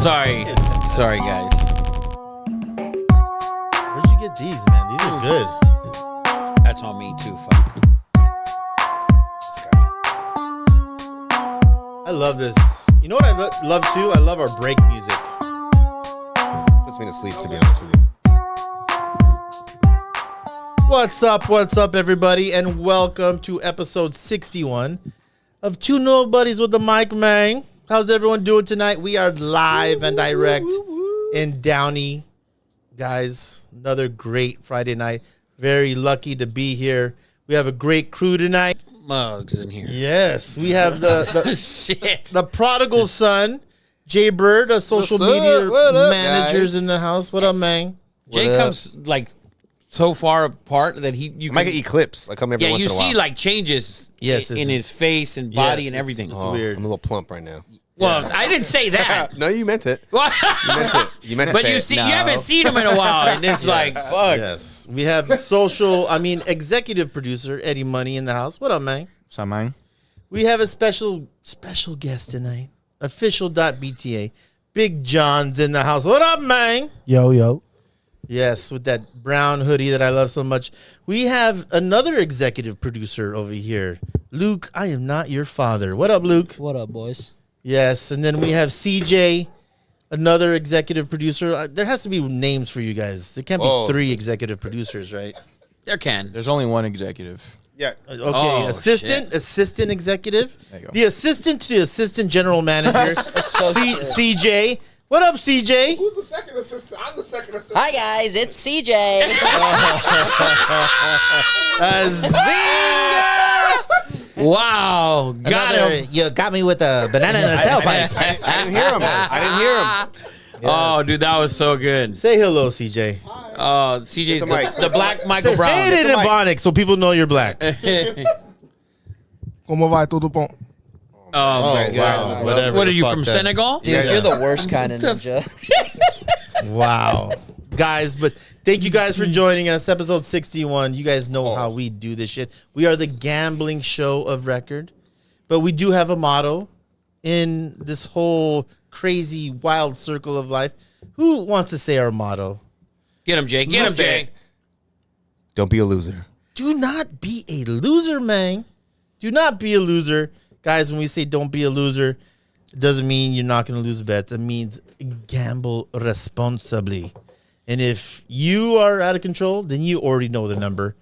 Sorry, guys. Where'd you get these, man? These are good. That's on me too. Fuck. I love this. You know what I love too? I love our break music. Puts me to sleep, to be honest with you. What's up, everybody, and welcome to episode 61 of Two Nobodies with the Mic, man. How's everyone doing tonight? We are live and direct in Downey. Guys, another great Friday night. Very lucky to be here. We have a great crew tonight. Mugs in here. Yes, we have the Shit. the prodigal son, Jay Bird, a social What's up? media What up, managers guys? in the house. What up, man? Jay What up? comes like so far apart that you I might can, get eclipse. I come every once you in a while. see like changes Yes, in it's- his face and body Yes, and everything. it's Oh, weird. I'm a little plump right now. Well, I didn't say that. No, you meant it. Well, You meant it. You meant to but say you it. see, you haven't seen him in a while, and it's like, fuck. Yes, we have executive producer Eddie Money in the house. What up, man? What's up, man? We have a special guest tonight, official.bta. Big John's in the house. What up, man? Yo. Yes, with that brown hoodie that I love so much. We have another executive producer over here, Luke. I am not your father. What up, Luke? What up, boys? Yes, and then we have CJ, another executive producer. There has to be names for you guys. There can't Whoa. be three executive producers, right? There can. There's only one executive. Yeah. Okay, Oh, assistant executive. There you go. The assistant to the assistant general manager, CJ. What up, CJ? Who's the second assistant? I'm the second assistant. Hi, guys. It's CJ. Zinga! Wow, got him. You got me with a banana in the tailpipe. I didn't hear him. I didn't hear him. Oh, dude, that was so good. Say hello, CJ. Oh, CJ's the mic. the black Michael Say Brown. it in the mic. Ebonics so people know you're black. Como vai tudo bom? Oh, my wow. God. Whatever What the are you fuck from that- Senegal? Dude, you're the worst kind of ninja. Wow. Guys, but thank you guys for joining us. Episode 61. You guys know how we do this shit. We are the gambling show of record. But we do have a motto in this whole crazy, wild circle of life. Who wants to say our motto? Get him, Jay. Get him, Jay. Don't be a loser. Do not be a loser, man. Do not be a loser. Guys, when we say don't be a loser, it doesn't mean you're not going to lose bets. It means gamble responsibly. And if you are out of control, then you already know the number.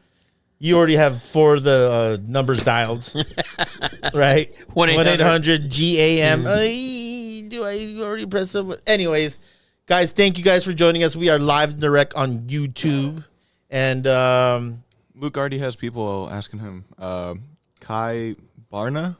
You already have four of the numbers dialed, right? 1-800-GAM. Do I already press some? Anyways, guys, thank you guys for joining us. We are live and direct on YouTube. And Luke already has people asking him, Kai Barna?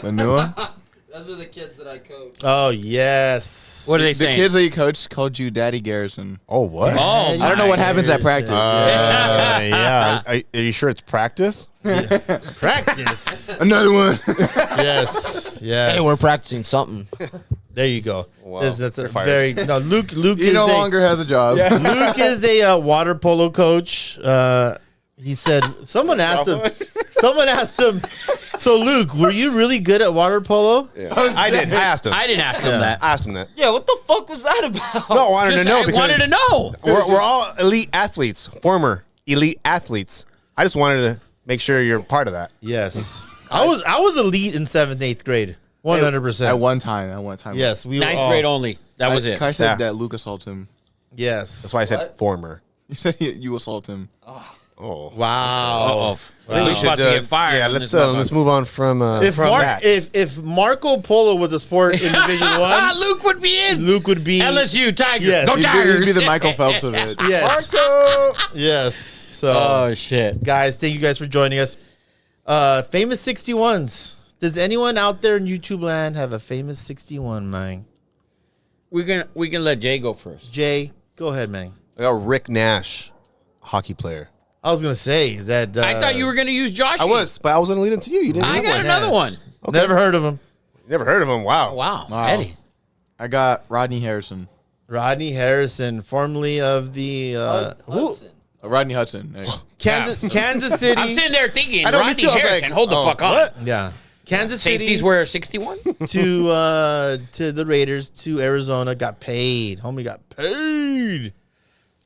Manua? Those are the kids that I coach. oh, yes. What are they The saying? kids that you coached called you Daddy Garrison. Oh, what? Oh, I don't know what happens at practice. Yeah. Are you sure it's practice? Practice. Another one. Yes. Yes. Hey, we're practicing something. There you go. Wow. That's a You're fired. very no. Luke He is no a, longer has a job. Luke is a water polo coach. He said someone asked him. Someone asked him. So Luke, were you really good at water polo? Yeah. I did. I asked him. I didn't ask him that. I asked him that. Yeah, what the fuck was that about? No, I wanted Just to know I because wanted to know. We're all elite athletes, former elite athletes. I just wanted to make sure you're part of that. Yes. I was elite in 7th, 8th grade. 100%. At one time. Yes, we were Ninth all- grade only. That was it. Kai said Yeah. that Luke assaulted him. Yes. That's why I said former. He said you assaulted him. Oh. Wow. Oh, Luke's about to get fired. Yeah, on let's this motherfucker. let's move on from If that. if Marco Polo was a sport in Division One, Luke would be in. Luke would be LSU Tigers. Yes. Go He'd be- Tigers. He'd be the Michael Phelps of it. Yes. Yes. So, Oh shit. guys, thank you guys for joining us. Famous 61s. Does anyone out there in YouTube land have a famous 61, man? We can let Jay go first. Jay, go ahead, man. I got Rick Nash, hockey player. I was gonna say, is that I thought you were gonna use Josh. I was, but I was going to lead him to you. You didn't. I have got one. another one. Never heard of him. Never heard of him. Wow. Wow. Wow. Eddie. I got Rodney Harrison. Rodney Harrison, formerly of the Hudson. Rodney Hudson. Hey. Kansas City. I'm sitting there thinking, I know, me Rodney too. I was Harrison, like, hold the oh, fuck on. what? Yeah. Kansas City Safeties were 61. to the Raiders to Arizona got paid. Homie got paid.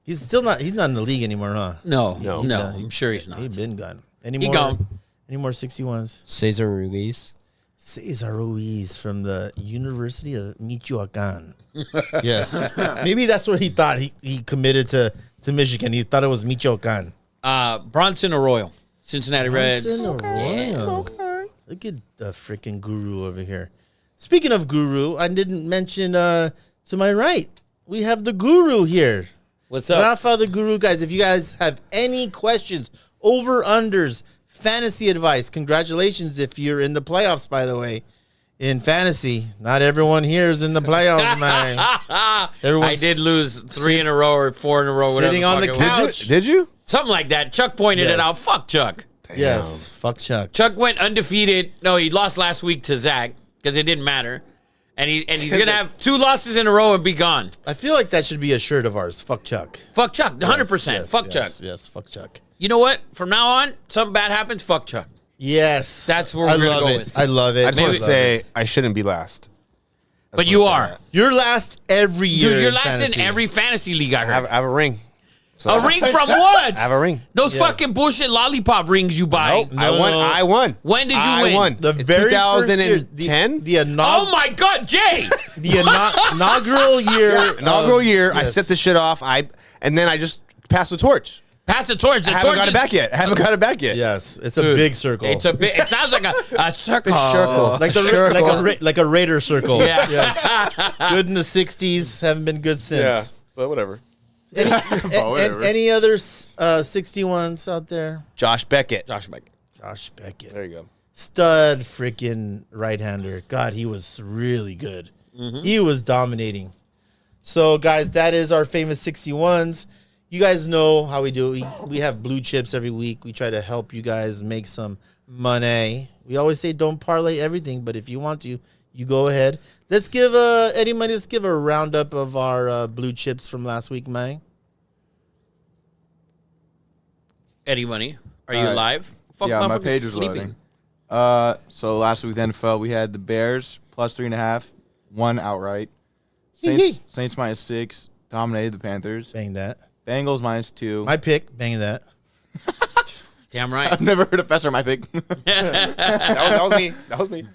He's not in the league anymore, huh? No. No. I'm sure he's not. He's been gone. He gone. Any more 61s? Cesar Ruiz. Cesar Ruiz from the University of Michoacan. Yes. Maybe that's where he thought he committed to Michigan. He thought it was Michoacan. Bronson Arroyo, Cincinnati Reds. Bronson Arroyo. Look at the freaking guru over here. Speaking of guru, I didn't mention to my right, we have the guru here. What's up? Rafa the guru. Guys, if you guys have any questions, over-unders, fantasy advice, congratulations if you're in the playoffs, by the way. In fantasy, not everyone here is in the playoffs, man. I did lose 3 in a row or 4 in a row. Sitting on the fuck it was. couch. Did you? Something like that. Chuck pointed it Yes. out. Fuck Chuck. Yes, fuck Chuck. Chuck went undefeated. No, he lost last week to Zach because it didn't matter. And he's going to have 2 losses in a row and be gone. I feel like that should be a shirt of ours. Fuck Chuck. Fuck Chuck. 100%. Yes, Fuck yes, Chuck. Yes, fuck Chuck. You know what? From now on, something bad happens, fuck Chuck. Yes. That's where we're I gonna love go it. with. I love it. I just want Maybe- to say I shouldn't be last. But you are. You're last every year. Dude, you're in last fantasy. in every fantasy league I I heard. have a ring. So A ring from what? I have a ring. Those Yes. fucking bullshit lollipop rings you buy. Nope. I won. no. I won. When did you I win? won. The very first year, 2010. the Oh my God, Jay! inaugural year. Inaugural year. I yes. set the shit off. And then I just passed the torch. Pass the torch. The I haven't torch got it is- back yet. I haven't got it back yet. Yes, it's a Dude, big circle. It's a big. It sounds like a circle. circle. like the Circle. like a Raider circle. Yeah. Yes. Good in the '60s, haven't been good Yeah. since. But whatever. Any, whatever. any other 61s out there? Josh Beckett. Josh Beck. Josh Beckett, There you go. stud freaking right-hander. God, he was really good. He was dominating. So, guys, that is our famous 61s. You guys know how we do it. We have blue chips every week. We try to help you guys make some money. We always say don't parlay everything, but if you want to, you go ahead. Let's give Eddie Money. Let's give a roundup of our blue chips from last week, man. Eddie Money, are you live? Fuck, Yeah, my motherfucker's page was sleeping. loading. So last week the NFL, we had the Bears plus 3.5, won outright. Saints -6, dominated the Panthers. Bang that. Bengals -2. My pick. Bang that. Damn right. I've never heard of Fester my pick. That was me. That was me.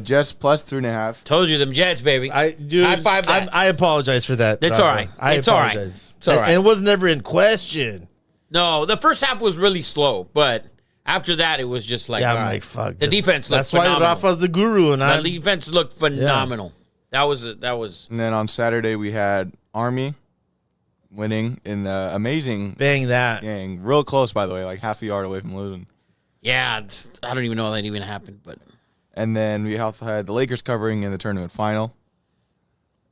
Jets plus 3.5. Told you them Jets, baby. Dude, High five that. I apologize for that. It's Rafa. all right. I It's all right. apologize. It's all right. And it was never in question. No, the first half was really slow, but after that, it was just like, Yeah, all I'm right. like, fuck. The defense looked That's why phenomenal. Rafa's the guru, and The I'm defense looked phenomenal. That was. And then on Saturday, we had Army winning in the amazing bang that. gang. Real close, by the way, like half a yard away from losing. Yeah, I don't even know how that even happened, but And then we also had the Lakers covering in the tournament final.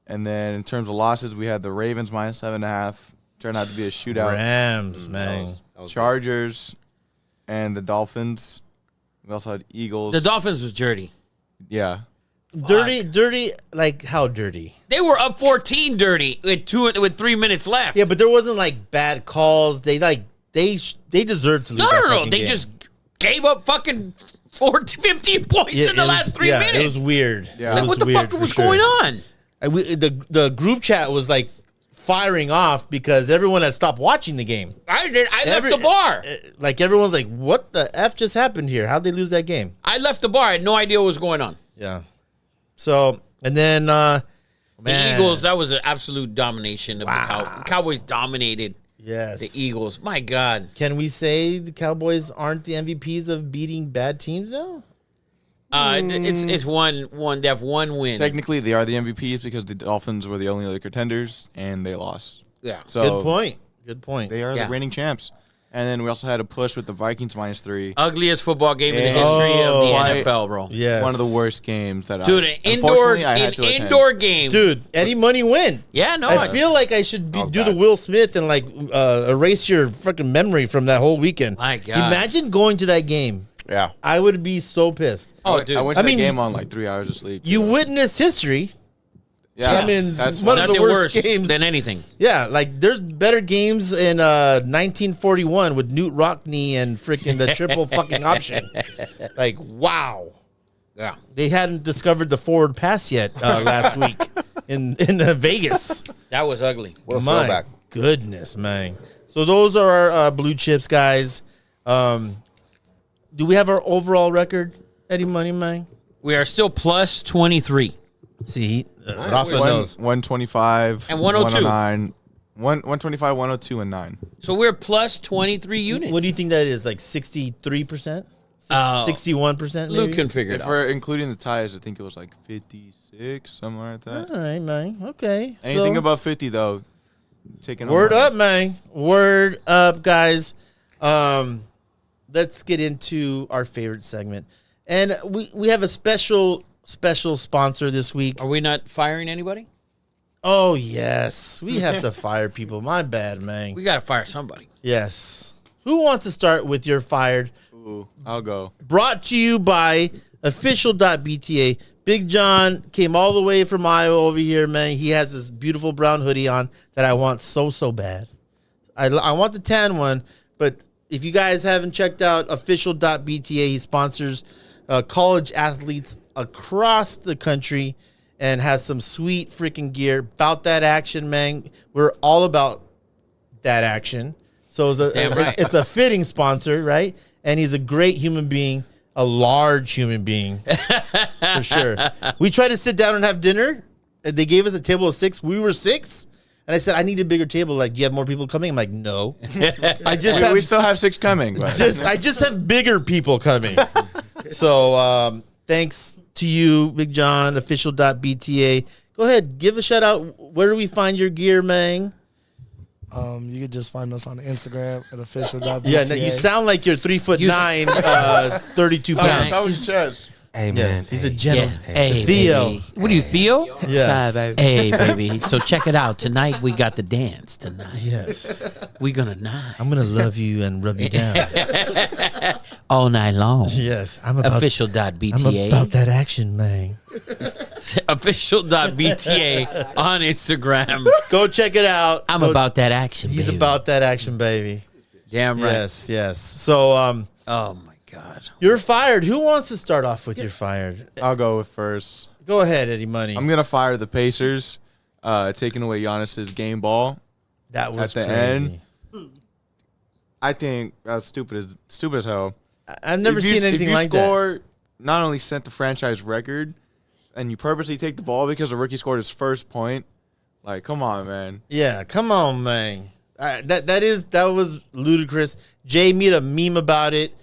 And then in terms of losses, we had the Ravens -7.5. Turned out to be a shootout. Rams, man. Chargers and the Dolphins. We also had Eagles. the Dolphins was dirty. Yeah. Dirty. Like how dirty? They were up 14 dirty with 3 minutes left. Yeah, but there wasn't like bad calls. They deserved to lose. no, that no, no. fucking They game. just gave up fucking 15 points in the last 3 minutes. It was weird. Yeah. It's like, It what the weird fuck for was sure. going on? The group chat was like firing off because everyone had stopped watching the game. I left the bar. Like everyone's like, "What the f just happened here? How'd they lose that game?" I left the bar. I had no idea what was going on. Yeah. So and then The man, Eagles, that was an absolute domination of the Cowboys dominated yes, the Eagles. My God. Can we say the Cowboys aren't the MVPs of beating bad teams now? It's one. They have one win. Technically, they are the MVPs because the Dolphins were the only other contenders, and they lost. Yeah. So Good point. Good point. They are Yeah. the reigning champs. And then we also had a push with the Vikings -3. Ugliest football game in the Oh, history of the I- NFL, bro. Yes. One of the worst games that Dude, I an indoor game. Dude, Eddie Money win. Yeah, no. I feel like I should do the bad. Will Smith and like erase your fucking memory from that whole weekend. My God. Imagine going to that game. Yeah. I would be so pissed. Oh, dude. I went to I that mean, game on like 3 hours of sleep. You witness history. yeah, I mean, that's one of the Nothing worst worse games. than anything. Yeah, like there's better games in 1941 with Newt Rockney and freaking the triple fucking option. Like, wow. Yeah. They hadn't discovered the forward pass yet last week in Vegas. That was ugly. What a My throwback. goodness, man. So those are our blue chips, guys. Do we have our overall record, Eddie Money, man? We are still plus 23. See, Rafa One- knows. 125 And 102. 109, 125, 102, and 9. So we're plus 23 units. What do you think that is? Like 63%? Oh. 61%? Luke can figure it If out. we're including the ties, I think it was like 56, something like that. All right, man. Okay. Anything so, above 50, though, taking word over. up, man. Word up, guys. Let's get into our favorite segment. And we have a special sponsor this week. Are we not firing anybody? Oh, yes. We have to fire people. My bad, man. We got to fire somebody. Yes. Who wants to start with your fired? Ooh, I'll go. Brought to you by official.bta. Big John came all the way from Iowa over here, man. He has this beautiful brown hoodie on that I want so bad. I want the tan one, but if you guys haven't checked out official.bta, he sponsors college athletes across the country and has some sweet freaking gear. About that action, man. We're all about that action. So Damn right. it's a fitting sponsor, right? And he's a great human being, a large human being, for sure. We tried to sit down and have dinner. And they gave us a table of 6. We were 6. And I said, I need a bigger table. Like, do you have more people coming? I'm like, no. I just have We still have 6 coming. But. I just have bigger people coming. So thanks to you, Big John, official.bta. Go ahead, give a shout out. Where do we find your gear, man? You can just find us on Instagram at official.bta. Yeah, now you sound like you're 3'9", 32 Yeah. pounds. That was chest. Hey, man. Yes, he's a hey. gentleman. Hey, Theo. baby. What are you, Theo? Yeah. Hey, baby. So check it out. Tonight we got the dance tonight. Yes. We gonna night I'm gonna love you and rub you down. all night long. Yes, I'm about Official.bta. that action, man. Official.bta on Instagram. Go check it out. I'm Go- about that action, He's baby. about that action, baby. Damn right. Yes. So Oh, my God. you're fired. Who wants to start off with your fired? I'll go with first. Go ahead, Eddie Money. I'm going to fire the Pacers, taking away Giannis's game ball. That was at the crazy. end. I think that's stupid as hell. I've never If you- seen anything like If you score, not only set the franchise record, and you purposely take the ball because the rookie scored his first point, like, come on, man. that. Yeah, come on, man. That was ludicrous. Jay made a meme about it.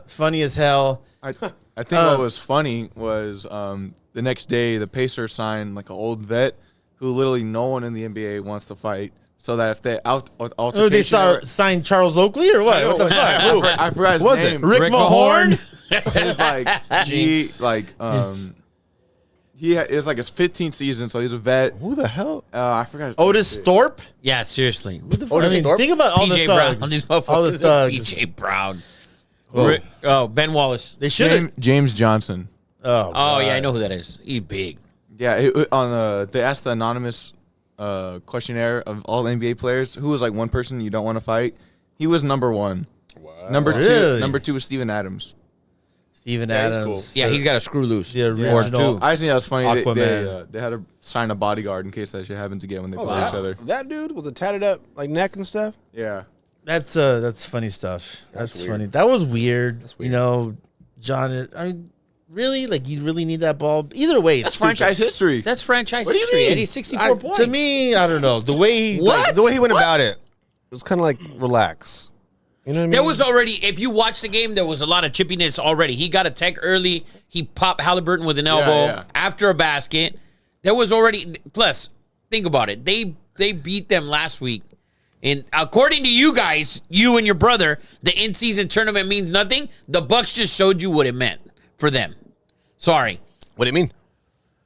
Funny as hell. I think what was funny was the next day the Pacers signed like an old vet who literally no one in the NBA wants to fight. So that if they Oh, they signed Charles Oakley or what? What the fuck? I forgot his Was it? name. Rick Mahorn? It's like it was like his 15th season, so he's a vet. Who the hell? I forgot his Otis name. Thorpe? Yeah, seriously. What the I Otis mean, Thorpe? think about all the PJ Brown. thugs. These All the motherfuckers are thugs. PJ Brown. Oh. Ben Wallace. They should have. James Johnson. Oh, yeah, I know who that is. He's big. Yeah, they asked the anonymous questionnaire of all NBA players who was like one person you don't want to fight. He was number 1. Number Really? 2 was Steven Adams. Steven Yeah, he's Adams. Yeah, he got a screw loose. The Or original. two. I just think that was funny. Aquaman. They had to sign a bodyguard in case that shit happens again when they play each other. That dude with the tatted up like neck and stuff. Yeah. That's funny stuff. That's weird. funny. That was weird. weird. You know, John. I mean, really? Like, you really need that ball? Either way, it's That's stupid. franchise history. That's franchise What do you history, mean? Eddie. 64 points. To me, I don't know. The way he The way he went about it was kind of like relax. You know what I mean? There was already, if you watch the game, there was a lot of chippiness already. He got a tech early. He popped Halliburton with an elbow yeah. after a basket. There was already, plus, think about it. They beat them last week. And according to you guys, you and your brother, the in-season tournament means nothing. The Bucks just showed you what it meant for them. Sorry. What do you mean?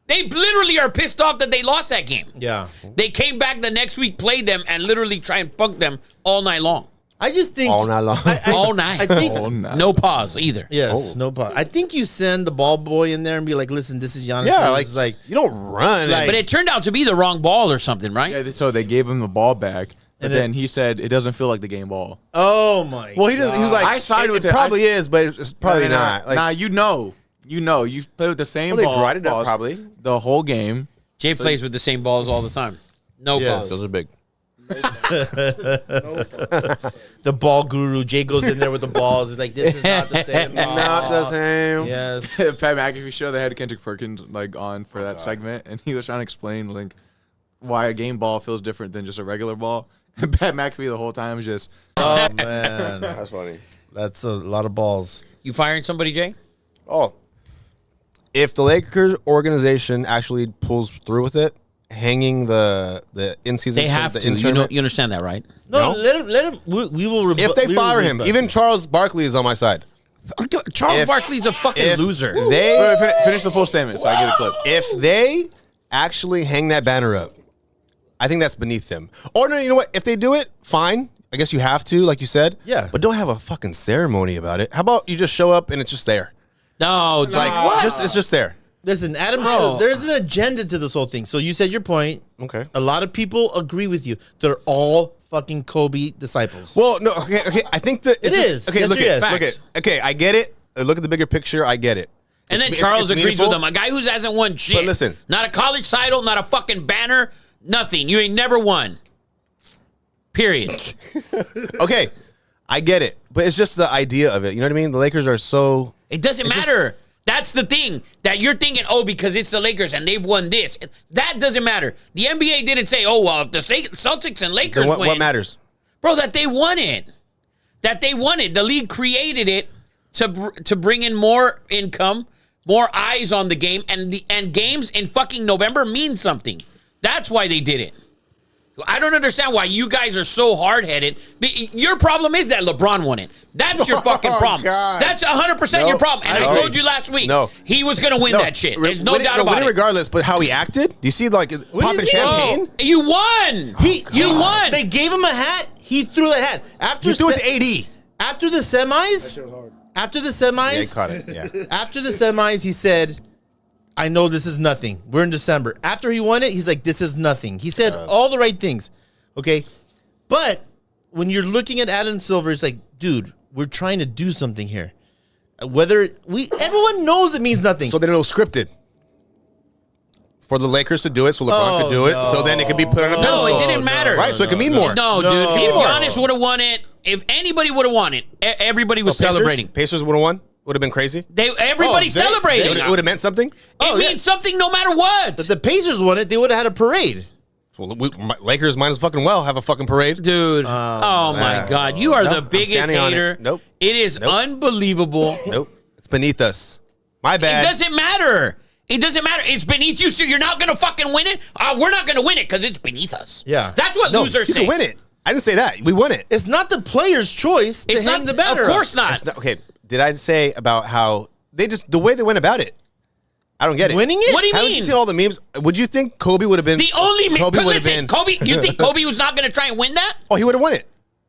They literally are pissed off that they lost that game. Yeah. They came back the next week, played them, and literally try and punk them all night long. I just think All night long. All night. I think Oh, no. No pause either. yes, no problem. I think you send the ball boy in there and be like, "Listen, this is Giannis. Yeah, This is like you don't run. Like- But it turned out to be the wrong ball or something, right? Yeah, so they gave him the ball back, but And then he said it doesn't feel like the game ball. oh my. well, he doesn't. He was like, I sided with it it. probably is, but it's probably Nah, not. Like, nah, you know. you know, you play with the same Well, they ball, dried it up balls probably. the whole game. Jay plays with the same balls all the time. No Yes. balls. Those are big. The ball guru. Jay goes in there with the balls. He's like, this is not the same ball. Not the same. Yes. Pat McAfee show they had Kendrick Perkins like on for that segment, and he was trying to explain like why a game ball feels different than just a regular ball. And Pat McAfee the whole time was just Oh, man. That's funny. That's a lot of balls. You firing somebody, Jay? Oh, if the Lakers organization actually pulls through with it, hanging the in-season, They have the to. You understand that, right? No, No? let him. We will. If they fire him, even Charles Barkley is on my side. Charles If- Barkley's a fucking If loser. They Wait, finish the full statement so I get a clip. if they actually hang that banner up, I think that's beneath them. Or no, you know what? If they do it, fine. I guess you have to, like you said. Yeah. But don't have a fucking ceremony about it. How about you just show up and it's just there? No, Like, it's just there. Listen, Adam. Bro. There's an agenda to this whole thing. So you said your point. Okay. A lot of people agree with you. They're all fucking Kobe disciples. Well, no, okay. I think that It is. Okay, Yes look or at yes? look Facts. at. Okay, I get it. Look at the bigger picture. I get it. and then It's- Charles it's agrees with meaningful. him. A guy who hasn't won shit. But listen. Not a college title, not a fucking banner, nothing. You ain't never won. Period. Okay, I get it, but it's just the idea of it. You know what I mean? The Lakers are so. It doesn't matter. That's the thing that you're thinking, oh, because it's the Lakers and they've won this. That doesn't matter. The NBA didn't say, oh, well, if the Celtics and Lakers Then win. what matters? Bro, that they won it. That they won it. The league created it to bring in more income, more eyes on the game, and games in fucking November mean something. That's why they did it. I don't understand why you guys are so hard-headed. Your problem is that LeBron won it. That's your fucking problem. God. That's 100% your Nope. problem. And I I agree. told you last week, No. he was going to win that shit. There's no doubt about it. Regardless, but how he acted. Do you see like popping champagne? Oh, you won. You won. They gave him a hat. He threw the hat after. You threw it to AD. After the semis. After the semis. Yeah, he caught it. Yeah. After the semis, he said, I know this is nothing. We're in December. After he won it, he's like, this is nothing. He said all the right things. Okay. But when you're looking at Adam Silver, it's like, dude, we're trying to do something here. Everyone knows it means nothing. So they don't know scripted. For the Lakers to do it, so LeBron could do it, so then it could be put on a No, pedestal. it didn't matter. Right, so it could mean more. No, No. dude. If No. Giannis would have won it, if anybody would have won it, everybody was celebrating. Pacers would have won. Would have been crazy. Everybody's they- celebrating. It would have meant something. It means something no matter what. But the Pacers won it, they would have had a parade. Well, Lakers might as fucking well have a fucking parade. Dude, oh my God. You are the I'm biggest standing on it. hater. Nope. It is Nope. unbelievable. Nope, it's beneath us. My It bad. doesn't matter. It doesn't matter. It's beneath you, so you're not going to fucking win it? We're not going to win it because it's beneath us. Yeah. That's what No, losers you say. can win it. I didn't say that. We won it. It's not the player's choice to It's hang not, the banner. of course not. It's not- okay, did I say about how they just the way they went about it? I don't get it. Winning it? What do you Haven't mean? you seen all the memes? Would you think Kobe would have been The only Kobe would have listen, been? Kobe. You think Kobe was not going to try and win that? Oh, he would have won it.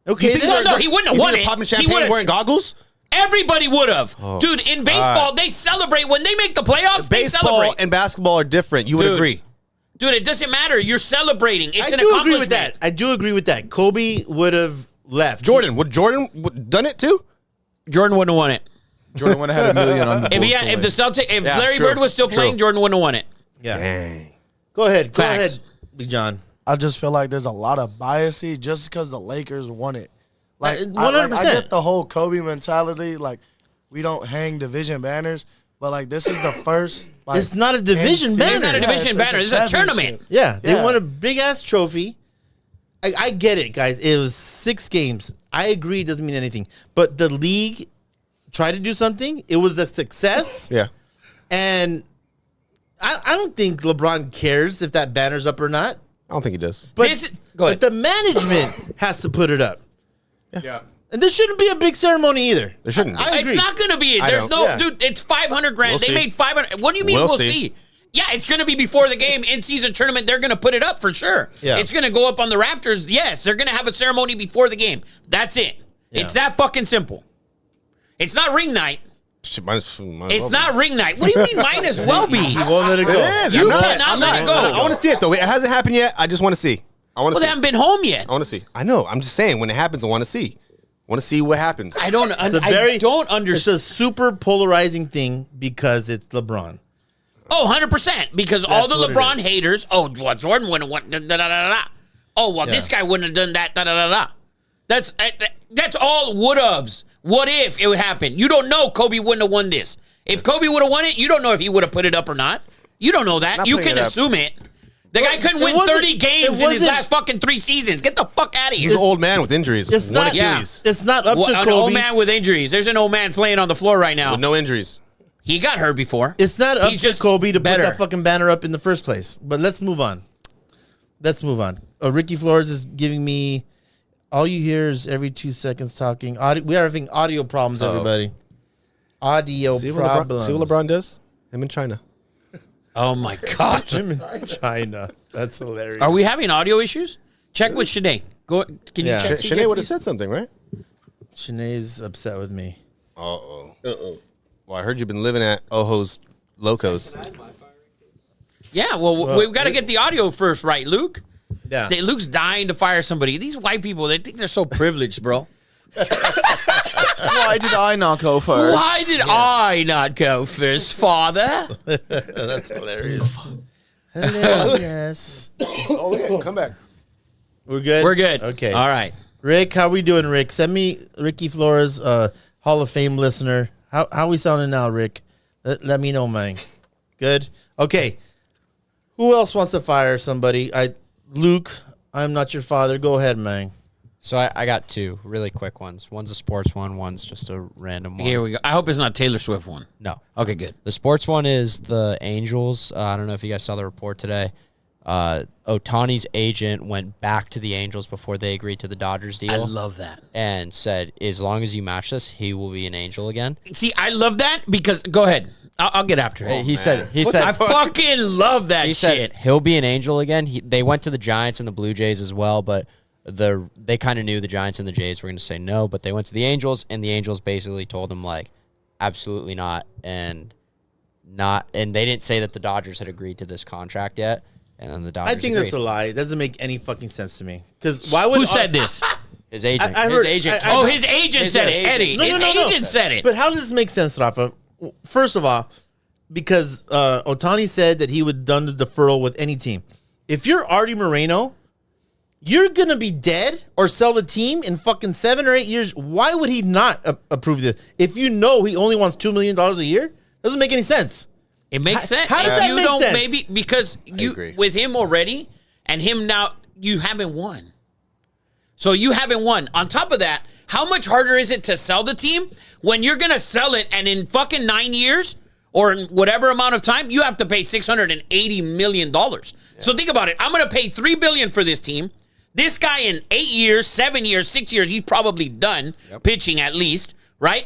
Okay, You think then- No, he wouldn't have you won think it. they're Popping He champagne, would've- wearing goggles. Everybody would have, dude. In baseball, they celebrate when they make the playoffs. They Baseball celebrate, and basketball are different. You would Dude. agree. dude. It doesn't matter. You're celebrating. It's I an do agree accomplishment. with that. I do agree with that. Kobe would have left. Jordan done it too? Jordan wouldn't have won it. Jordan would have had $1 million on the If Bulls to if win. the Celtic, if Yeah, Larry true, Bird was still true. playing, Jordan wouldn't have won it. Yeah. Dang. Go ahead. Go Facts. ahead, Big John. I just feel like there's a lot of biasy just because the Lakers won it. Like, I 100%. get the whole Kobe mentality. Like, we don't hang division banners, but like this is the first. Like, It's not a division NCAA banner. It's not a division banner. This is a championship. tournament. Yeah, they Yeah. won a big ass trophy. I get it, guys. It was 6 games. I agree, it doesn't mean anything. But the league tried to do something. It was a success. Yeah. And I don't think LeBron cares if that banner's up or not. I don't think he does. But, Go ahead. but the management has to put it up. yeah. And there shouldn't be a big ceremony either. There shouldn't be. I agree. It's not going to be. I There's don't. no, Yeah. dude. It's $500,000. We'll They see. made 500. What do you mean? We'll We'll see. see. Yeah, it's going to be before the game, in season tournament. They're going to put it up for sure. Yeah. It's going to go up on the rafters. Yes, they're going to have a ceremony before the game. That's it. It's that fucking simple. It's not ring night. It's not ring night. What do you mean? Might as well be. He won't let it go. It is. You I'm not- cannot I'm let not- it go. I want to see it though. It hasn't happened yet. I just want to see. I want to Well, they see. haven't been home yet. I want to see. I know. I'm just saying when it happens, I want to see. Want to see what happens. I don't. It's a I don't It's understand. a super polarizing thing because it's LeBron. Oh, 100%. Because all the what it LeBron is. haters, oh, well, Jordan wouldn't want da, da, da, da, da. Oh, well, this guy wouldn't have done that, da, da, da, da. That's all would-haves. What if it would happen? You don't know Kobe wouldn't have won this. If Kobe would have won it, you don't know if he would have put it up or not. You don't know that. Not You putting can it up. assume it. The guy couldn't it win wasn't- 30 games it in his wasn't- last fucking 3 seasons. Get the fuck out of here. He's an old man with injuries. It's One not. Achilles. It's not up to An Kobe. old man with injuries. There's an old man playing on the floor right now. With no injuries. He got hurt before. It's not up He's to just Kobe to better. put that fucking banner up in the first place. But let's move on. Ricky Flores is giving me. All you hear is every 2 seconds talking. We are having audio problems, everybody. Audio problems. See what LeBron does? Him in China. Oh, my God. Him in China. That's hilarious. Are we having audio issues? Check with Shanae. Go. Can you Yeah. check? Shanae would have said something, right? Shanae's upset with me. Uh-oh. Well, I heard you've been living at Ojo's Locos. Yeah, well, we've got to get the audio first, right, Luke? Yeah. Luke's dying to fire somebody. These white people, they think they're so privileged, bro. Why did I not go first? Why did I not go first, father? That's hilarious. Hilarious. Oh, yeah. Come back. We're good? We're good. Okay. All right. Rick, how we doing, Rick? Send me Ricky Flores, Hall of Fame listener. How we sounding now, Rick? Let me know, man. Good? Okay. Who else wants to fire somebody? Luke, I'm not your father. Go ahead, man. So I got 2 really quick ones. One's a sports one. One's just a random one. Here we go. I hope it's not Taylor Swift one. No. Okay, good. The sports one is the Angels. I don't know if you guys saw the report today. Otani's agent went back to the Angels before they agreed to the Dodgers deal. I love that. and said, as long as you match this, he will be an Angel again. See, I love that because, go ahead. I'll get after it. he said I fucking love that he shit. said he'll be an Angel again. They went to the Giants and the Blue Jays as well, but they kind of knew the Giants and the Jays were going to say no, but they went to the Angels, and the Angels basically told them like, absolutely not, and they didn't say that the Dodgers had agreed to this contract yet, and then the Dodgers. I think agreed. that's a lie. It doesn't make any fucking sense to me. Because why would Who said this? His agent. I his heard- agent. I- Oh, I- his agent His said it, agent. Eddie. No, His no, no, agent no. said it. But how does this make sense, Rafa? First of all, because Otani said that he would have done the deferral with any team. If you're Artie Moreno, you're going to be dead or sell the team in fucking 7 or 8 years. Why would he not approve this? If you know he only wants $2 million a year, doesn't make any sense. It makes sense. how does If that you make don't, sense? maybe because you agree. with him already and him now, you haven't won. So you haven't won. On top of that, how much harder is it to sell the team when you're gonna sell it and in fucking 9 years or in whatever amount of time you have to pay $680 million? So think about it. I'm gonna pay $3 billion for this team. This guy in 8 years, 7 years, 6 years, he's probably done pitching at least, right?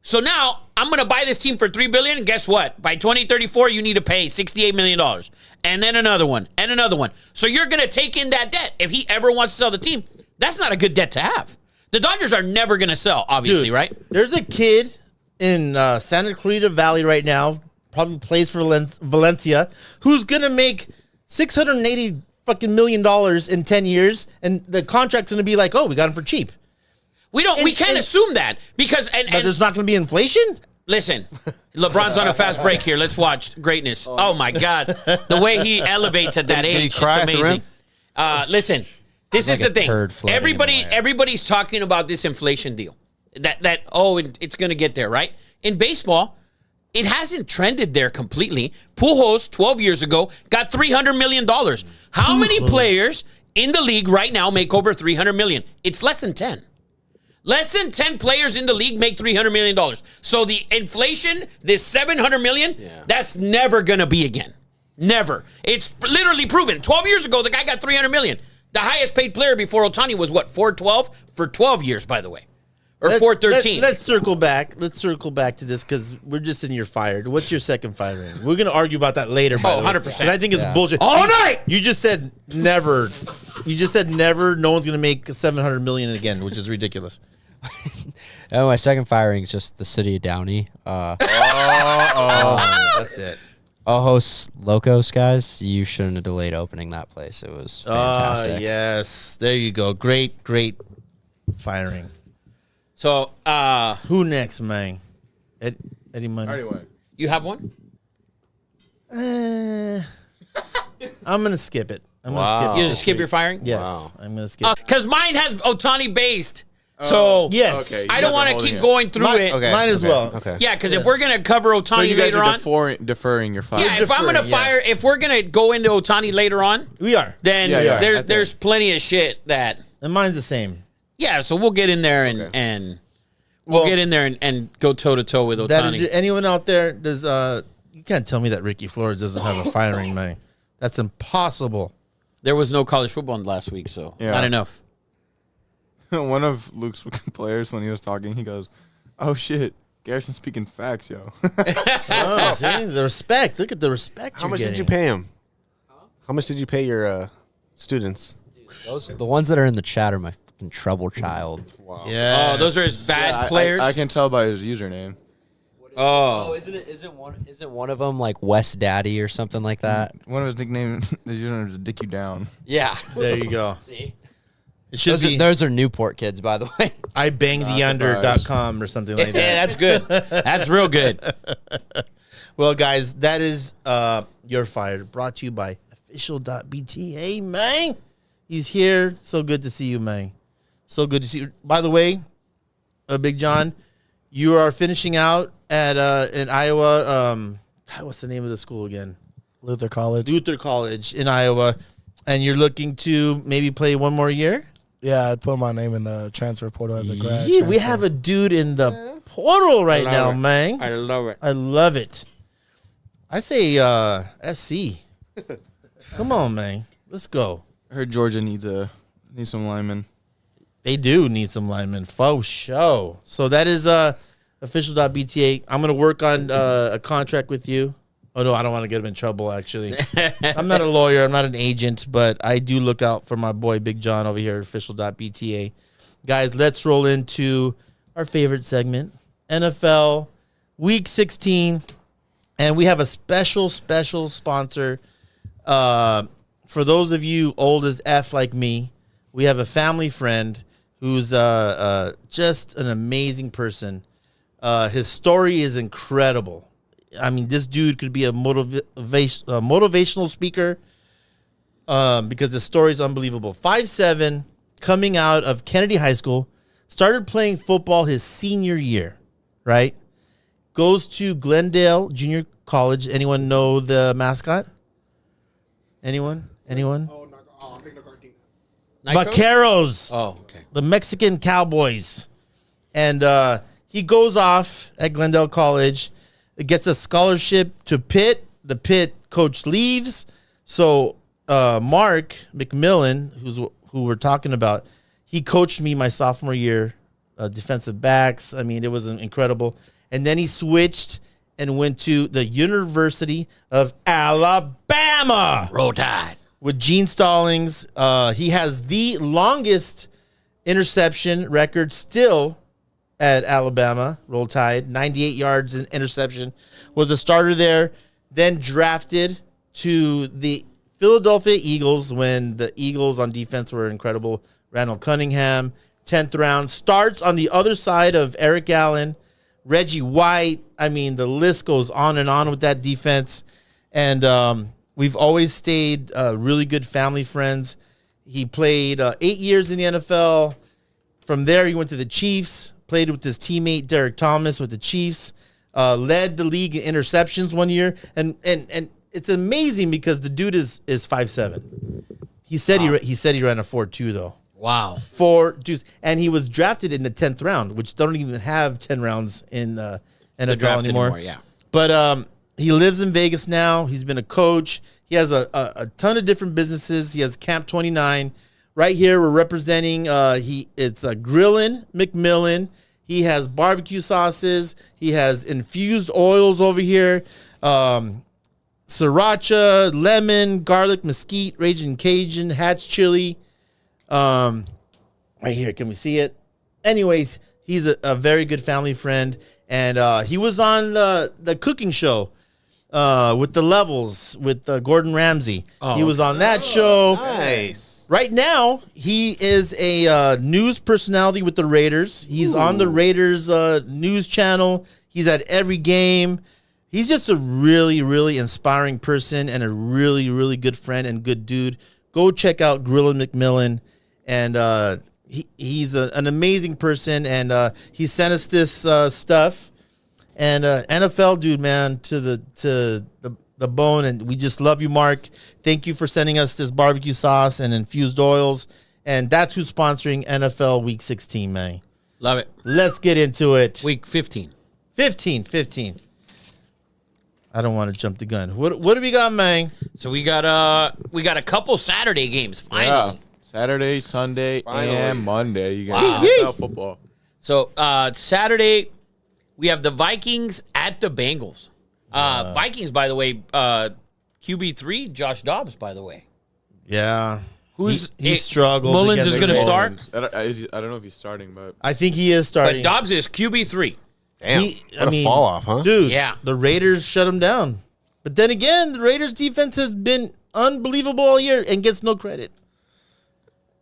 So now I'm going to buy this team for $3 billion. And guess what? By 2034, you need to pay $68 million. And then another one and another one. So you're going to take in that debt. If he ever wants to sell the team, that's not a good debt to have. The Dodgers are never going to sell, obviously, Dude, right? There's a kid in Santa Clarita Valley right now, probably plays for Valencia, who's going to make $680 fucking million in 10 years. And the contract's going to be like, oh, we got him for cheap. We can't and- assume that because But there's not going to be inflation? listen, LeBron's on a fast break here. Let's watch greatness. Oh my God, the way he elevates at that Did he age, cry at it's the amazing. Listen, this Like is the a thing. turd floating in the air. Everybody's talking about this inflation deal. It's going to get there, right? In baseball, it hasn't trended there completely. Pujols 12 years ago got $300 million. How many players in the league right now make over $300 million? It's less than 10. Less than 10 players in the league make $300 million. So the inflation, this $700 million, that's never going to be again. Never. It's literally proven. 12 years ago, the guy got $300 million. The highest paid player before Otani was what, 412? For 12 years, by the way. Or 413. Let's circle back. Let's circle back to this because we're just in your fired. What's your second firing? We're going to argue about that later. By the way, 100%. 'cause I think it's bullshit. All night! You just said never. You just said never. No one's going to make $700 million again, which is ridiculous. Oh, my second firing is just the city of Downey. That's it. Ojos Locos, guys, you shouldn't have delayed opening that place. It was fantastic. Yes. There you go. Great firing. So, Who next, man? Eddie Money. Already went. you have one? I'm gonna skip it. I'm Wow. gonna skip You it. just skip your firing? Yes, Wow. I'm gonna skip. Because mine has Otani based. So Yes. Okay. I You don't guys are want to holding keep it. going through Mine- it. Okay. Mine as okay, well. Okay. Yeah, because if we're going to cover So Otani you guys later are on. deferring your fire. Yeah, if I'm going to deferring, fire, yes. if we're going to go into Otani later on, We are, then Yeah, yeah. Okay. there's plenty of shit that. and mine's the same. Yeah, so we'll get in there and we'll Well, get in there and go toe to toe with Otani. That is anyone out there? Does you can't tell me that Ricky Flores doesn't have a firing, man. That's impossible. There was no college football last week, so Yeah. not enough. One of Luke's players, when he was talking, he goes, "Oh shit, Garrison's speaking facts, yo." Oh, see? The respect. Look at the respect. How much did you pay him? How much did you pay your students? The ones that are in the chat are my fucking trouble child. Wow. Yeah. Oh, those are his bad players. I can tell by his username. oh, Isn't one of them like West Daddy or something like that? One of his nicknames, his username is "Dick You Down." Yeah. There you go. See, It should be those are Newport kids, by the way. ibangtheunder.com or something like yeah, that. that's good. That's real good. Well, guys, that is You're Fired, brought to you by official.bta, man. He's here. So good to see you, man. So good to see you. By the way, Big John, you are finishing out at in Iowa. What's the name of the school again? Luther College. Luther College in Iowa. And you're looking to maybe play one more year? Yeah, I'd put my name in the transfer portal as a grad. Yeah, we transfer. have a dude in the portal right now, it. man. I love it. I love it. I say SC. Come on, man. Let's go. I heard Georgia needs some linemen. They do need some linemen. Faux show. So that is official.bta. I'm going to work on a contract with you. Oh, no, I don't want to get him in trouble, actually. I'm not a lawyer. I'm not an agent, but I do look out for my boy Big John over here at official.bta. Guys, let's roll into our favorite segment, NFL Week 16. And we have a special sponsor. For those of you old as F like me, we have a family friend who's just an amazing person. His story is incredible. I mean, this dude could be a motivational speaker because the story is unbelievable. 5'7", coming out of Kennedy High School, started playing football his senior year, right? Goes to Glendale Junior College. Anyone know the mascot? Anyone? Oh, I think Nitro? Vaqueros. Oh, okay. The Mexican Cowboys. And he goes off at Glendale College, gets a scholarship to Pitt. The Pitt coach leaves. So Mark McMillan, who we're talking about, he coached me my sophomore year, defensive backs. I mean, it was incredible. And then he switched and went to the University of Alabama. Roll Tide. With Gene Stallings. He has the longest interception record still at Alabama. Roll Tide. 98 yards in interception. Was a starter there. Then drafted to the Philadelphia Eagles when the Eagles on defense were incredible. Randall Cunningham, 10th round. Starts on the other side of Eric Allen, Reggie White. I mean, the list goes on and on with that defense. And we've always stayed really good family friends. He played 8 years in the NFL. From there, he went to the Chiefs, played with his teammate Derek Thomas with the Chiefs, led the league in interceptions one year. And it's amazing because the dude is 5'7". He said he said he ran a 4.2 though. Wow. 4.2, and he was drafted in the 10th round, which don't even have 10 rounds in the NFL anymore. Yeah. But he lives in Vegas now. He's been a coach. He has a ton of different businesses. He has Camp 29. Right here, we're representing. It's Grillin' McMillan. He has barbecue sauces. He has infused oils over here. Sriracha, lemon, garlic, mesquite, Raging Cajun, Hatch chili. Right here, can we see it? Anyways, he's a very good family friend, and he was on the cooking show with the Levels with Gordon Ramsay. He was on that show. Nice. Right now, he is a news personality with the Raiders. He's on the Raiders news channel. He's at every game. He's just a really, really inspiring person and a really, really good friend and good dude. Go check out Grillin' McMillan. And he's an amazing person. And he sent us this stuff. And NFL dude, man, to the bone. And we just love you, Mark. Thank you for sending us this barbecue sauce and infused oils. And that's who's sponsoring NFL Week 16, man. Love it. Let's get into it. Week 15. 15. I don't want to jump the gun. What do we got, man? So we got a couple Saturday games finally. Saturday, Sunday, and Monday. You got NFL football. So Saturday, we have the Vikings at the Bengals. Vikings, by the way, QB3, Josh Dobbs, by the way. Yeah. Who's he struggled. Mullins against is going to the start. I don't know if he's starting, but I think he is starting. But Dobbs is QB3. Damn, what a fall off, huh? Dude, Yeah. the Raiders shut him down. But then again, the Raiders defense has been unbelievable all year and gets no credit.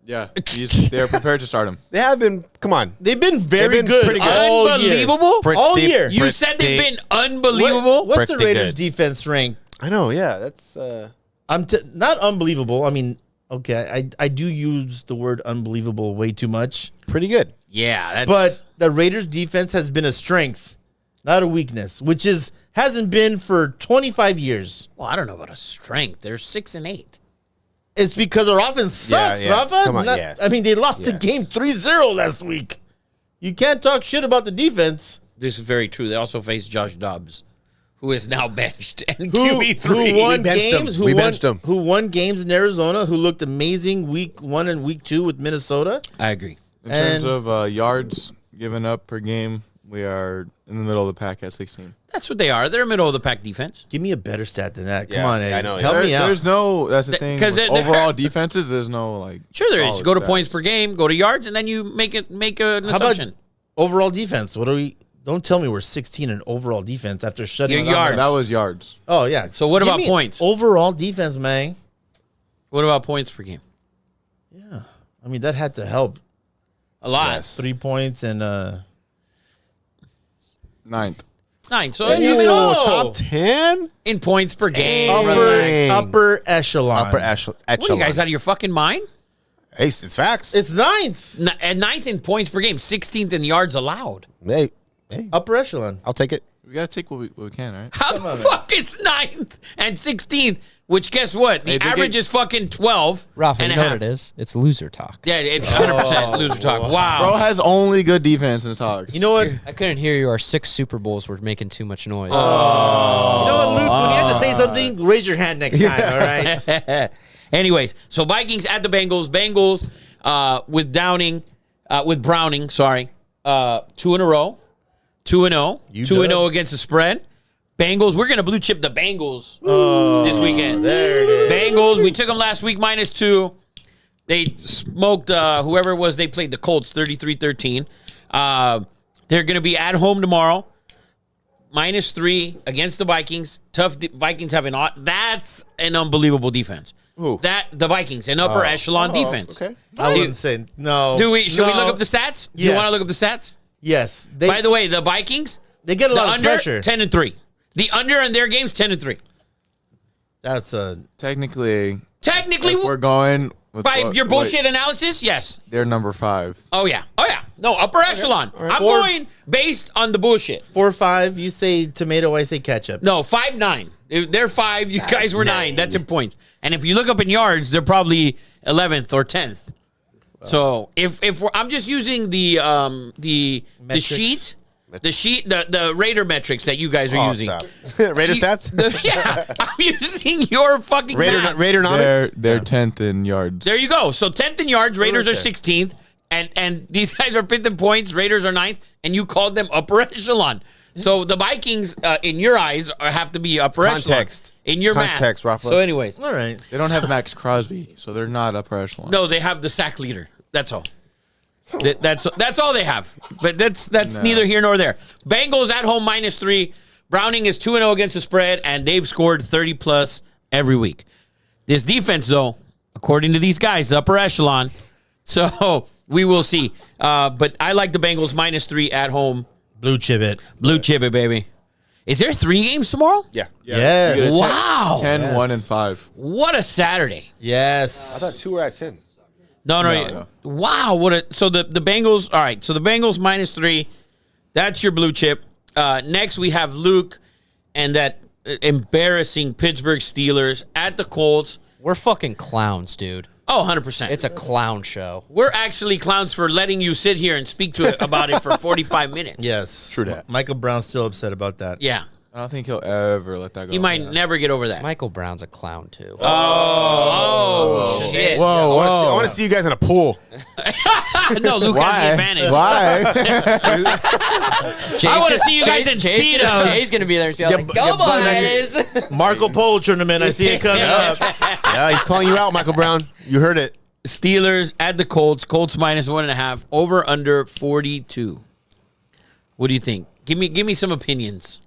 yeah, they're prepared to start him. They have been. Come on. They've been very They've been good. pretty good. all year. Unbelievable? All year. You said they've been unbelievable? What's the Pretty Raiders good. defense rank? I know. Yeah, that's. Not unbelievable. I mean, okay, I do use the word unbelievable way too much. Pretty good. Yeah, that's But the Raiders defense has been a strength, not a weakness, which hasn't been for 25 years. well, I don't know about a strength. They're 6-8. It's because our offense sucks, Yeah, yeah. Rafa. Come on, yes. I mean, they lost the Yes. game 3-0 last week. You can't talk shit about the defense. This is very true. They also face Josh Dobbs, who is now benched and Who QB3. won benched him. games? We benched him. Who won games in Arizona? Who looked amazing week 1 and week 2 with Minnesota? I agree. In terms And- of yards given up per game, we are in the middle of the pack at 16. That's what they are. They're middle of the pack defense. Give me a better stat than that. Come Yeah, on, yeah, Eddie. I know. Help me out. There's no. That's the thing. 'Cause With they're- overall defenses, there's no like. Sure, there is. solid Go to stats. points per game, go to yards, and then you make an How assumption. about overall defense? What are we? Don't tell me we're 16 in overall defense after shutting Your them down. yards. That was yards. Oh yeah. So what Give about me points? Overall defense, man. What about points per game? Yeah. I mean that had to help. A lot. Yes. 3 points and 9th. 9. So Top 10. in points per game. Dang. upper echelon. Upper echelon. What are you guys out of your fucking mind? Hey, it's facts. It's 9th. And 9th in points per game, 16th in yards allowed. hey, Upper echelon. I'll take it. We gotta take what we can, right? How the fuck is 9th and 16th? Which guess what? The Hey, they average get- is fucking 12 Rafa, and you a know half. what it is? It's loser talk. Yeah, it's 100% loser talk. Bro Wow. has only good defense in the talks. You know what? I couldn't hear you. Our 6 Super Bowls were making too much noise. You know what, Luke? When you have to say something, raise your hand next time. All right. Anyways, so Vikings at the Bengals. Bengals with Browning, sorry. 2 in a row. 2-0. 2-0 against the spread. Bengals, we're going to blue chip the Bengals this weekend. There it is. Bengals, we took them last week -2. They smoked whoever it was they played, the Colts, 33-13. They're going to be at home tomorrow. -3 against the Vikings. Tough Vikings having that's an unbelievable defense. Who? The Vikings, an upper echelon defense. Okay. I wouldn't say no. Should we No. look up the stats? Do you Yes. want to look up the stats? Yes. By the way, the Vikings, they get a the lot of under pressure. 10-3. The under in their games 10-3. That's a Technically, Technically, if we're going with by what- your what- bullshit analysis, yes. they're number 5. Oh yeah. No, upper echelon. I'm going based on the bullshit. 4-5. You say tomato, I say ketchup. No, 5-9. They're 5. You guys were 9. That's in points. And if you look up in yards, they're probably 11th or 10th. So I'm just using the Metrics. sheet. The Raider metrics that you guys are using. Raider stats. Yeah, I'm using your fucking math. Raidernomics. They're 10th in yards. There you go. So 10th in yards, Raiders are 16th, and these guys are 5th in points, Raiders are 9th, and you called them upper echelon. So the Vikings, in your eyes, have to be upper Context. echelon. In your Context, math. Rafa. So anyways, All right. They don't have Max Crosby, so they're not upper echelon. no, they have the sack leader. That's all. That's all they have. But that's neither here nor there. Bengals at home -3. Browning is 2-0 against the spread, and they've scored 30+ every week. This defense, though, according to these guys, upper echelon. So we will see. But I like the Bengals -3 at home. Blue chip it. Blue chip it, baby. Is there 3 games tomorrow? Yeah. Yes. You get a Wow. 10, Yes. 1, and 5. What a Saturday. Yes. I thought 2 were at 10. No. No. Wow. So the Bengals, all right. So the Bengals -3. That's your blue chip. Next, we have Luke and that embarrassing Pittsburgh Steelers at the Colts. We're fucking clowns, dude. Oh, 100%. It's a clown show. We're actually clowns for letting you sit here and speak to it about it for 45 minutes. Yes. True that. Michael Brown's still upset about that. Yeah. I don't think he'll ever let that go. He might never get over that. Michael Brown's a clown, too. Oh, shit. Whoa, I want to see you guys in a pool. No, Luke has the advantage. Why? I want to see you guys in Speedos. Jay's going to be there and be like, go, boys. Marco Polo tournament. I see it coming up. Yeah, he's calling you out, Michael Brown. You heard it. Steelers at the Colts. Colts -1.5. Over under 42. What do you think? Give me some opinions.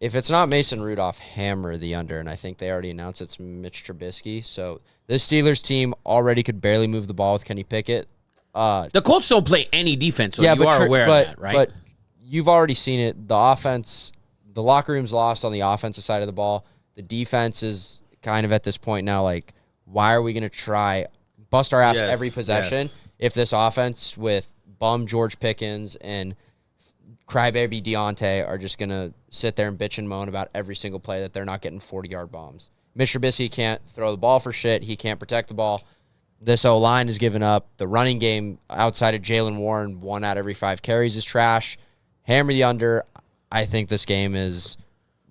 If it's not Mason Rudolph, hammer the under, and I think they already announced it's Mitch Trubisky. So this Steelers team already could barely move the ball with Kenny Pickett. The Colts don't play any defense, so you are aware of that, right? But you've already seen it. The offense, the locker room's lost on the offensive side of the ball. The defense is kind of at this point now like, why are we going to try bust our ass Yes, every possession yes. if this offense with bum George Pickens and crybaby Deontay are just going to sit there and bitch and moan about every single play that they're not getting 40-yard bombs. Mitch Trubisky can't throw the ball for shit. He can't protect the ball. This O-line is given up. The running game outside of Jalen Warren, 1 out of every 5 carries is trash. Hammer the under. I think this game is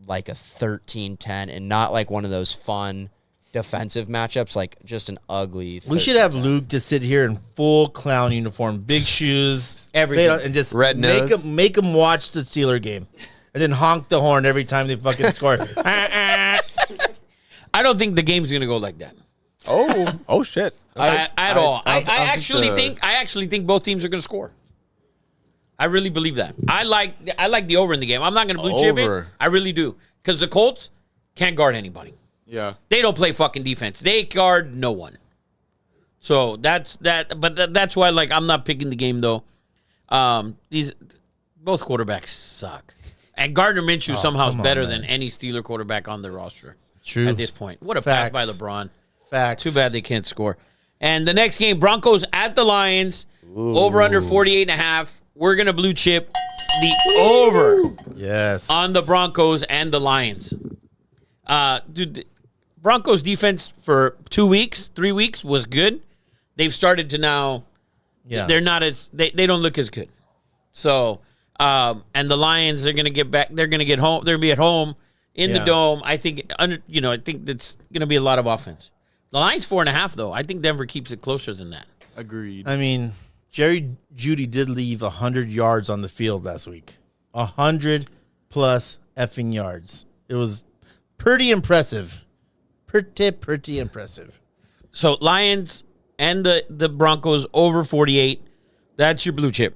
like a 13-10 and not like one of those fun defensive matchups, like just an ugly. We should have Luke just sit here in full clown uniform, big shoes, Everything. and just Red nose. make him watch the Steeler game, and then honk the horn every time they fucking score. I don't think the game's going to go like that. Oh shit. At all. I think actually think both teams are going to score. I really believe that. I like the over in the game. I'm not going to blue chip it. Over. I really do. Because the Colts can't guard anybody. Yeah. They don't play fucking defense. They guard no one. So that's that. But that's why, like, I'm not picking the game though. These both quarterbacks suck, and Gardner Minshew somehow is come on, better man. than any Steeler quarterback on the roster. True. At this point, what a Facts. pass by LeBron. Facts. Too bad they can't score. And the next game, Broncos at the Lions, over under 48.5. We're gonna blue chip the over Yes. on the Broncos and the Lions. Dude, Broncos defense for 2 weeks, 3 weeks was good. They've started to now. Yeah. They're not as they don't look as good. So, and the Lions are gonna get back. They're gonna get home. They're gonna be at home in the Yeah. dome. I think I think that's gonna be a lot of offense. The Lions 4.5 though. I think Denver keeps it closer than that. Agreed. I mean, Jerry Jeudy did leave 100 yards on the field last week. 100 plus effing yards. It was pretty impressive. Pretty impressive. So Lions and the Broncos over 48. That's your blue chip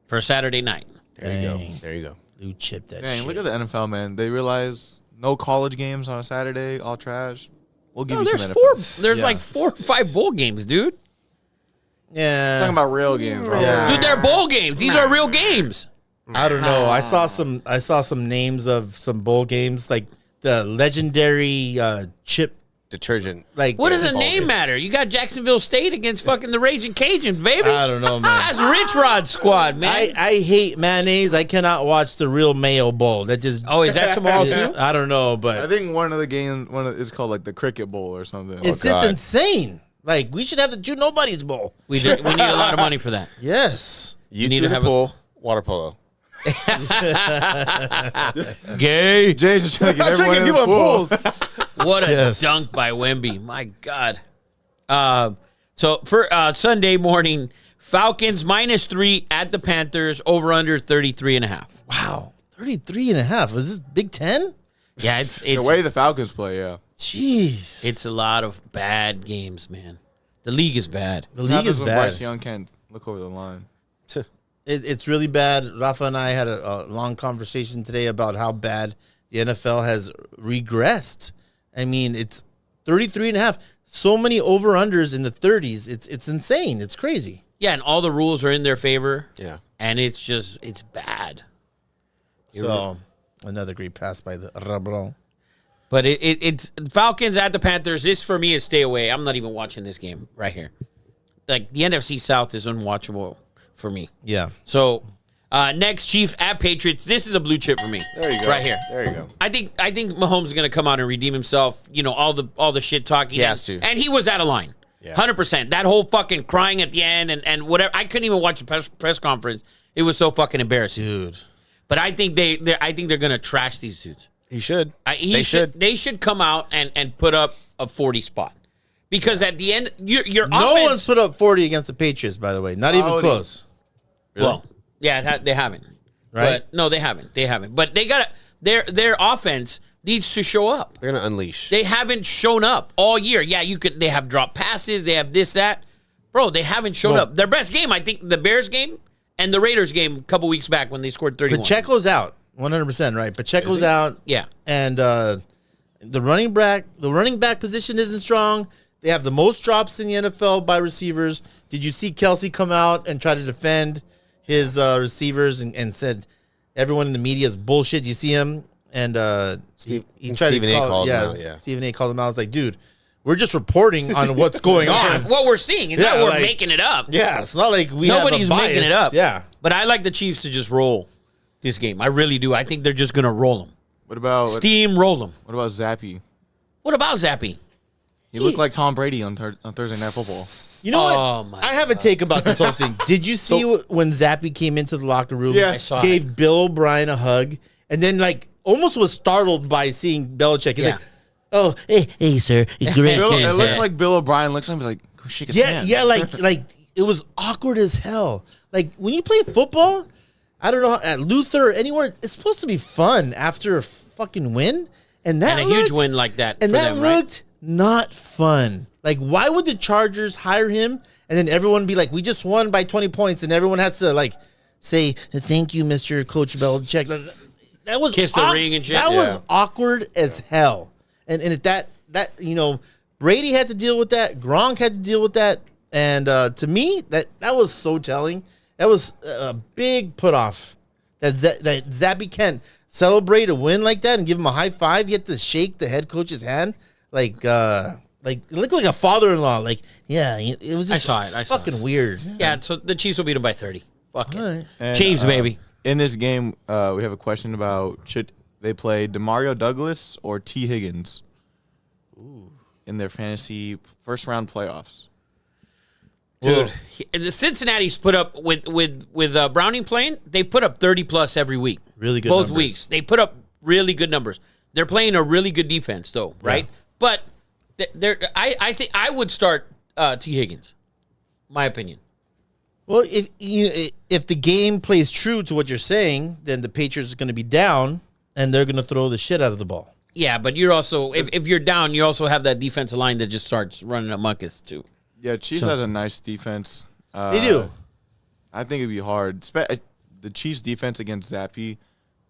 for Saturday night. There you Dang. go. There you go. Blue chip that Dang, shit. look at the NFL, man. They realize no college games on a Saturday, all trash. We'll give No, you there's some four. NFL. There's Yeah. like 4 or 5 bowl games, dude. Yeah. Talking about real games, bro. Yeah. Dude, they're bowl games. These are real games. I don't know. I saw some names of some bowl games, like the legendary chip. Detergent. Like What does the oh, name matter? You got Jacksonville State against fucking the Raging Cajuns, baby. I don't know, man. That's Rich Rod's squad, man. I hate mayonnaise. I cannot watch the real Mayo Bowl. That just Oh, is that tomorrow too? I don't know, I but think one of the games, it's called like the Cricket Bowl or something. it's just insane. Like we should have the Jew Nobody's Bowl. We need a lot of money for that. Yes. You need two to in the have a- pool. Water polo. Gay. Jay's just trying to get I'm trying everyone to in get the people pool. in pools. What a Yes. dunk by Wemby. My God. So for Sunday morning, Falcons -3 at the Panthers, over under 33.5. Wow. 33.5. Is this Big Ten? Yeah, it's The way the Falcons play, yeah. Jeez. it's a lot of bad games, man. The league is bad. The What league happens is when bad. Bryce Young can't look over the line. It's really bad. Rafa and I had a long conversation today about how bad the NFL has regressed. I mean, it's 33.5. so many over-unders in the 30s. It's insane. It's crazy. Yeah, and all the rules are in their favor. Yeah. And it's bad. So, another great pass by the Rabron. But it's Falcons at the Panthers. This, for me, is stay away. I'm not even watching this game right here. Like, the NFC South is unwatchable for me. Yeah. So, next, Chiefs at Patriots. This is a blue chip for me. There you go. Right here. There you go. I think Mahomes is going to come out and redeem himself. You know, all the shit talking. He has to. And he was out of line. Yeah. 100%. That whole fucking crying at the end and whatever. I couldn't even watch the press conference. It was so fucking embarrassing. Dude. But I think they're going to trash these dudes. He should. They should come out and put up a 40 spot. Because at the end, your No offense... one's put up 40 against the Patriots, by the way. Not even close. Well, yeah, they haven't. Right? But, no, they haven't. They haven't. But they got their offense needs to show up. They're gonna unleash. They haven't shown up all year. Yeah, they have dropped passes. They have this, that. Bro, they haven't shown up. Their best game, I think, the Bears game and the Raiders game a couple weeks back when they scored 31. Pacheco's out. 100%, right? Pacheco's out. Yeah. And the running back position isn't strong. They have the most drops in the NFL by receivers. Did you see Kelsey come out and try to defend his receivers and said everyone in the media is bullshit? You see him? And he tried Stephen to A. call, called him out, yeah. Stephen A. called him out. I was like, dude, we're just reporting on what's going on. What we're seeing. It's Yeah, not we're like- making it up. Yeah, it's not like Nobody's have a making bias. it up. Yeah. But I like the Chiefs to just roll this game. I really do. I think they're just going to roll them. What about Steamroll them. what about Zappy? What about Zappy? He looked like Tom Brady on Thursday Night Football. You know Oh, what? my I have a take about this whole thing. Did you see when Zappy came into the locker room? Yeah. I saw gave Bill O'Brien a hug, and then almost was startled by seeing Belichick. He's Yeah. like, "Oh, hey, sir, great." It looks like Bill O'Brien looks like him. He's like, go shake his hand. Yeah, like it was awkward as hell. Like when you play football, I don't know, at Luther or anywhere, it's supposed to be fun after a fucking win, and that And a huge looked- win like that and for that them, right? looked not fun. Like, why would the Chargers hire him and then everyone be like, "We just won by 20 points," and everyone has to say, "Thank you, Mr. Coach Belichick." That was Kiss the ring and shit. That Yeah. was awkward as hell. And if that Brady had to deal with that, Gronk had to deal with that, and to me that was so telling. That was a big put off. That Zappy can't celebrate a win like that and give him a high five. You have to shake the head coach's hand like it looked like a father-in-law. Like, yeah, it was just I saw it. fucking weird. Yeah, so the Chiefs will beat them by 30. Fuck it. All right. And, Chiefs, baby. In this game, we have a question about should they play DeMario Douglas or T. Higgins in their fantasy first round playoffs. Dude, the Cincinnati's put up with Browning playing, they put up 30 plus every week. Really good Both numbers. weeks. They put up really good numbers. They're playing a really good defense though, right? But I think I would start T. Higgins. My opinion. Well, if the game plays true to what you're saying, then the Patriots are going to be down and they're going to throw the shit out of the ball. Yeah, but you're also if you're down, you also have that defensive line that just starts running amok us too. Yeah, Chiefs has a nice defense. They do. I think it'd be hard. The Chiefs' defense against Zappy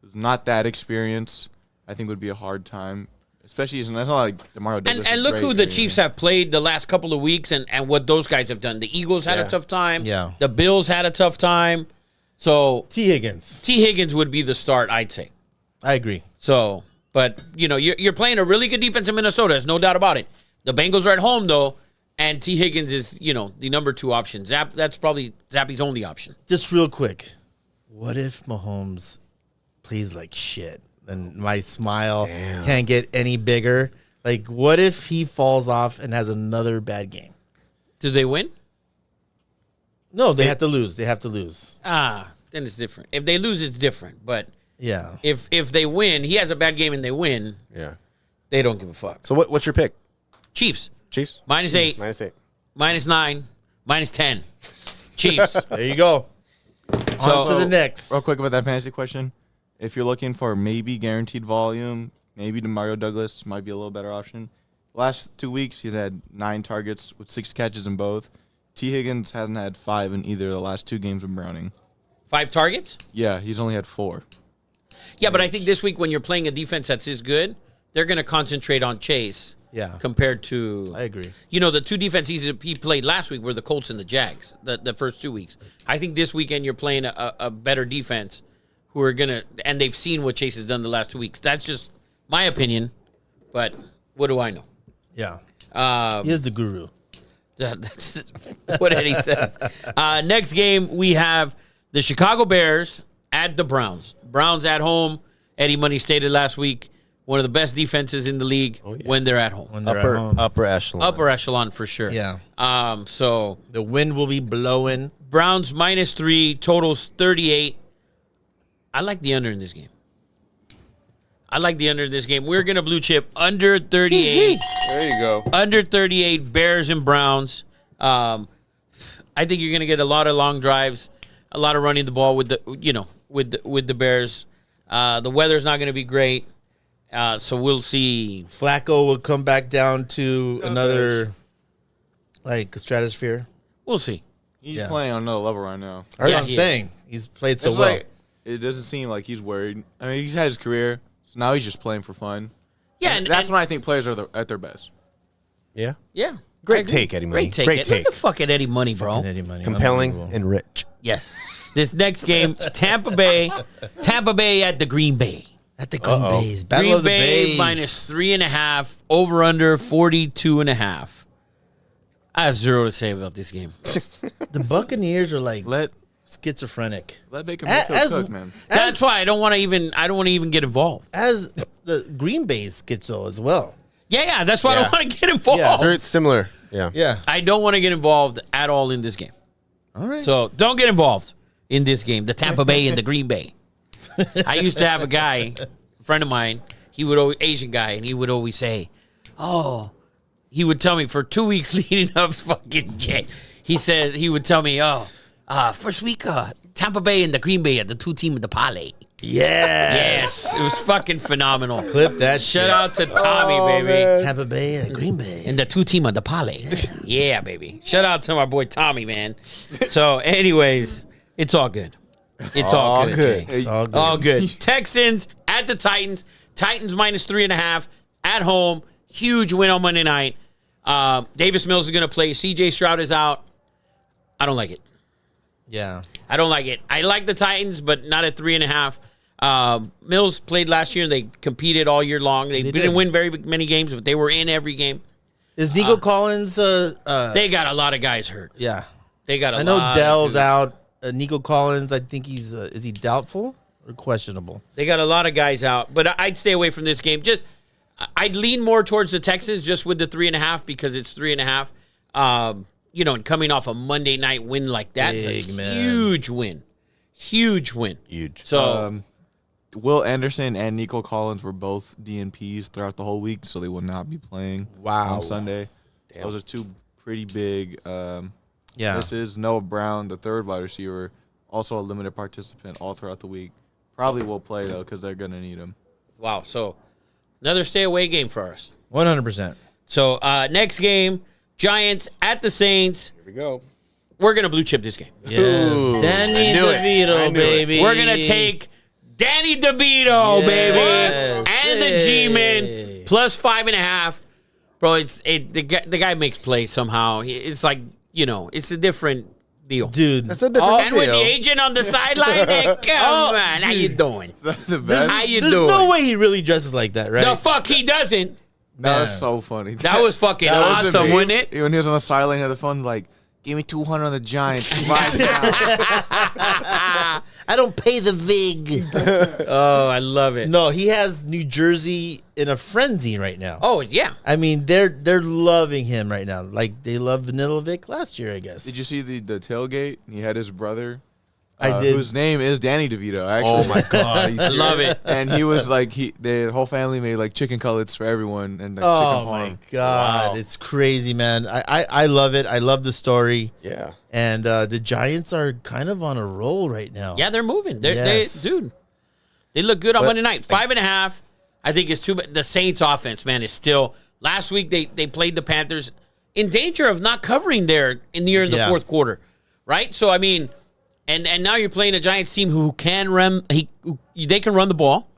is not that experienced. I think would be a hard time, especially it's not like DeMario Douglas. And is look great who or the anything. Chiefs have played the last couple of weeks and what those guys have done. The Eagles had a tough time. Yeah. The Bills had a tough time. So T. Higgins. T. Higgins would be the start, I'd say. I agree. So, but you're playing a really good defense in Minnesota. There's no doubt about it. The Bengals are at home though, and T. Higgins is the number 2 option. That's probably Zappy's only option. Just real quick, what if Mahomes plays like shit and my smile can't get any bigger? Like, what if he falls off and has another bad game? Do they win? No, they have to lose. They have to lose. Then it's different. If they lose, it's different. But Yeah. if they win, he has a bad game and they win, Yeah. they don't give a fuck. So what's your pick? Chiefs. Chiefs? -8. -8. -9. -10. Chiefs. There you go. On to the next. Real quick about that fantasy question. If you're looking for maybe guaranteed volume, maybe DeMario Douglas might be a little better option. Last 2 weeks, he's had 9 targets with 6 catches in both. T. Higgins hasn't had 5 in either of the last 2 games with Browning. 5 targets? Yeah, he's only had 4. Yeah, but I think this week when you're playing a defense that's this good, they're going to concentrate on Chase Yeah. compared to I agree. the two defenses he played last week were the Colts and the Jags, the first 2 weeks. I think this weekend you're playing a better defense who are going to, and they've seen what Chase has done the last 2 weeks. That's just my opinion, but what do I know? Yeah. Um, He is the guru. That's what Eddie says. Next game, we have the Chicago Bears at the Browns. Browns at home. Eddie Money stated last week, one of the best defenses in the league when they're at home. When they're at home. Upper echelon. Upper echelon for sure. Yeah. So The wind will be blowing. Browns -3, totals 38. I like the under in this game. We're going to blue chip under 38. There you go. Under 38, Bears and Browns. I think you're going to get a lot of long drives, a lot of running the ball with the Bears. The weather's not going to be great, so we'll see. Flacco will come back down to another, stratosphere. We'll see. He's playing on another level right now. That's Yeah, what I'm he saying. He's played so It's well. like it doesn't seem like he's worried. I mean, he's had his career, so now he's just playing for fun. Yeah, and That's when I think players are at their best. Yeah. yeah. Great I agree. take, Eddie Money. Great take. Great Look take. at fucking Eddie Money, bro. Fucking Eddie Money. Compelling Unbelievable. and rich. Yes. This next game, Tampa Bay at the Green Bay. At the Green Bays. Battle Green of the Bay Bays. -3.5, over under 42.5. I have zero to say about this game. The Buccaneers are like Let schizophrenic. Baker As- Mayfield cook, man. That's why I don't want to even get involved. As the Green Bay's schizo as well. Yeah, that's why I Yeah. don't want to get involved. Yeah. They're similar. Yeah. Yeah. I don't want to get involved at all in this game. All right. So don't get involved in this game, the Tampa Bay and the Green Bay. I used to have a guy, a friend of mine, Asian guy, and he would always say, he would tell me for 2 weeks leading up fucking Jay. He would tell me, first week, Tampa Bay and the Green Bay are the two team of the parlay. Yes. Yes, it was fucking phenomenal. Clip that Shout shit. out to Tommy, baby. Tampa Bay and Green Bay. And the two team of the parlay. Yeah, baby. Shout out to my boy Tommy, man. So, anyways, it's all good. It's all good. Jay. It's all good. All good. Texans at the Titans. Titans -3.5 at home. Huge win on Monday night. Davis Mills is going to play. CJ Stroud is out. I don't like it. Yeah. I don't like it. I like the Titans, but not at 3.5. Mills played last year, and they competed all year long. They didn't did. win very many games, but they were in every game. Is Nico Collins They got a lot of guys hurt. yeah. They got a I know lot of Dell's dudes. out. Nico Collins, I think he's is he doubtful or questionable? They got a lot of guys out, but I'd stay away from this game. I'd lean more towards the Texans just with the 3.5 because it's 3.5. And coming off a Monday night win like that's Big, a man. huge win. Huge win. Huge. So Will Anderson and Nico Collins were both DNPs throughout the whole week, so they will not be playing on Sunday. Those are two pretty big. Yeah. This is Noah Brown, the third wide receiver, also a limited participant all throughout the week. Probably will play, though, because they're going to need him. wow. So another stay away game for us. 100%. So next game, Giants at the Saints. Here we go. We're gonna blue chip this game. Yes. Ooh, Danny I knew it. I DeVito, knew it. baby. We're gonna take Danny DeVito, baby, Yes. and the G-Men plus 5.5. Bro, the guy makes plays somehow. It's like it's a different deal. Dude. That's a different And with the deal. agent on the sideline, come on, how you doing? The best. How you There's doing? no way he really dresses like that, right? The fuck he doesn't. That was so funny. That was fucking That was awesome, amazing. wasn't it? When he was on the sideline, he had the phone like, give me 200 on the Giants right now. I don't pay the VIG. Oh, I love it. No, he has New Jersey in a frenzy right now. Oh yeah. I mean, they're loving him right now. Like they loved Vanilla Vic last year, I guess. Did you see the tailgate? He had his brother. I did. Whose name is Danny DeVito, actually. Oh my god. I love it. And he was like, the whole family made like chicken cutlets for everyone and like Oh chicken my parm. god, Wow. it's crazy, man. I love it. I love the story. Yeah. And the Giants are kind of on a roll right now. Yeah, they're moving. Yes. They look good on But- Monday night. 5.5. I think it's too bad. The Saints offense, man, is still. Last week they played the Panthers in danger of not covering there near the Yeah. fourth quarter, right? So I mean, and now you're playing a Giants team who can run. They can run the ball,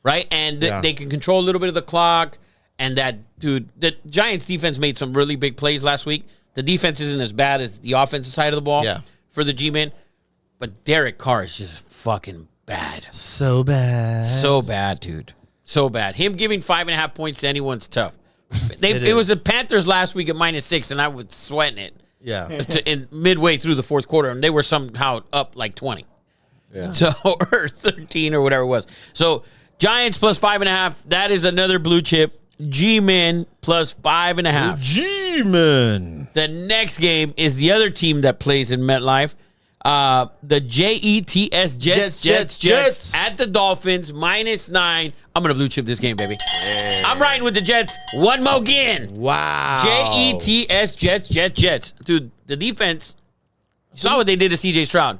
right? And Yeah. they can control a little bit of the clock. And that, dude, the Giants defense made some really big plays last week. The defense isn't as bad as the offensive side of the ball for the G-men. But Derek Carr is just fucking bad. So bad. So bad, dude. So bad. Him giving 5.5 points to anyone's tough. It was the Panthers last week at -6, and I was sweating it. Yeah. In midway through the fourth quarter, and they were somehow up like 20. Yeah. So, or 13 or whatever it was. So, Giants plus 5.5. That is another blue chip. G-Men plus 5.5. G-Men. The next game is the other team that plays in MetLife. The Jets, Jets at the Dolphins, -9. I'm going to blue chip this game, baby. Yeah. I'm riding with the Jets one more again. Wow. Jets. Dude, the defense, you saw what they did to C.J. Stroud.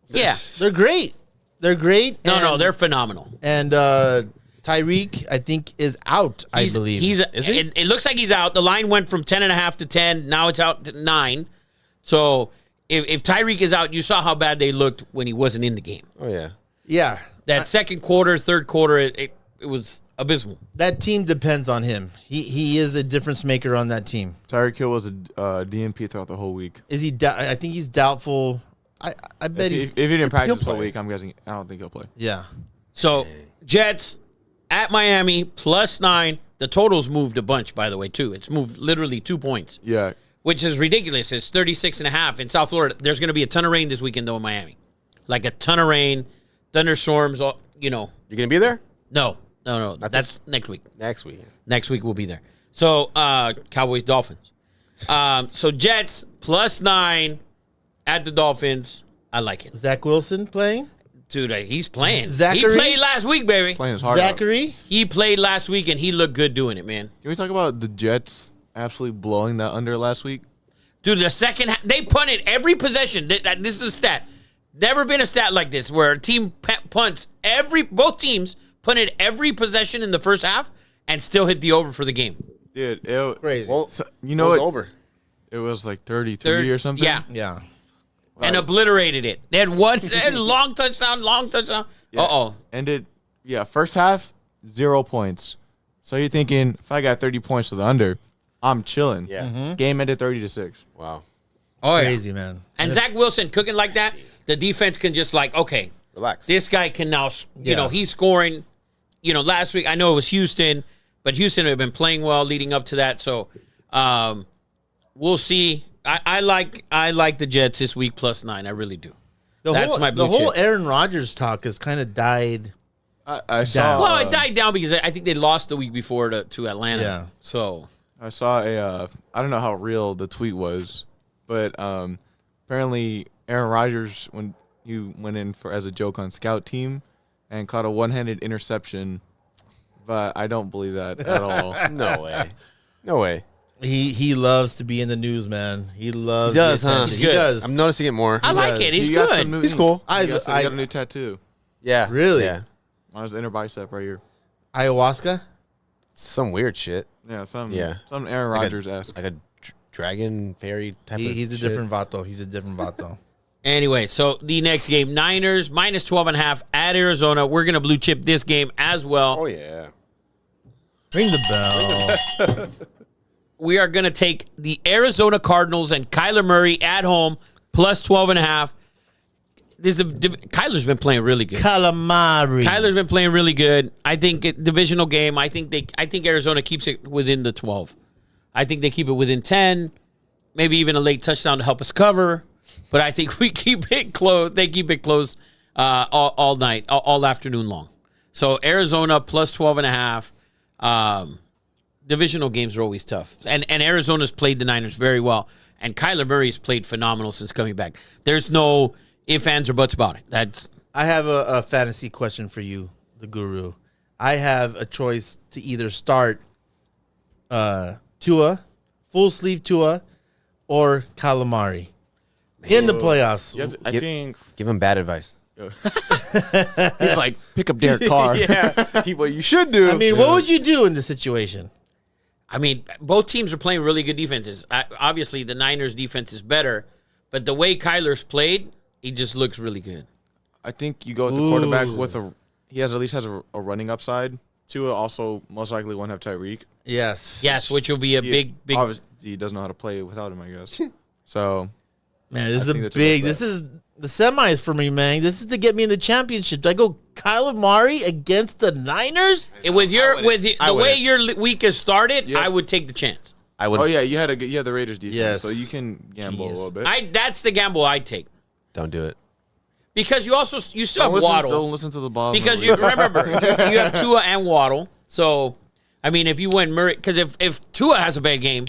Yeah. They're great. They're great. No, they're phenomenal. And Tyreek, I think, is out, I believe. Is he? It looks like he's out. The line went from 10.5 to 10. Now it's out to 9. So if Tyreek is out, you saw how bad they looked when he wasn't in the game. Oh, yeah. Yeah. That second quarter, third quarter, it was abysmal. That team depends on him. He is a difference maker on that team. Tyreek Hill was a DNP throughout the whole week. Is he? I think he's doubtful. I bet If he didn't practice the whole week, I'm guessing. I don't think he'll play. Yeah. So Jets at Miami +9. The totals moved a bunch, by the way, too. It's moved literally 2 points. Yeah. Which is ridiculous. It's 36.5 in South Florida. There's going to be a ton of rain this weekend, though, in Miami. Like a ton of rain, thunderstorms, You going to be there? No. That's next week. Next week. Next week we'll be there. So, Cowboys, Dolphins. So, Jets +9 at the Dolphins. I like it. Zach Wilson playing? Dude, he's playing. Zachary? He played last week, baby. Playing his heart Zachary? He played last week, and he looked good doing it, man. Can we talk about the Jets absolutely blowing that under last week? Dude, the second half, they punted every possession. This is a stat. Never been a stat like this where a team punts both teams punted every possession in the first half and still hit the over for the game. Dude, it Crazy. Well, so, you know it was what? over. It was like 33 or something. Yeah. Yeah. And obliterated it. They had long touchdown. Yeah. Uh-oh. Ended, first half, 0 points. So you're thinking, if I got 30 points to the under, I'm chilling. Yeah. Mm-hmm. Game ended 30-6. Wow. Oh, yeah. Crazy, man. And Zach Wilson cooking like that, the defense can just okay, Relax. this guy can now, Yeah. he's scoring. Last week, I know it was Houston, but Houston had been playing well leading up to that. So we'll see. I like the Jets this week +9. I really do. That's my blue The whole chip. Aaron Rodgers talk has kind of died. I saw. Well, it died down because I think they lost the week before to Atlanta. Yeah. So I saw I don't know how real the tweet was, but apparently Aaron Rodgers, when he went in as a joke on scout team and caught a one-handed interception, but I don't believe that at all. No way. No way. He loves to be in the news, man. He loves. He does, the huh? attention. He's He good. does. I'm noticing it more. I like it. He's He got good. some new He's ink. cool. He got a new tattoo Yeah. Really? Yeah. on his inner bicep right here. Ayahuasca. Some weird shit. Yeah, some Like Aaron Rodgers-esque. Like a dragon fairy type of He's a shit. different vato. He's a different vato. Anyway, so the next game, Niners -12.5 at Arizona. We're gonna blue chip this game as well. Oh, yeah. Ring the bell. We are gonna take the Arizona Cardinals and Kyler Murray at home +12.5. Kyler's been playing really good. Calamari. Kyler's been playing really good. I think divisional game. I think Arizona keeps it within the 12. I think they keep it within 10, maybe even a late touchdown to help us cover. But I think we keep it close. They keep it close all night, all afternoon long. So Arizona +12.5. Divisional games are always tough, and Arizona's played the Niners very well, and Kyler Murray's played phenomenal since coming back. There's no ifs, ands, or buts about it. I have a fantasy question for you, the guru. I have a choice to either start Tua, full sleeve Tua, or Calamari in the playoffs. Yes, I think Give him bad advice. he's like, pick up Derek Carr. What you should do. I mean, what would you do in this situation? I mean, both teams are playing really good defenses. Obviously, the Niners' defense is better, but the way Kyler's played, he just looks really good. I think you go with the quarterback with he at least has a running upside. Tua also most likely won't have Tyreek. Yes. Yes, which will be a big. Obviously, he doesn't know how to play without him, I guess. So, Man, this I is think a that's a big. good This bet. is the semis for me, man. This is to get me in the championship. Do I go Kyler Murray against the Niners? With your the way wouldn't. your week has started, Yeah. I would take the chance. I would. oh yeah, you had the Raiders defense, Yes. so you can gamble a Genius. little bit. That's the gamble I take Don't do it. because you still have don't Waddle. listen to the ball. Because you remember, you have Tua and Waddle. So, I mean, if you win Murray, because if Tua has a bad game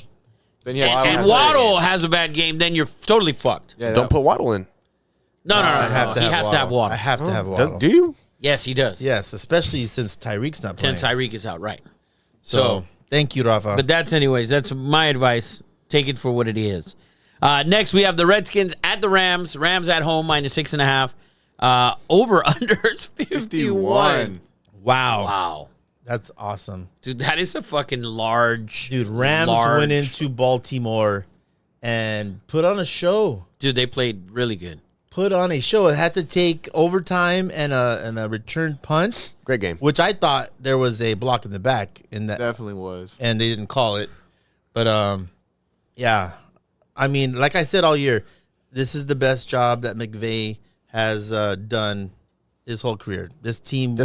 then you have and Waddle has a bad game, then you're totally fucked. Yeah, Don't put Waddle in. No. I have to He have has Waddle. to have Waddle. I have to have Waddle. Do you? Yes, he does. Yes, especially since Tyreek's not playing. Since Tyreek is out, right. So thank you, Rafa. But that's my advice. Take it for what it is. Next, we have the Redskins at the Rams. Rams at home, -6.5. Over under is 51. wow. Wow. That's awesome. Dude, that is a fucking large. Dude, Rams went into Baltimore and put on a show. Dude, they played really good. Put on a show. It had to take overtime and a return punt, Great game. which I thought there was a block in the back in that, definitely was. and they didn't call it. But yeah, I mean, like I said all year, this is the best job that McVay has done his whole career. This team,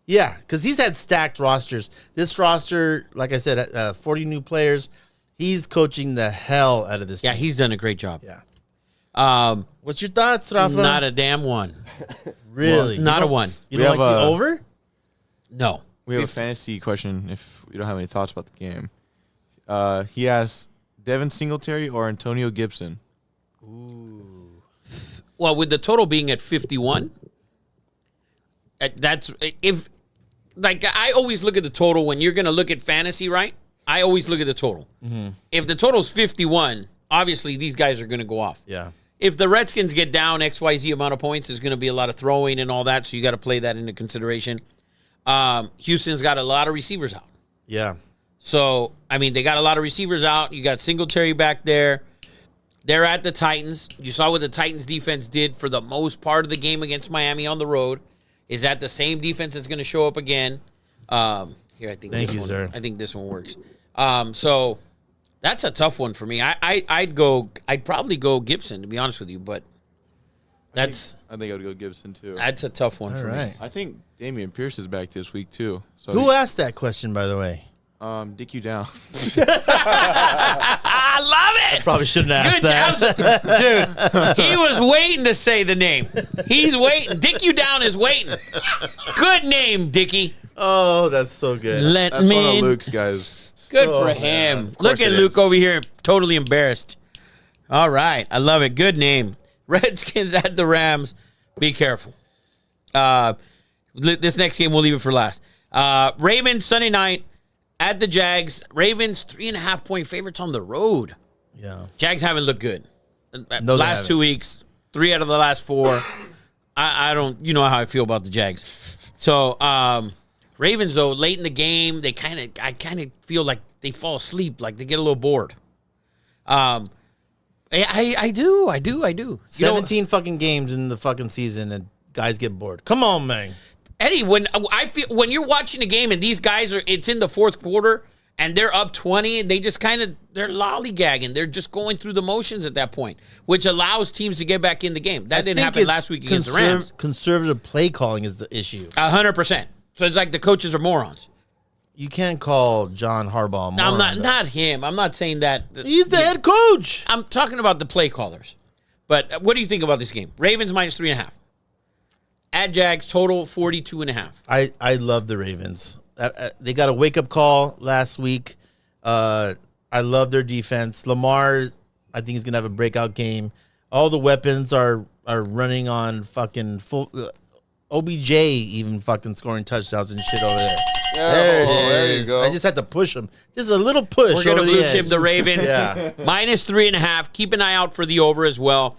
yeah, because he's had stacked rosters. This roster, like I said, 40 new players. He's coaching the hell out of this. Yeah, team. he's done a great job. Yeah. What's your thoughts, Rafa? Not a damn one. really. Not a one. You We don't like have the a- over? No. We have a fantasy question. If you don't have any thoughts about the game, he asked Devin Singletary or Antonio Gibson. Well, with the total being at 51, that's if like I always look at the total when you're going to look at fantasy, right? I always look at the total. If the total's 51, obviously these guys are going to go off. Yeah. If the Redskins get down XYZ amount of points, there's going to be a lot of throwing and all that, so you got to play that into consideration. Houston's got a lot of receivers out. Yeah. So, I mean, they got a lot of receivers out. You got Singletary back there. They're at the Titans. You saw what the Titans defense did for the most part of the game against Miami on the road. Is that the same defense that's going to show up again? Here, I think Thank this you, one, sir. I think this one works. So that's a tough one for me. I'd probably go Gibson, to be honest with you, but I think I would go Gibson too. that's a tough one All for right. me. I think Damian Pierce is back this week too. So Who asked that question, by the way? dick you down. I love it. Probably shouldn't ask Good that. job, dude. He was waiting to say the name. He's waiting. Dick you down is waiting. Good name, Dickie. Oh, that's so good. Let That's one me. of Luke's guys. Good Oh, for man. him. Of course Look at it Luke is. over here, totally embarrassed. All right, I love it. Good name. Redskins at the Rams. Be careful. This next game we'll leave it for last. Ravens Sunday night at the Jags. Ravens 3.5-point favorites on the road. Yeah. Jags haven't looked good. they Last haven't. 2 weeks, 3 out of the last 4. I don't. You know how I feel about the Jags. So Ravens though, late in the game, I kind of feel like they fall asleep, like they get a little bored. I do. You know, 17 fucking games in the fucking season and guys get bored. Come on, man. Eddie, when you're watching a game and these guys it's in the fourth quarter and they're up 20 and they just they're lollygagging. They're just going through the motions at that point, which allows teams to get back in the game. That didn't happen last week against the Rams. Conservative play calling is the issue. 100%. So it's like the coaches are morons. You can't call John Harbaugh a moron. I'm not him. I'm not saying that. He's the head coach. I'm talking about the play callers. But what do you think about this game? Ravens -3.5. At Jags, total 42.5. I love the Ravens. They got a wake-up call last week. I love their defense. Lamar, I think he's going to have a breakout game. All the weapons are running on fucking full. OBJ even fucking scoring touchdowns and shit over there. There it is. there you go. I just had to push him. Just a little push. We're going to over blue the chip edge. the Ravens. Yeah. -3.5. Keep an eye out for the over as well.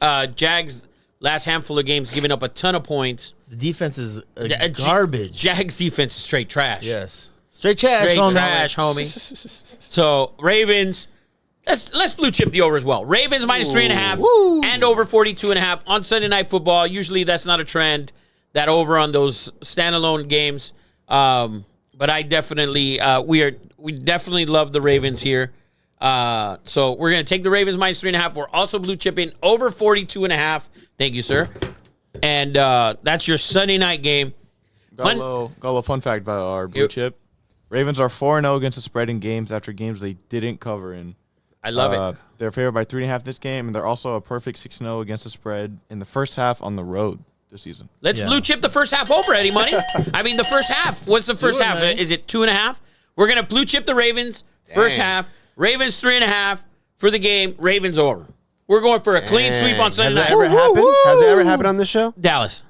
Jags, last handful of games, giving up a ton of points. The defense is J- garbage. Jags defense is straight trash. Yes. Straight trash, Straight homie. trash, homie. So Ravens, let's blue chip the over as well. Ravens -3.5 Woo. and over 42.5 on Sunday Night Football. Usually that's not a trend. That over on those standalone games. But I definitely we definitely love the Ravens here. So we're gonna take the Ravens minus 3.5. We're also blue chipping over 42.5. Thank you, sir. And that's your Sunday night game. Got a little fun fact about our blue chip. Ravens are 4-0 against the spread in games after games they didn't cover in. I love it. They're favored by 3.5 this game, and they're also a perfect 6-0 against the spread in the first half on the road this season. Let's blue chip the first half over, Eddie Money. I mean, the first half. What's the first half? man. Is it 2.5? We're gonna blue chip the Ravens first half. Ravens 3.5 for the game. Ravens over. We're going for a clean sweep on Sunday Has night. that ever happened? Has it ever happened on this show? Dallas.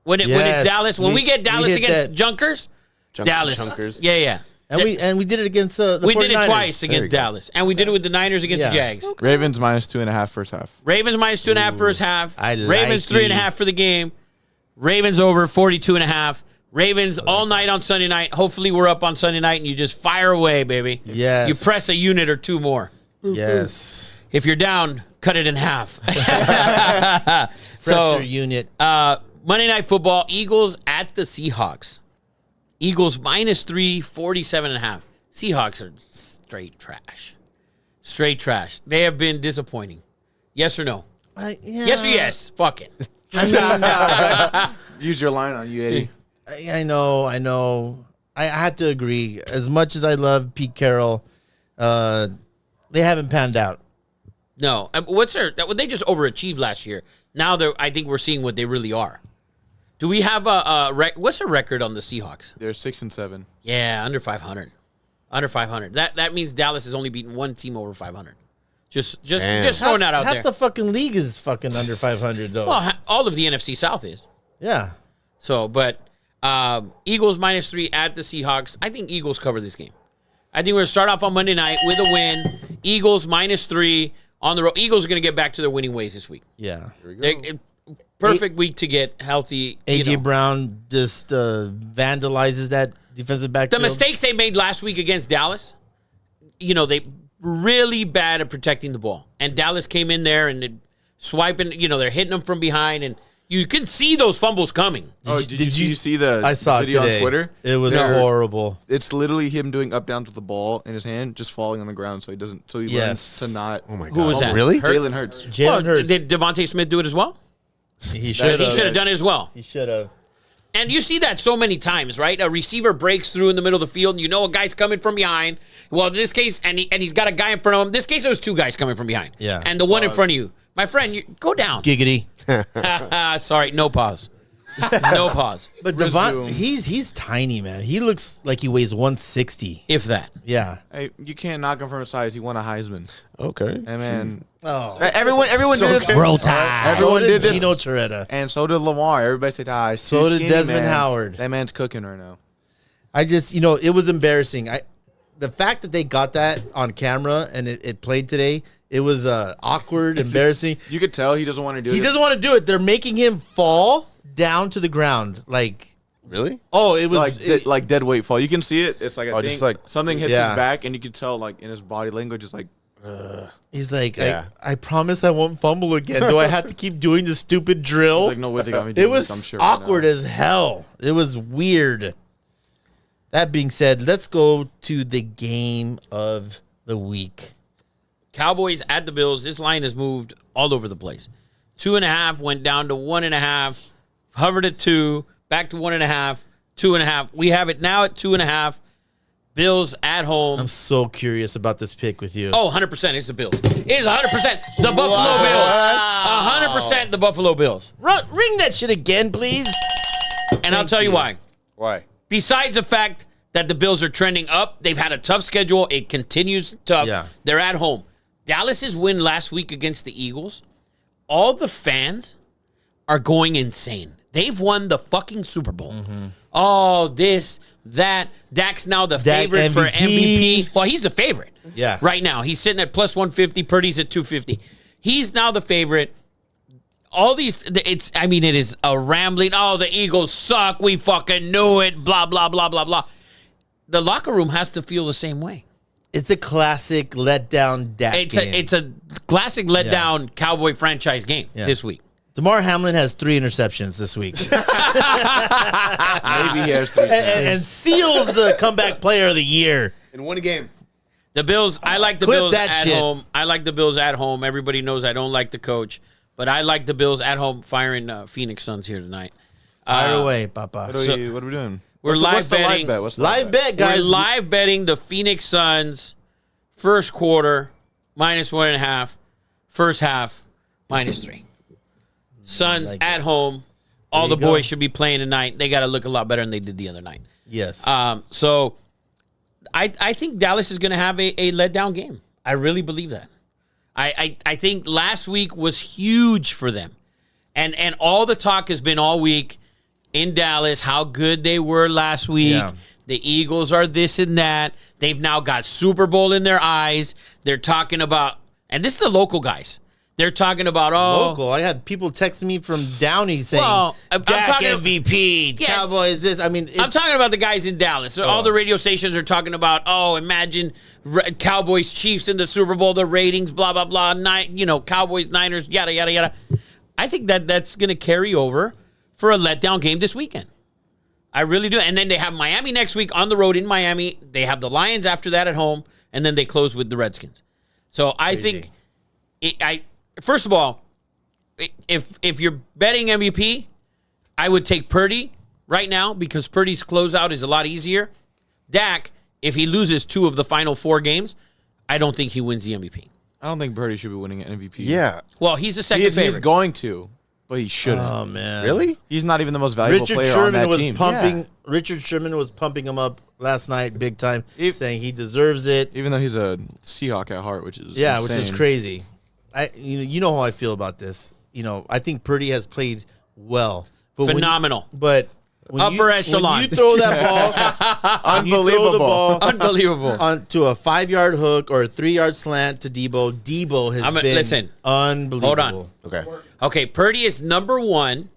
When it's Yes, Dallas, when we get Dallas hit against that. Junkers, Dallas. Junkers. Yeah. And we did it against the We did it 49ers. twice against Dallas, and we did it with the Niners against the Yeah. Jags. Ravens minus 2.5 first half. Ravens minus 2.5 first half. I like Ravens 3.5 for the game. Ravens over 42.5. Ravens all night on Sunday night. Hopefully we're up on Sunday night and you just fire away, baby. Yes. You press a unit or two more. Yes. If you're down, cut it in half. Pressure unit. Monday Night Football, Eagles at the Seahawks. Eagles minus 3, 47.5. Seahawks are straight trash. Straight trash. They have been disappointing. Yes or no? Yeah. Yes or yes? Fuck it. Use your line on you, Eddie. I know. I had to agree. As much as I love Pete Carroll, they haven't panned out. No. They just overachieved last year. Now I think we're seeing what they really are. Do we have what's the record on the Seahawks? They're 6-7. Yeah, under 500. Under 500. That means Dallas has only beaten one team over 500. Just throwing that out Half there. the fucking league is fucking under 500 though. Well, all of the NFC South is. Yeah. So, but Eagles minus 3 at the Seahawks. I think Eagles cover this game. I think we're going to start off on Monday night with a win. Eagles minus 3 on the road. Eagles are going to get back to their winning ways this week. Yeah. Perfect week to get healthy. AJ Brown just vandalizes that defensive backfield. The mistakes they made last week against Dallas, they really bad at protecting the ball. And Dallas came in there and swiping, they're hitting them from behind, and you can see those fumbles coming. Did you see the I saw video it today. on Twitter? It was horrible. It's literally him doing up downs with the ball in his hand, just falling on the ground, so he learns to not. Oh my god! Who was that? Really? Jalen Hurts. Jalen Hurts. Did Devontae Smith do it as well? He should He should have done it as well. He should have. And you see that so many times, right? A receiver breaks through in the middle of the field, and you know a guy's coming from behind. Well, in this case, and he's got a guy in front of him. This case, it was two guys coming from behind. Yeah. And the one in front of you. My friend, go down. Giggity. Sorry, no pause. No pause. But Devon, he's tiny, man. He looks like he weighs 160. If that. Yeah. Hey, you can't knock him from his size. He won a Heisman. Okay. And man, Oh. everyone did this. Bro time. Everyone So did this. Gino Toretta. And so did Lamar. Everybody said, he's So too did skinny, Desmond man. Howard. That man's cooking right now. I just, it was embarrassing. The fact that they got that on camera and it played today, it was awkward, embarrassing. You could tell he doesn't want to do it. He doesn't want to do it. They're making him fall down to the ground. Really? It was like dead weight fall. You can see it. It's like I think just like- something hits Yeah. his back, and you can tell like in his body language, it's like he's like, Yeah. I promise I won't fumble again. Do I have to keep doing the stupid drill? it's like no way they got me. It Doing was this, I'm sure awkward right as hell. It was weird. That being said, let's go to the game of the week. Cowboys at the Bills. This line has moved all over the place. 2.5 went down to 1.5, hovered at 2, back to 1.5, 2.5. We have it now at 2.5. Bills at home. I'm so curious about this pick with you. Oh, 100% it's the Bills. It is 100% the Buffalo Bills. 100% the Buffalo Bills. Ring that shit again, please. And I'll tell you why. Why? Besides the fact that the Bills are trending up, they've had a tough schedule. It continues tough. Yeah. They're at home. Dallas's win last week against the Eagles, all the fans are going insane. They've won the fucking Super Bowl. Oh, this, that. Dak's now the Dak favorite for MVP. Well, he's the favorite. Yeah. Right now. He's sitting at plus 150. Purdy's at 250. He's now the favorite. All these, it is a rambling, oh, the Eagles suck. We fucking knew it. Blah, blah, blah, blah, blah. The locker room has to feel the same way. It's a classic letdown Dak game. It's a classic letdown Cowboy franchise game this week. DeMar Hamlin has 3 interceptions this week. Maybe he has 3 and seals the comeback player of the year. In one game. The Bills, I like the Clip Bills that at shit. home. I like the Bills at home. Everybody knows I don't like the coach, but I like the Bills at home firing Phoenix Suns here tonight. Fire away, Papa. What are we doing? We're What's live the betting. bet? What's the Live bet, guys. We're live betting the Phoenix Suns first quarter -1.5, first half -3. Suns like at home. All There the you go. boys should be playing tonight. They got to look a lot better than they did the other night. Yes. So I think Dallas is going to have a letdown game. I really believe that. I think last week was huge for them. And all the talk has been all week in Dallas, how good they were last week. Yeah. The Eagles are this and that. They've now got Super Bowl in their eyes. They're talking about, and this is the local guys. They're talking about, Local. I had people texting me from Downey saying, Well, I'm Dak talking- MVP, Yeah. Cowboys this. I mean, I'm talking about the guys in Dallas. All the radio stations are talking about, imagine Cowboys, Chiefs in the Super Bowl, the ratings, blah, blah, blah. Cowboys, Niners, yada, yada, yada. I think that's going to carry over for a letdown game this weekend. I really do. And then they have Miami next week on the road in Miami. They have the Lions after that at home, and then they close with the Redskins. So I think, first of all, if you're betting MVP, I would take Purdy right now because Purdy's closeout is a lot easier. Dak, if he loses 2 of the final 4 games, I don't think he wins the MVP. I don't think Purdy should be winning an MVP. Yeah. Well, he's the second favorite. He's going to, but he shouldn't. oh, man. Really? He's not even the most valuable Richard player Sherman on that was team. pumping. Richard Sherman was pumping him up last night, big time, If- saying he deserves it. Even though he's a Seahawk at heart, which is Which insane. is crazy. You know how I feel about this. I think Purdy has played well, but Phenomenal. When Upper echelon. When you throw that ball, Unbelievable. Unbelievable. onto a 5-yard hook or a 3-yard slant to Debo. Debo has been listen. unbelievable. Hold on. Okay. Okay, Purdy is number 1.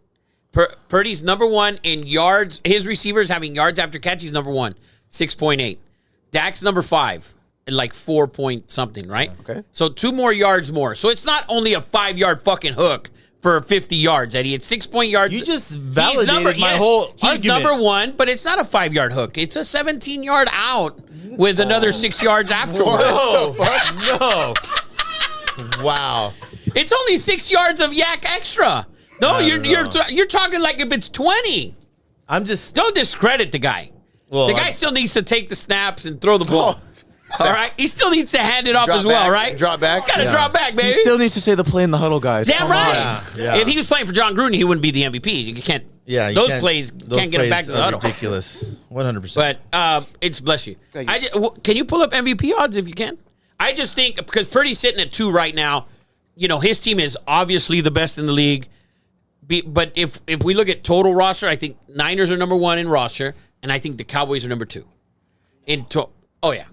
Purdy's number 1 in yards. His receivers having yards after catch. He's number 1, 6.8. Dak's number 5, at like 4 point something, right? Okay. So 2 more yards more. So it's not only a 5-yard fucking hook for 50 yards, Eddie. It's 6 point yards. You just He's validated my whole He's argument. number 1, but it's not a 5-yard hook. It's a 17-yard out with another 6 yards afterwards. No, no. Wow. It's only 6 yards of yak extra. No, you're talking like if it's 20. I'm just Don't discredit the guy. well. The guy still needs to take the snaps and throw the ball. All right? He still needs to hand it off as well, right? Drop back. He's got to drop back, He baby. still needs to say the play in the huddle, guys. Damn Come right. on. Yeah. If he was playing for John Gruden, he wouldn't be the MVP. You can't. Yeah, you those can't- plays those can't get him back plays to the are huddle. Ridiculous, 100%. But it's bless you. Can you pull up MVP odds if you can? I just think because Purdy's sitting at 2 right now. His team is obviously the best in the league. But if we look at total roster, I think Niners are number 1 in roster, and I think the Cowboys are number 2. Oh yeah,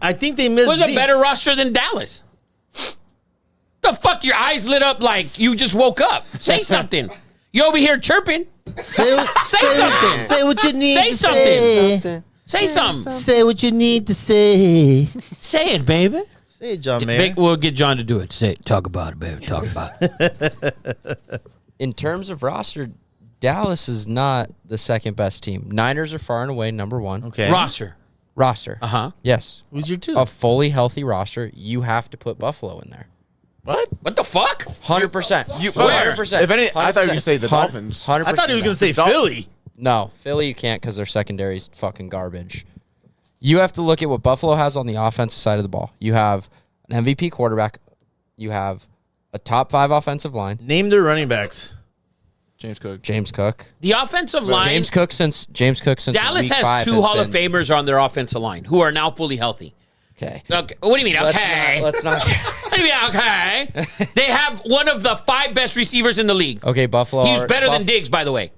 I think they missed who's a Zeke. better roster than Dallas? The fuck, your eyes lit up like you just woke up. Say something. You over here chirping. Say something. Say what you need Say to something. say. Say something. Say what you need to say. Say it, baby. Say it, John Mayer. We'll get John to do it. Say it. Talk about it, baby. Talk about it. In terms of roster, Dallas is not the second best team. Niners are far and away number 1. Okay. Roster. Uh-huh. Yes. Who's your 2? A fully healthy roster, you have to put Buffalo in there. What the fuck? 100%. Where? 100%. If any, I thought you were going to say the Dolphins. 100%. I thought he was going to say Philly. No, Philly you can't because their secondary's fucking garbage. You have to look at what Buffalo has on the offensive side of the ball. You have an MVP quarterback. You have a top 5 offensive line. Name their running backs. James Cook. James Cook. The offensive line. James Cook since Dallas week has 5 2 Hall of Famers on their offensive line who are now fully healthy. Okay. Okay. What do you mean? Okay. Let's not. What do you mean? Okay. They have one of the 5 best receivers in the league. Okay, Buffalo. He's better than Diggs, by the way.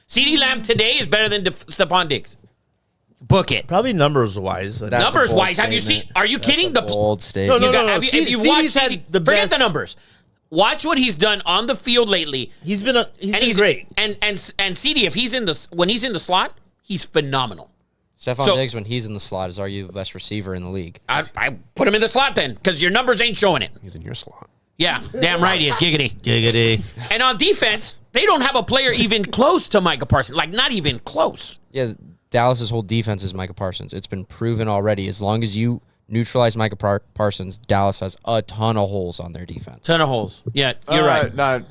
CeeDee Lamb today is better than Stephon Diggs. Book it. Probably numbers wise. That's a Numbers bold wise, have you statement. seen? Are you kidding? Bold No, statement. no, You got- no. have you CeeDee's watched had CeeDee? the Forget best- the numbers. Watch what he's done on the field lately. He's been great. And CD, if he's in the when he's in the slot, he's phenomenal. Stephon So- Diggs, when he's in the slot, is arguably the best receiver in the league. I put him in the slot then because your numbers ain't showing it. He's in your slot. Yeah, damn right he is. Giggity. Giggity. And on defense, they don't have a player even close to Micah Parsons. Like, not even close. Yeah, Dallas's whole defense is Micah Parsons. It's been proven already. As long as you neutralize Micah Parsons, Dallas has a ton of holes on their defense. Ton of holes. Yeah, you're right. Not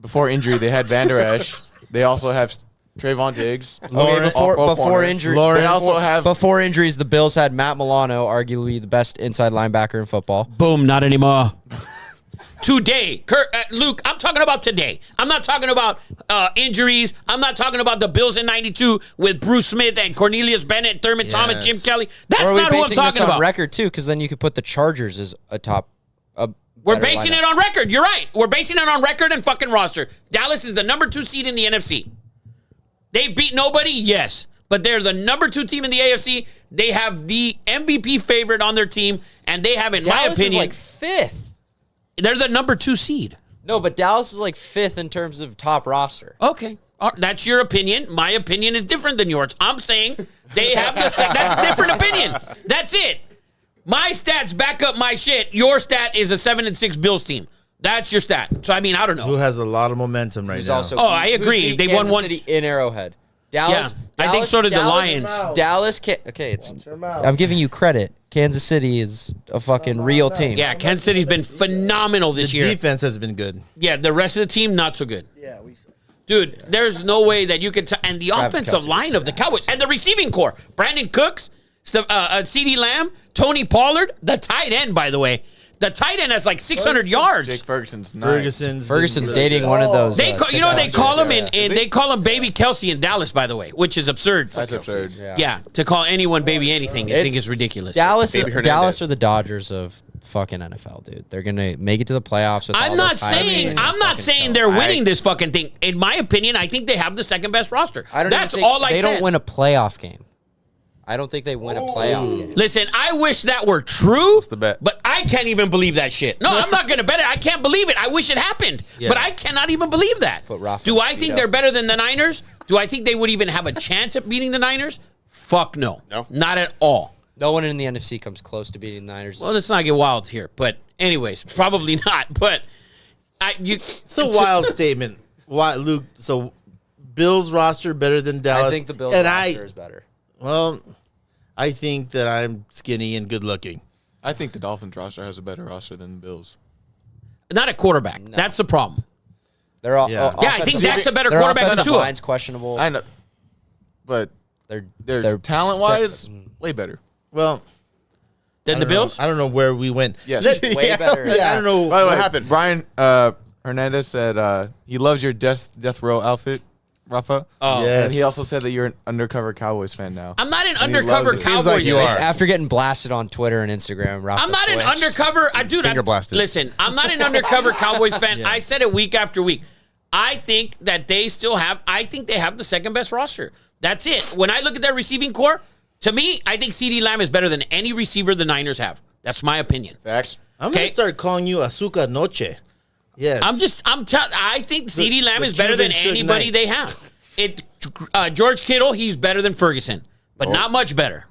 before injury. They had Van Der Esch. They also have Trayvon Diggs. Okay, before injury, They also have before injuries, the Bills had Matt Milano, arguably the best inside linebacker in football. Boom, not anymore. Today, Luke, I'm talking about today. I'm not talking about injuries. I'm not talking about the Bills in 92 with Bruce Smith and Cornelius Bennett, Thurman Thomas, Jim Kelly. That's Or are we not who I'm basing this talking on about. record too, because then you could put the Chargers as a top. We're basing it on record. You're right. We're basing it on record and fucking roster. Dallas is the number 2 seed in the NFC. They've beat nobody, yes. But they're the number 2 team in the AFC. They have the MVP favorite on their team, and they have, in my Dallas opinion, is like 5th. they're the number 2 seed. No, but Dallas is like 5th in terms of top roster. Okay. That's your opinion. My opinion is different than yours. I'm saying they have the that's a different opinion. That's it. My stats back up my shit. Your stat is a 7-6 Bills team. That's your stat. So, I mean, I don't know. Who has a lot of momentum right now. I agree. They won one City in Arrowhead. Dallas. Yeah, I think so did the Lions. Dallas can't. Okay, I'm giving you credit. Kansas City is a fucking real team. Yeah, Kansas City's been phenomenal this year. Defense has been good. Yeah, the rest of the team, not so good. Yeah, Dude, there's no way that you could and the offensive line of the Cowboys and the receiving core. Brandon Cooks, CeeDee Lamb, Tony Pollard, the tight end, by the way. The tight end has like 600 yards. Jake Ferguson's nice. Ferguson's dating one of those. They call him they call him Baby Kelsey in Dallas, by the way, which is absurd. That's absurd. Yeah, to call anyone baby anything, I think is ridiculous. Dallas Baby Hernandez. are the Dodgers of fucking NFL, dude. They're gonna make it to the playoffs. With I'm all not those high saying ratings I'm and not fucking saying show. they're winning this fucking thing. In my opinion, I think they have the second best roster. That's all I said. They don't win a playoff game. I don't think they win a playoff game. Listen, I wish that were true, the bet? but I can't even believe that shit. No, I'm not going to bet it. I can't believe it. I wish it happened, but I cannot even believe that. Do I think they're better than the Niners? Do I think they would even have a chance at beating the Niners? Fuck no. No. Not at all. No one in the NFC comes close to beating the Niners. Well, let's not get wild here. But anyways, probably not. But It's a wild statement. Why, Luke? So Bills roster better than Dallas? I think the Bills and roster is better. Well, I think that I'm skinny and good looking. I think the Dolphins roster has a better roster than the Bills. not a quarterback. No. That's the problem. They're all Yeah. Yeah, I think Dak's a better their quarterback than offensive Tua. line's questionable. I know, but They're talent wise, way better. Well, Than I the don't know. Bills? I don't know where we went. Yes. way better. I don't know. By the way, what happened? Brian Hernandez said he loves your death row outfit, Rafa. Oh. Yes. And he also said that you're an undercover Cowboys fan now. I'm not an And he undercover loves it. Cowboys Seems like you fan. are. After getting blasted on Twitter and Instagram, Rafa I'm not an switched. undercover. Dude, Finger blasted. Listen, I'm not an undercover Cowboys fan. I said it week after week. I think that they still have. I think they have the second best roster. That's it. When I look at their receiving core, to me, I think CeeDee Lamb is better than any receiver the Niners have. That's my opinion. Facts. I'm Okay. gonna start calling you Azúcar Noche. Yes. I think CeeDee Lamb the is better than Cuban Suge anybody Knight. they have. George Kittle, he's better than Ferguson, but not much better.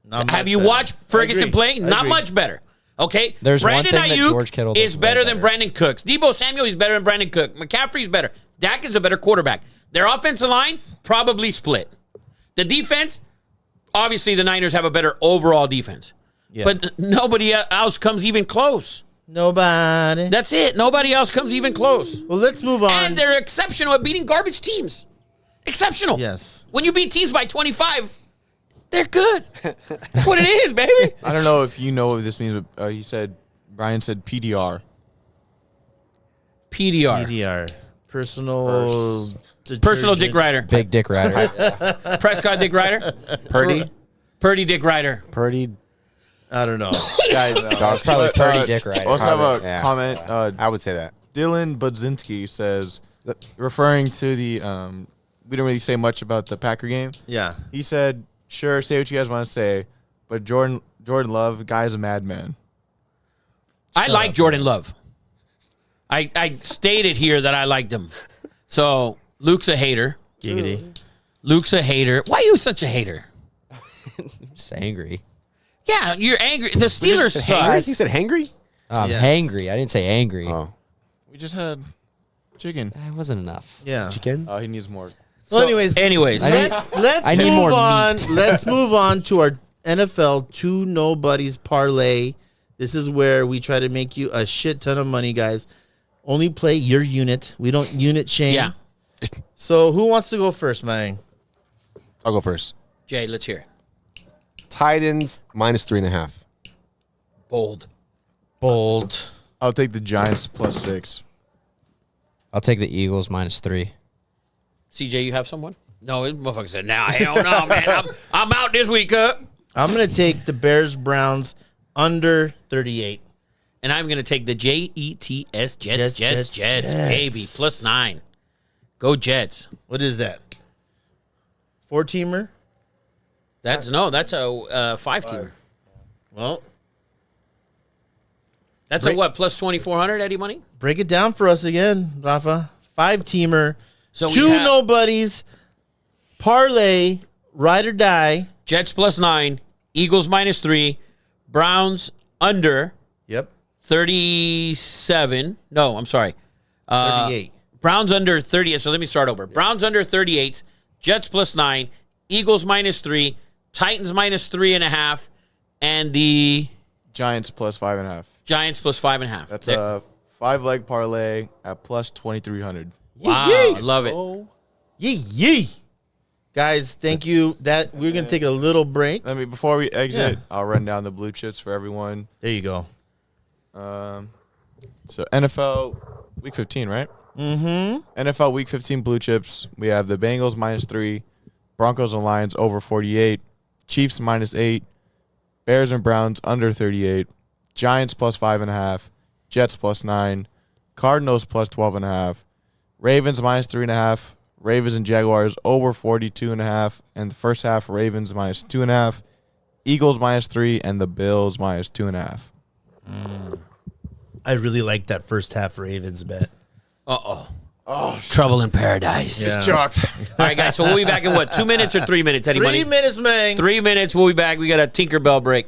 Not Have much you better. watched I Ferguson agree. play? I Not agree. much better. Okay? There's one Brandon thing that Ayuk George Kittle does is better way than better. Brandon Cooks. Debo Samuel is better than Brandon Cook. McCaffrey's better. Dak is a better quarterback. Their offensive line, probably split. The defense, obviously the Niners have a better overall defense. Yeah. But nobody else comes even close. Nobody. That's it. Nobody else comes even close. Well, let's move on. And they're exceptional at beating garbage teams. Exceptional. Yes. When you beat teams by 25, they're good. That's what it is, baby. I don't know if you know what this means, but Brian said PDR. PDR. PDR. Personal Dick Ryder. Big Dick Rider. Prescott Dick Ryder. Purdy Dick Ryder. Purdy. I don't know. Guys, Probably Purdy Dick Rider. Also have a Yeah. comment. I would say that. Dylan Budzinski says, referring to the, we don't really say much about the Packer game. Yeah. He said, sure, say what you guys want to say, but Jordan Love, guy's a madman. I like Jordan Love. I stated here that I liked him. So Luke's a hater. Giggity. Luke's a hater. Why are you such a hater? Just angry. Yeah, you're angry. The Steelers suck. He said hangry? I'm Yes. hangry. I didn't say angry. Oh, We just had chicken. That wasn't enough. Yeah. chicken. Oh, he needs more. So, anyways, Anyways, let's I need move more on. meat. Let's move on to our NFL two nobodies parlay. This is where we try to make you a shit ton of money, guys. Only play your unit. We don't unit shame. yeah. So who wants to go first, man? I'll go first. Jay, let's hear it. Titans -3.5. Bold. Bold. I'll take the Giants +6. I'll take the Eagles -3. CJ, you have someone? No, this motherfucker said, "Nah, hell no, man. I'm out this week, I'm gonna take the Bears Browns under 38. And I'm gonna take the Jets, Jets, baby, +9. Go Jets. What is that? 4-teamer? That's a 5-teamer. Well, That's a what? +2,400, Eddie Money. break it down for us again, Rafa. 5-teamer. So we Two have nobodies. Parlay. Ride or die. Jets +9, Eagles -3, Browns under Yep. 37. No, I'm sorry. 38. Browns under 30. So let me start over. Browns under 38, Jets +9, Eagles -3, Titans -3.5, and the Giants +5.5. Giants +5.5. That's a 5-leg parlay at +2,300. wow. I love it. Yee. Guys, thank you. That we're gonna take a little break. Before we exit, Yeah. I'll run down the blue chips for everyone. There you go. So NFL Week 15, right? Mm-hmm. NFL Week 15 blue chips. We have the Bengals -3, Broncos and Lions over 48, Chiefs -8, Bears and Browns under 38, Giants +5.5, Jets +9, Cardinals +12.5, Ravens -3.5, Ravens and Jaguars over 42.5, and the first half Ravens -2.5, Eagles -3, and the Bills -2.5. I really like that first half Ravens bet. Trouble in paradise. Yeah. Shocked. All right, guys. So we'll be back in what? 2 minutes or 3 minutes, Eddie 3 Money? minutes, man. 3 minutes. We'll be back. We got a Tinkerbell break.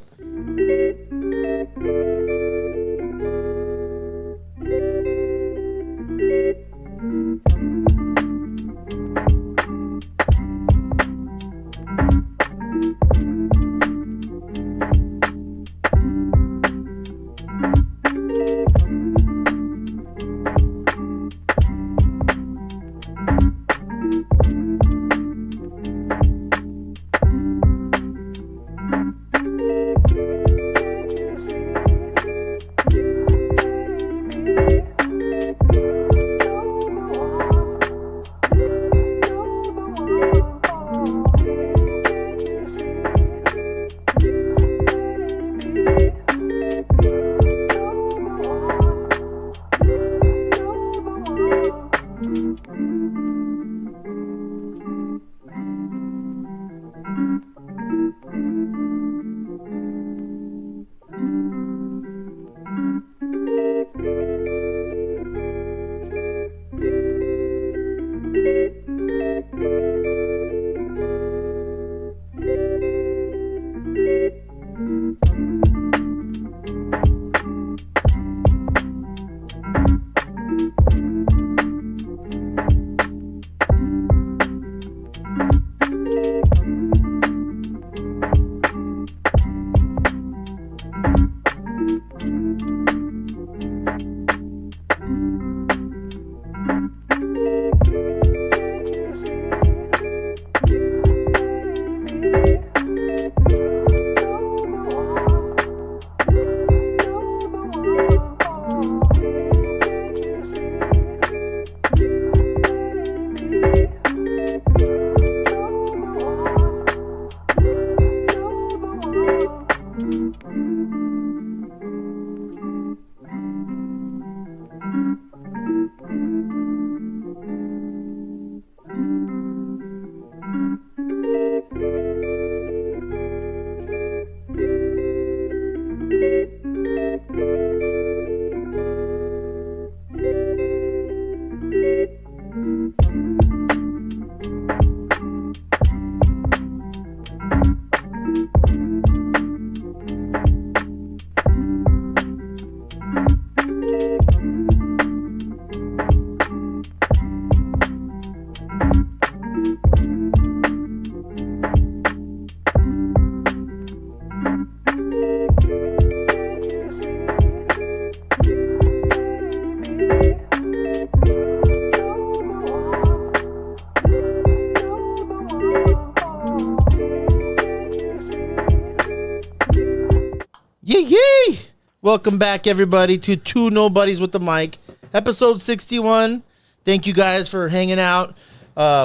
Welcome back, everybody, to Two Nobodies with the Mic, episode 61. Thank you guys for hanging out.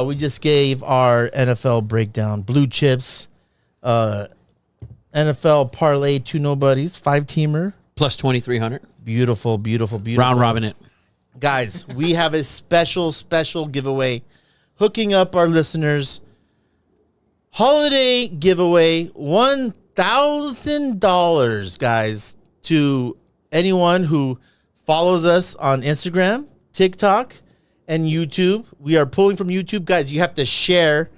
We just gave our NFL breakdown, blue chips, NFL parlay, Two Nobodies, 5-teamer. Plus 2,300. Beautiful, beautiful, beautiful. Round robin it. Guys, we have a special giveaway hooking up our listeners. Holiday giveaway, $1,000, guys, to anyone who follows us on Instagram, TikTok, and YouTube. We are pulling from YouTube. Guys, you have to share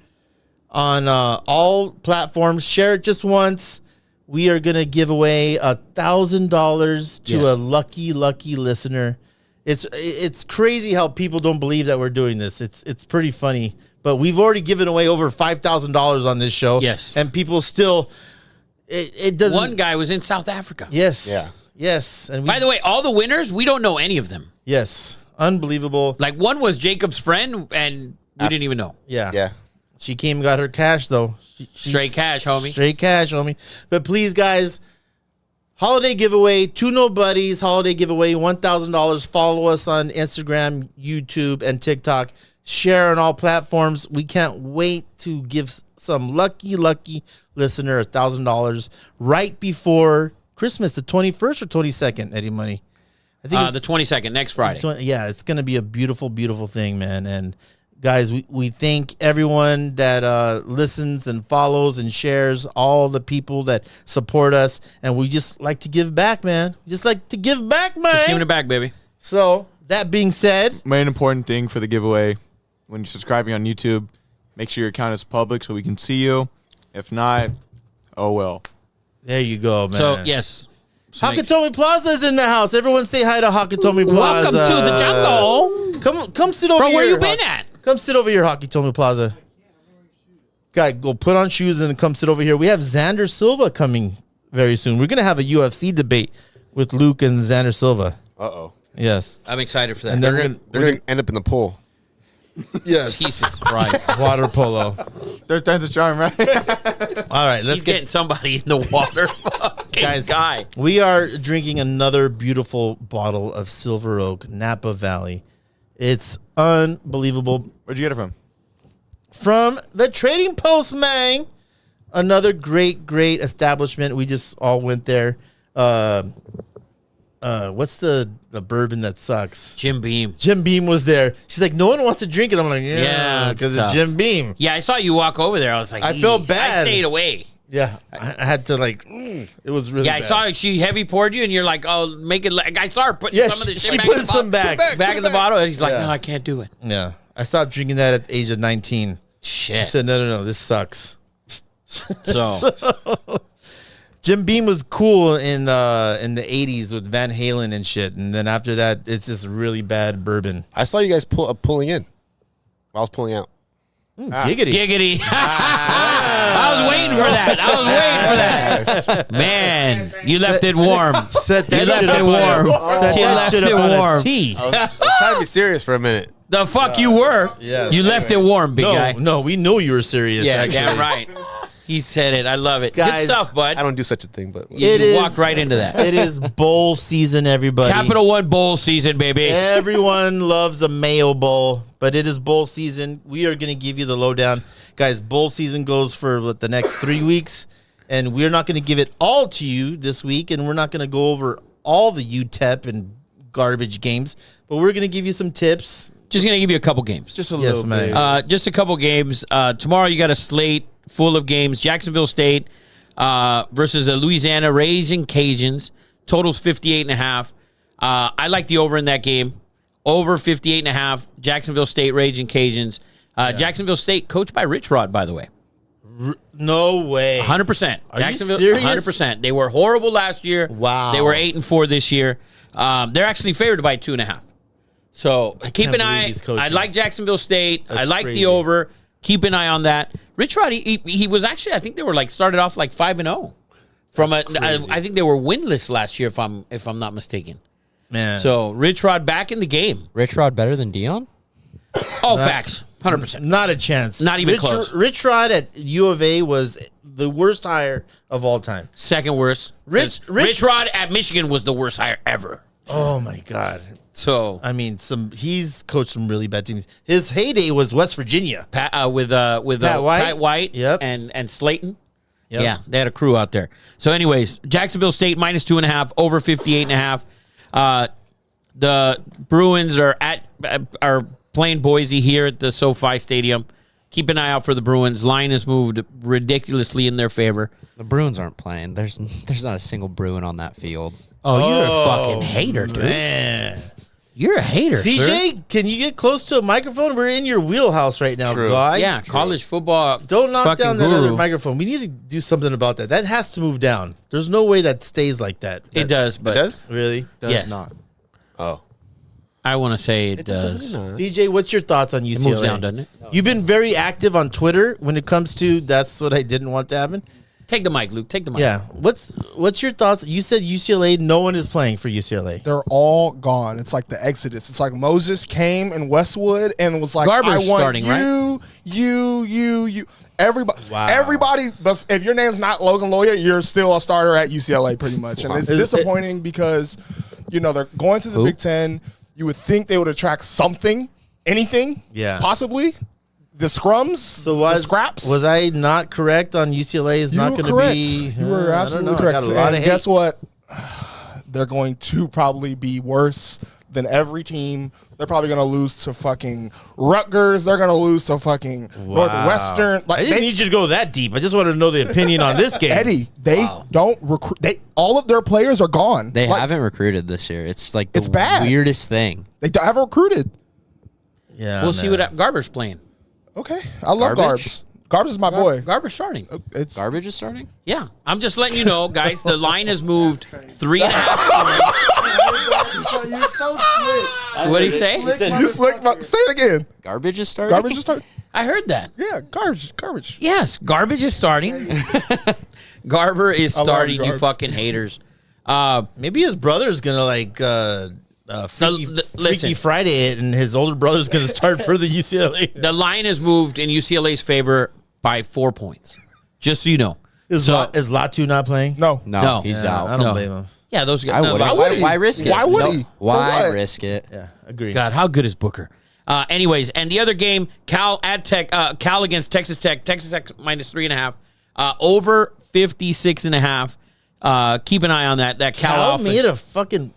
on all platforms. Share it just once. We are going to give away $1,000 to a lucky listener. It's crazy how people don't believe that we're doing this. It's pretty funny. But we've already given away over $5,000 on this show. Yes. And people still, it doesn't. One guy was in South Africa. Yes. Yeah. Yes. And By the way, all the winners, we don't know any of them. yes. Unbelievable. Like one was Jacob's friend, and we didn't even know. Yeah. Yeah. She came and got her cash, though. Straight cash, homie. Straight cash, homie. But please, guys, holiday giveaway, Two Nobodies, holiday giveaway, $1,000. Follow us on Instagram, YouTube, and TikTok. Share on all platforms. We can't wait to give some lucky listener $1,000 right before Christmas, the 21st or 22nd, Eddie Money. I think it's The 22nd, next Friday. yeah, it's going to be a beautiful thing, man. And guys, we thank everyone that listens and follows and shares, all the people that support us. And we just like to give back, man. Just like to give back, man. Just giving it back, baby. So that being said, Main important thing for the giveaway, when you're subscribing on YouTube, make sure your account is public so we can see you. If not, oh well. there you go, man. So, yes. So Hakatomi Plaza is in the house. Everyone say hi to Hakatomi Plaza. welcome to the jungle. Come sit over Bro, here. where you been at? Come sit over here, Hakatomi Plaza. Guy, go put on shoes and come sit over here. We have Xander Silva coming very soon. We're going to have a UFC debate with Luke and Xander Silva. Uh-oh. Yes. I'm excited for that. And then They're going to end up in the pool. yes. Jesus Christ. Water polo. Third time's a charm, right? All right, let's He's getting somebody in the water. Fucking Guys, guy. We are drinking another beautiful bottle of Silver Oak Napa Valley. It's unbelievable. Where'd you get it from? From the Trading Post, man. Another great establishment. We just all went there. What's the bourbon that sucks? Jim Beam. Jim Beam was there. She's like, no one wants to drink it. I'm like, Yeah, because it's it's tough. Jim Beam. Yeah, I saw you walk over there. I was like, I felt "Eesh." bad. I stayed away. Yeah, I had to like. It was really. Yeah, I bad. saw she heavy poured you, and you're like, "Oh, make it." Like I saw her putting Yeah, some of the she shit back put in the some bottle, back. in the bottle, and he's like, Yeah. "No, I can't do it." Yeah, I stopped drinking that at the age of 19. I Shit. said, no, this sucks. So Jim Beam was cool in the 80s with Van Halen and shit, and then after that, it's just really bad bourbon. I saw you guys pulling in. I was pulling out. Giggity. giggity. I was waiting for that. Man, you left it warm. Set that You left shit it up on warm. Set You that left shit it up on warm. a tea. I was trying to be serious for a minute. The fuck you were. Yes. You left it warm, big guy. No, we know you were serious. Yeah, actually. damn right. He said it. I love it. Guys, Good stuff, bud. I don't do such a thing, but You It is- walked right into that. It is bowl season, everybody. Capital One Bowl season, baby. Everyone loves a Mayo Bowl, but it is bowl season. We are going to give you the lowdown. Guys, bowl season goes for the next 3 weeks, and we're not going to give it all to you this week, and we're not going to go over all the UTEP and garbage games, but we're going to give you some tips. Just going to give you a couple games. Just a Yes, little man. bit. Just a couple games. Tomorrow you got a slate full of games. Jacksonville State versus the Louisiana Raging Cajuns. Totals 58.5. I like the over in that game. Over 58.5. Jacksonville State Raging Cajuns. Jacksonville State coached by Rich Rod, by the way. No way. 100%. Are you Jacksonville, serious? 100%. They were horrible last year. Wow. They were 8-4 this year. They're actually favored by 2.5. So keep can't an believe eye. he's coaching. I like Jacksonville State. I That's like crazy. the over. Keep an eye on that. Rich Rod, he was actually, I think they were started off 5-0. I think they were winless last year, if I'm not mistaken. Man. So Rich Rod back in the game. Rich Rod better than Dion? Oh, facts. 100%. Not a chance. Not even close. Rich Rod at U of A was the worst hire of all time. Second worst. Rich Rod at Michigan was the worst hire ever. Oh my God. So I mean, he's coached some really bad teams. His heyday was West Virginia with Pat White, Yep. and Slayton. Yep. Yeah, they had a crew out there. So, anyways, Jacksonville State -2.5 over 58.5. The Bruins are playing Boise here at the SoFi Stadium. Keep an eye out for the Bruins. Line has moved ridiculously in their favor. The Bruins aren't playing. There's not a single Bruin on that field. Oh, you're a fucking hater, dude. Man. You're a hater, sir. CJ, can you get close to a microphone? We're in your wheelhouse right now, guy. Yeah, college football. Don't knock fucking down that guru. other microphone. We need to do something about that. That has to move down. There's no way that stays like that. It does, but It does? Really? Does Yes. not. Oh. I want to say it does. CJ, what's your thoughts on UCLA? It moves down, doesn't it? You've been very active on Twitter when it comes to that's what I didn't want to happen. Take the mic, Luke. Take the mic. Yeah. What's your thoughts? You said UCLA, no one is playing for UCLA. They're all gone. It's like the Exodus. It's like Moses came in Westwood and was like, Garber's I want starting, right? you. Everybody, Wow. everybody. If your name's not Logan Loya, you're still a starter at UCLA, pretty much. And it's disappointing because, they're going to the Big Ten. You would think they would attract something, anything, possibly. The scrums, the scraps. Was I not correct on UCLA is not going to be? You were absolutely correct. I got a lot And of guess hate. what? They're going to probably be worse than every team. They're probably going to lose to fucking Rutgers. They're going to lose to fucking Northwestern. I didn't need you to go that deep. I just wanted to know the opinion on this game. Eddie, they don't recruit. All of their players are gone. They haven't recruited this year. It's like It's the bad. weirdest thing. They haven't recruited. Yeah, We'll see what Garber's playing. Okay, I love Garbage? Garbs. Garbs is my boy. Garber's starting. It's Garbage is starting? Yeah, I'm just letting you know, guys. The line has moved 3.5. You're so slick. What did he say? you slick. Say it again. Garbage is starting? Garbage is starting. I heard that. Yeah, garbage. Yes, garbage is starting. Garber is love starting. You Garbs. fucking haters. Maybe his brother's gonna Freaky listen. Friday it, and his older brother's gonna start for the UCLA. The line has moved in UCLA's favor by 4 points. Just so you know. Is Latu not playing? No. No, he's Yeah, out. I don't No. blame him. Yeah, those guys. I no, wouldn't. would he? Why risk it? Why would he? Why For what? risk it? Yeah, agree. God, how good is Booker? Anyways, and the other game, Cal against Texas Tech. Texas Tech -3.5. Over 56.5. Keep an eye on that. That Cal offense. made a fucking.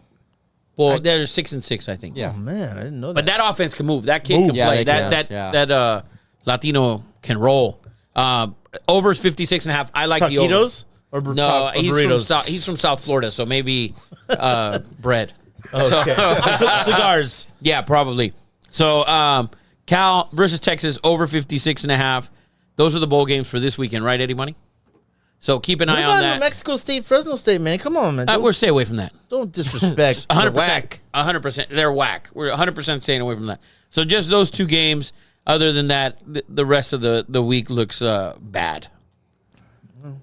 Well, they're 6-6, I think. Yeah. Oh man, I didn't know that. But that offense can move. That kid can Yeah, play. they can. That Latino can roll. Over is 56.5. I like the over. Taquitos or No, burritos? he's from South Florida, so maybe bread. Okay. Cigars. Yeah, probably. So Cal versus Texas over 56.5. Those are the bowl games for this weekend, right, Eddie Money? So keep an What eye about on that. New Mexico State, Fresno State, man? Come on, man. We're stay away from that. Don't disrespect. 100%. 100%. They're whack. We're 100% staying away from that. So just those two games. Other than that, the rest of the week looks bad.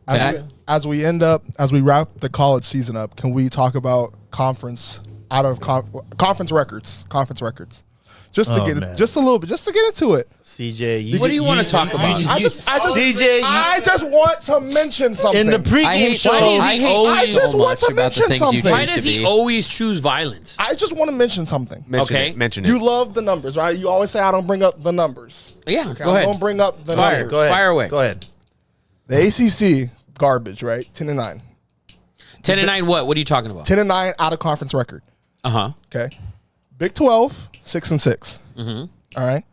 As we wrap the college season up, can we talk about conference records? Conference records. Just to get man. just a little bit, just to get into it. CJ, What do you want to talk about? I just want to mention something. in the pregame show. I just want to mention something. Why does he always choose violence? I just want to mention something. Mention it. You love the numbers, right? You always say I don't bring up the numbers. Yeah, Okay, go I ahead. don't bring up the Fire. numbers. Go ahead. Fire away. Go ahead. The ACC garbage, right? 10-9. 10-9 what? What are you talking about? 10-9 out of conference record. Uh-huh. Okay. Big 12, 6-6. Mm-hmm. All right.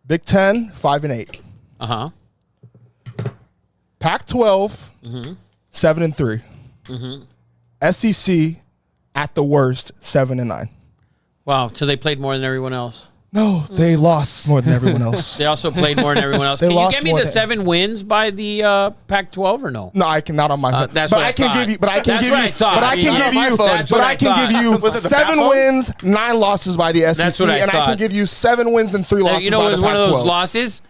Big 10, 5-8. Uh-huh. Pac-12, 7-3. SEC at the worst, 7-9. Wow, so they played more than everyone else. No, they lost more than everyone else. They also played more than everyone else. They Can you lost give me more the than- 7 wins by the Pac-12 or no? No, I cannot on my phone. That's but what I I can thought. give you. But I can That's give what you. I thought. But I can Not give on my you. phone. That's But what I I can thought. give you Was it the 7 Pat wins, 9 losses by the SEC, That's what I and I thought. can give you 7 wins and 3 losses You know, by it was the one of Pac-12. those losses.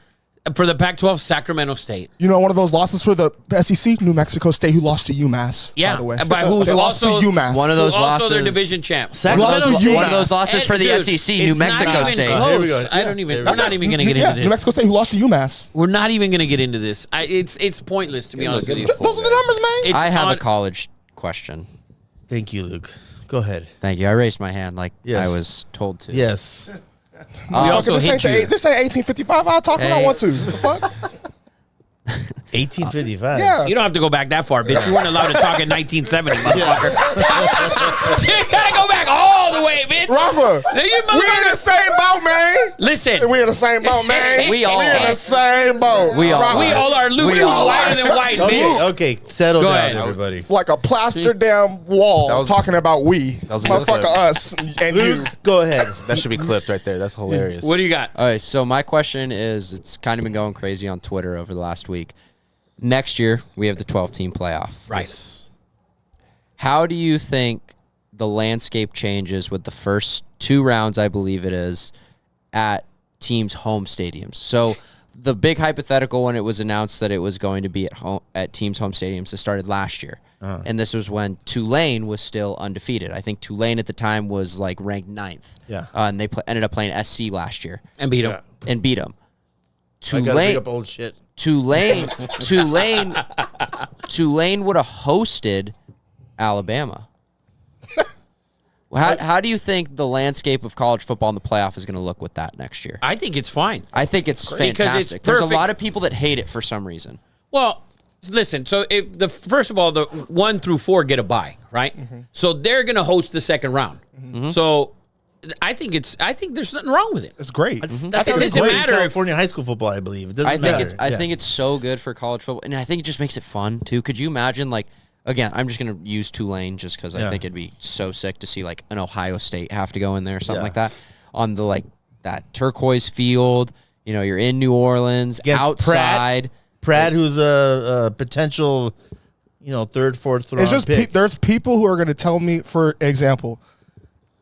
For the Pac-12, Sacramento State. You know, one of those losses for the SEC, New Mexico State, who lost to UMass. Yeah, by the way. by who's they lost to also UMass. One of those also their losses- division champ. Sacramento Lost to State. One of those losses for the Dude, SEC, it's New Mexico not even State. close. Here we go. I don't even. Yeah, We're not even going to get into New this. Mexico State, who lost to UMass. We're not even going to get into this. It's pointless to be honest with you. Those are the numbers, man. It's I have a on- college question. Thank you, Luke. Go ahead. Thank you. I raised my hand like Yes. I was told to. Yes. We also this ain't, hit you. this ain't 1855. I'll talk when I Hey. want to. The fuck? 1855. Yeah. You don't have to go back that far, bitch. You weren't allowed to talk in 1970, motherfucker. You gotta go back all the way, bitch. Rafa, Now, you we in motherfucker- the same boat, man. Listen, We in the same boat, man. We all in are. the same boat. We all Rafa, we all are Luke. We You're all whiter are. than white, Okay, bitch. okay. Settle Go down, ahead. everybody. like a plaster damn wall That was- talking about we. was a good Motherfucker, clip. us and you. Luke, go ahead. That should be clipped right there. That's hilarious. What do you got? All right, so my question is, it's kind of been going crazy on Twitter over the last week. Next year, we have the 12-team playoff. Right. How do you think the landscape changes with the first 2 rounds, I believe it is, at teams' home stadiums? So the big hypothetical when it was announced that it was going to be at teams' home stadiums, it started last year. And this was when Tulane was still undefeated. I think Tulane at the time was like ranked 9th. Yeah. And they ended up playing SC last year And beat him. and beat them. I gotta bring up old shit. Tulane would have hosted Alabama. How do you think the landscape of college football in the playoff is going to look with that next year? I think it's fine. I think it's Because it's fantastic. There's a perfect. lot of people that hate it for some reason. Well, listen. So if first of all, the 1 through 4 get a bye, right? So they're gonna host the second round. So I think there's nothing wrong with it. It's great. That's It how they doesn't play in matter if- California high school football, I believe. It doesn't I think matter. I think it's so good for college football, and I think it just makes it fun too. Could you imagine, like, again, I'm just gonna use Tulane just because I think it'd be so sick to see like an Ohio State have to go in there or something like that on the like that turquoise field. You know, you're in New Orleans, Against outside. Pratt, who's a potential, 3rd, 4th round It's just pick. there's people who are going to tell me, for example,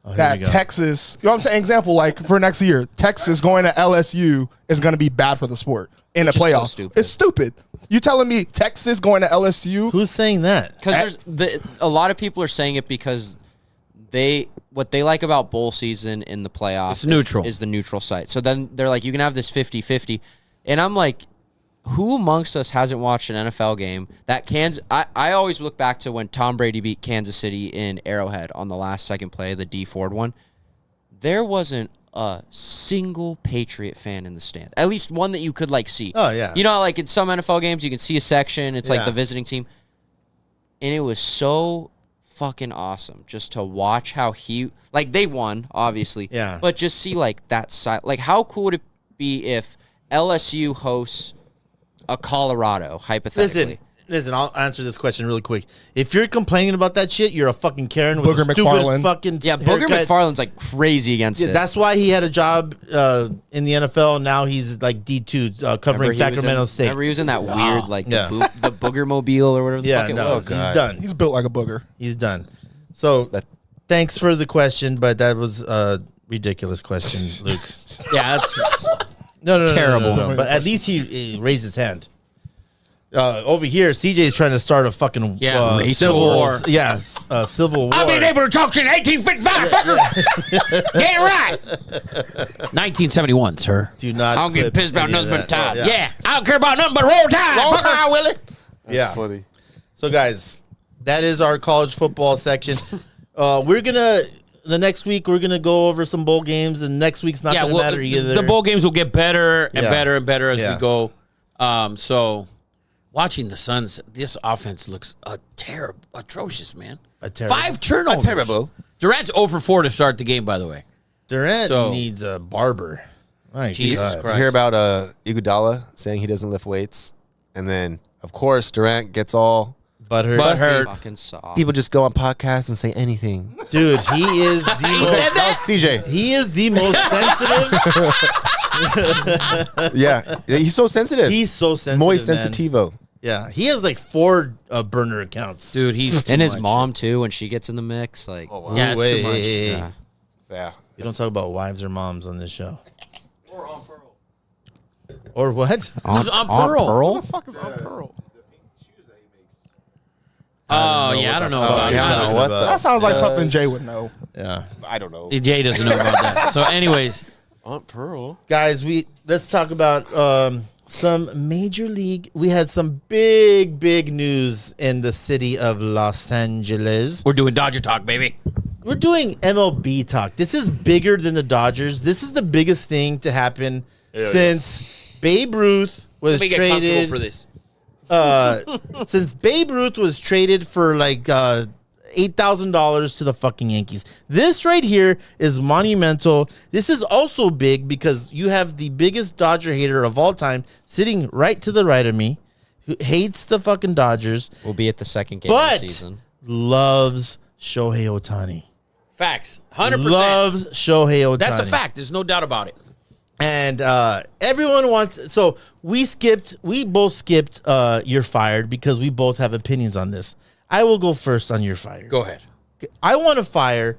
Here that we go. Texas, you know what I'm saying? Example, like for next year, Texas going to LSU is going to be bad for the sport in the Which is so playoffs. stupid. It's stupid. You telling me Texas going to LSU? Who's saying that? Because a lot of people are saying it because what they like about bowl season in the playoffs It's neutral. is the neutral site. So then they're like, you can have this 50-50. And I'm like, who amongst us hasn't watched an NFL game that I always look back to when Tom Brady beat Kansas City in Arrowhead on the last second play of the D Ford one. There wasn't a single Patriot fan in the stand. At least one that you could like see. Oh, yeah. You know, like in some NFL games, you can see a section. It's like Yeah. the visiting team. And it was so fucking awesome just to watch how they won, obviously. Yeah. But just see like that side. Like, how cool would it be if LSU hosts a Colorado, hypothetically? Listen, I'll answer this question really quick. If you're complaining about that shit, you're a fucking Karen with Booger a stupid McFarland. fucking Yeah, Booger haircut. McFarland's like crazy against Yeah, it. that's why he had a job in the NFL. Now he's like D2 covering Remember he was Sacramento in- State. Remember he was in that weird, like, Yeah. the Booger Mobile or whatever the Yeah, fuck it no, was. he's done. He's built like a booger. He's done. So thanks for the question, but that was a ridiculous question, Luke. Yeah, that's No, Terrible. no. But at least he raised his hand. Over here, CJ's trying to start a fucking Yeah, civil war. war. Yeah, civil war. I've been able to talk since 1855, fucker. Get it right. 1971, sir. Do not. I don't get clip pissed about any of nothing but that. time. Yeah. I don't care about nothing but roll tide. Roll fucker. Tide, Willie. Yeah. Funny. So, guys, that is our college football section. The next week we're gonna go over some bowl games, and next week's not gonna matter either. the bowl games will get better and Yeah. better and better as Yeah. we go. So, watching the Suns, this offense looks atrocious, man. terrible. 5 turnovers. Terrible. Durant's 0 for 4 to start the game, by the way. Durant So- needs a barber. My Jesus God. Christ. You hear about Iguodala saying he doesn't lift weights, and then of course Durant gets all Butthurt. Fucking soft. people just go on podcasts and say anything. Dude, he is the He most, said That was CJ. he is the most sensitive. Yeah, he's so sensitive. He's so sensitive. Moist man. sensitivo. Yeah, he has like 4 burner accounts. Dude, he's too And his much. mom, too, when she gets in the mix. Like, Yeah, it's Wait, too much. hey. yeah. Yeah. You don't talk about wives or moms on this show. Or what? Who's on Pearl? What the fuck is on Pearl? Oh, yeah, I don't know about Yeah, I don't know what the. That sounds like something Jay would know. Yeah. I don't know. Jay doesn't know about that. So, anyways, Aunt Pearl. Guys, let's talk about some major league. We had some big news in the city of Los Angeles. we're doing Dodger talk, baby. We're doing MLB talk. This is bigger than the Dodgers. This is the biggest thing to happen since Babe Ruth was Let me get comfortable traded. for this. Since Babe Ruth was traded for like $8,000 to the fucking Yankees. This right here is monumental. This is also big because you have the biggest Dodger hater of all time sitting right to the right of me, who hates the fucking Dodgers, We'll be at the second game of the but season. loves Shohei Ohtani. Facts. 100%. Loves Shohei Ohtani. That's a fact. There's no doubt about it. And everyone wants. So we both skipped You're Fired because we both have opinions on this. I will go first on You're Fired. Go ahead. I want to fire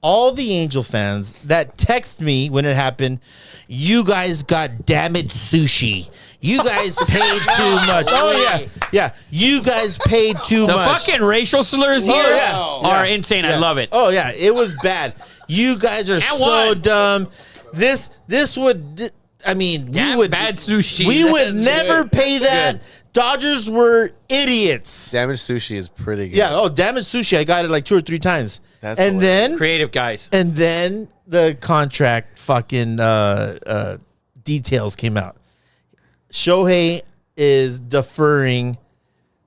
all the Angel fans that text me when it happened. You guys got damaged sushi. You guys paid too much. Oh yeah. You guys paid too The much. fucking racial slurs here yeah. are insane. I love it. Oh yeah, it was bad. You guys are so what? dumb. This would. I mean, Damn we would bad sushi. We would That's never good. pay that. Dodgers were idiots. Damaged sushi is pretty good. Yeah. Oh, damaged sushi. I got it like 2 or 3 times. That's and then Creative guys. and then the contract fucking details came out. Shohei is deferring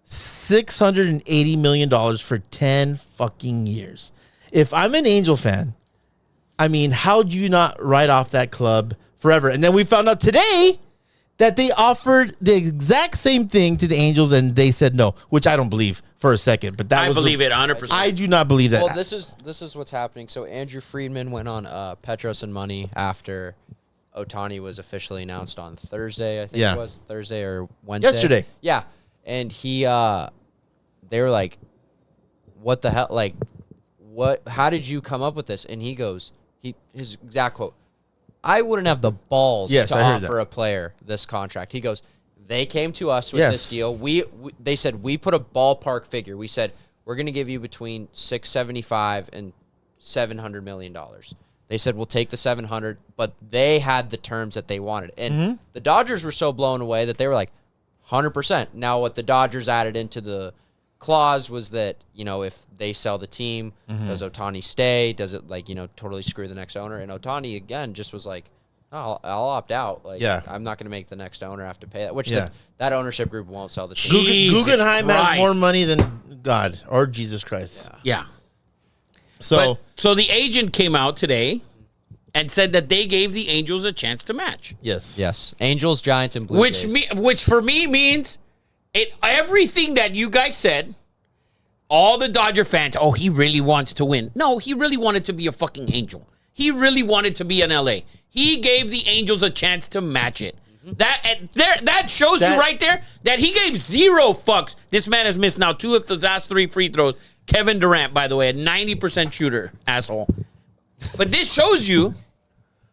$680 million for 10 fucking years. If I'm an Angel fan, I mean, how do you not write off that club forever? And then we found out today that they offered the exact same thing to the Angels and they said no, which I don't believe for a second. But that I was believe it 100%. I do not believe that. Well, this is what's happening. So Andrew Friedman went on Petros and Money after Ohtani was officially announced on Thursday. I think Yeah. it was Thursday or Wednesday. Yesterday. Yeah, and they were like, "What the hell? Like, what? How did you come up with this?" And he goes, his exact quote, "I wouldn't have the balls Yes, to I heard offer that. a player this contract." He goes, "They came to us with Yes. this deal. They said we put a ballpark figure. We said we're going to give you between $675 and $700 million." They said we'll take the 700, but they had the terms that they wanted, and the Dodgers were so blown away that they were like, 100%. Now, what the Dodgers added into the clause was that, if they sell the team, does Ohtani stay? Does it totally screw the next owner? And Ohtani again just was like, "I'll opt out. Like, Yeah. I'm not going to make the next owner have to pay that." Which Yeah. that ownership group won't sell the team. Jesus Guggenheim has Christ. more money than God or Jesus Christ. Yeah. So So the agent came out today and said that they gave the Angels a chance to match. yes, Yes, Angels, Giants, and Blue Which Jays. which for me means everything that you guys said, all the Dodger fans, oh, he really wants to win. No, he really wanted to be a fucking Angel. He really wanted to be in LA. He gave the Angels a chance to match it. That shows you right there that he gave 0 fucks. This man has missed now 2 of the last 3 free throws. Kevin Durant, by the way, a 90% shooter, asshole. But this shows you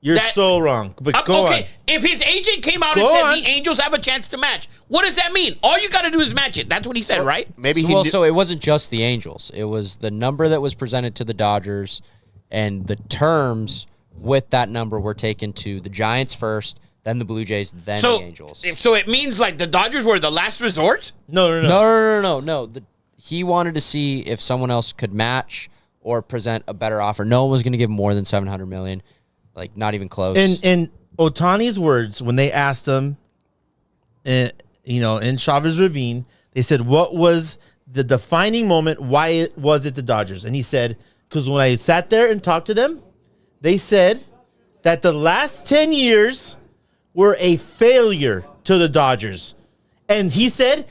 you're so wrong. But go okay, on. if his agent came out and Go said on. the Angels have a chance to match, what does that mean? All you got to do is match it. That's what he said, right? Maybe he Well, knew- so it wasn't just the Angels. It was the number that was presented to the Dodgers, and the terms with that number were taken to the Giants first, then the Blue Jays, then So, the Angels. so it means like the Dodgers were the last resort? No. No. He wanted to see if someone else could match or present a better offer. No one was going to give more than $700 million, like not even close. In Ohtani's words, when they asked him, in Chavez Ravine, they said, "What was the defining moment? Why was it the Dodgers?" And he said, "Because when I sat there and talked to them, they said that the last 10 years were a failure to the Dodgers," and he said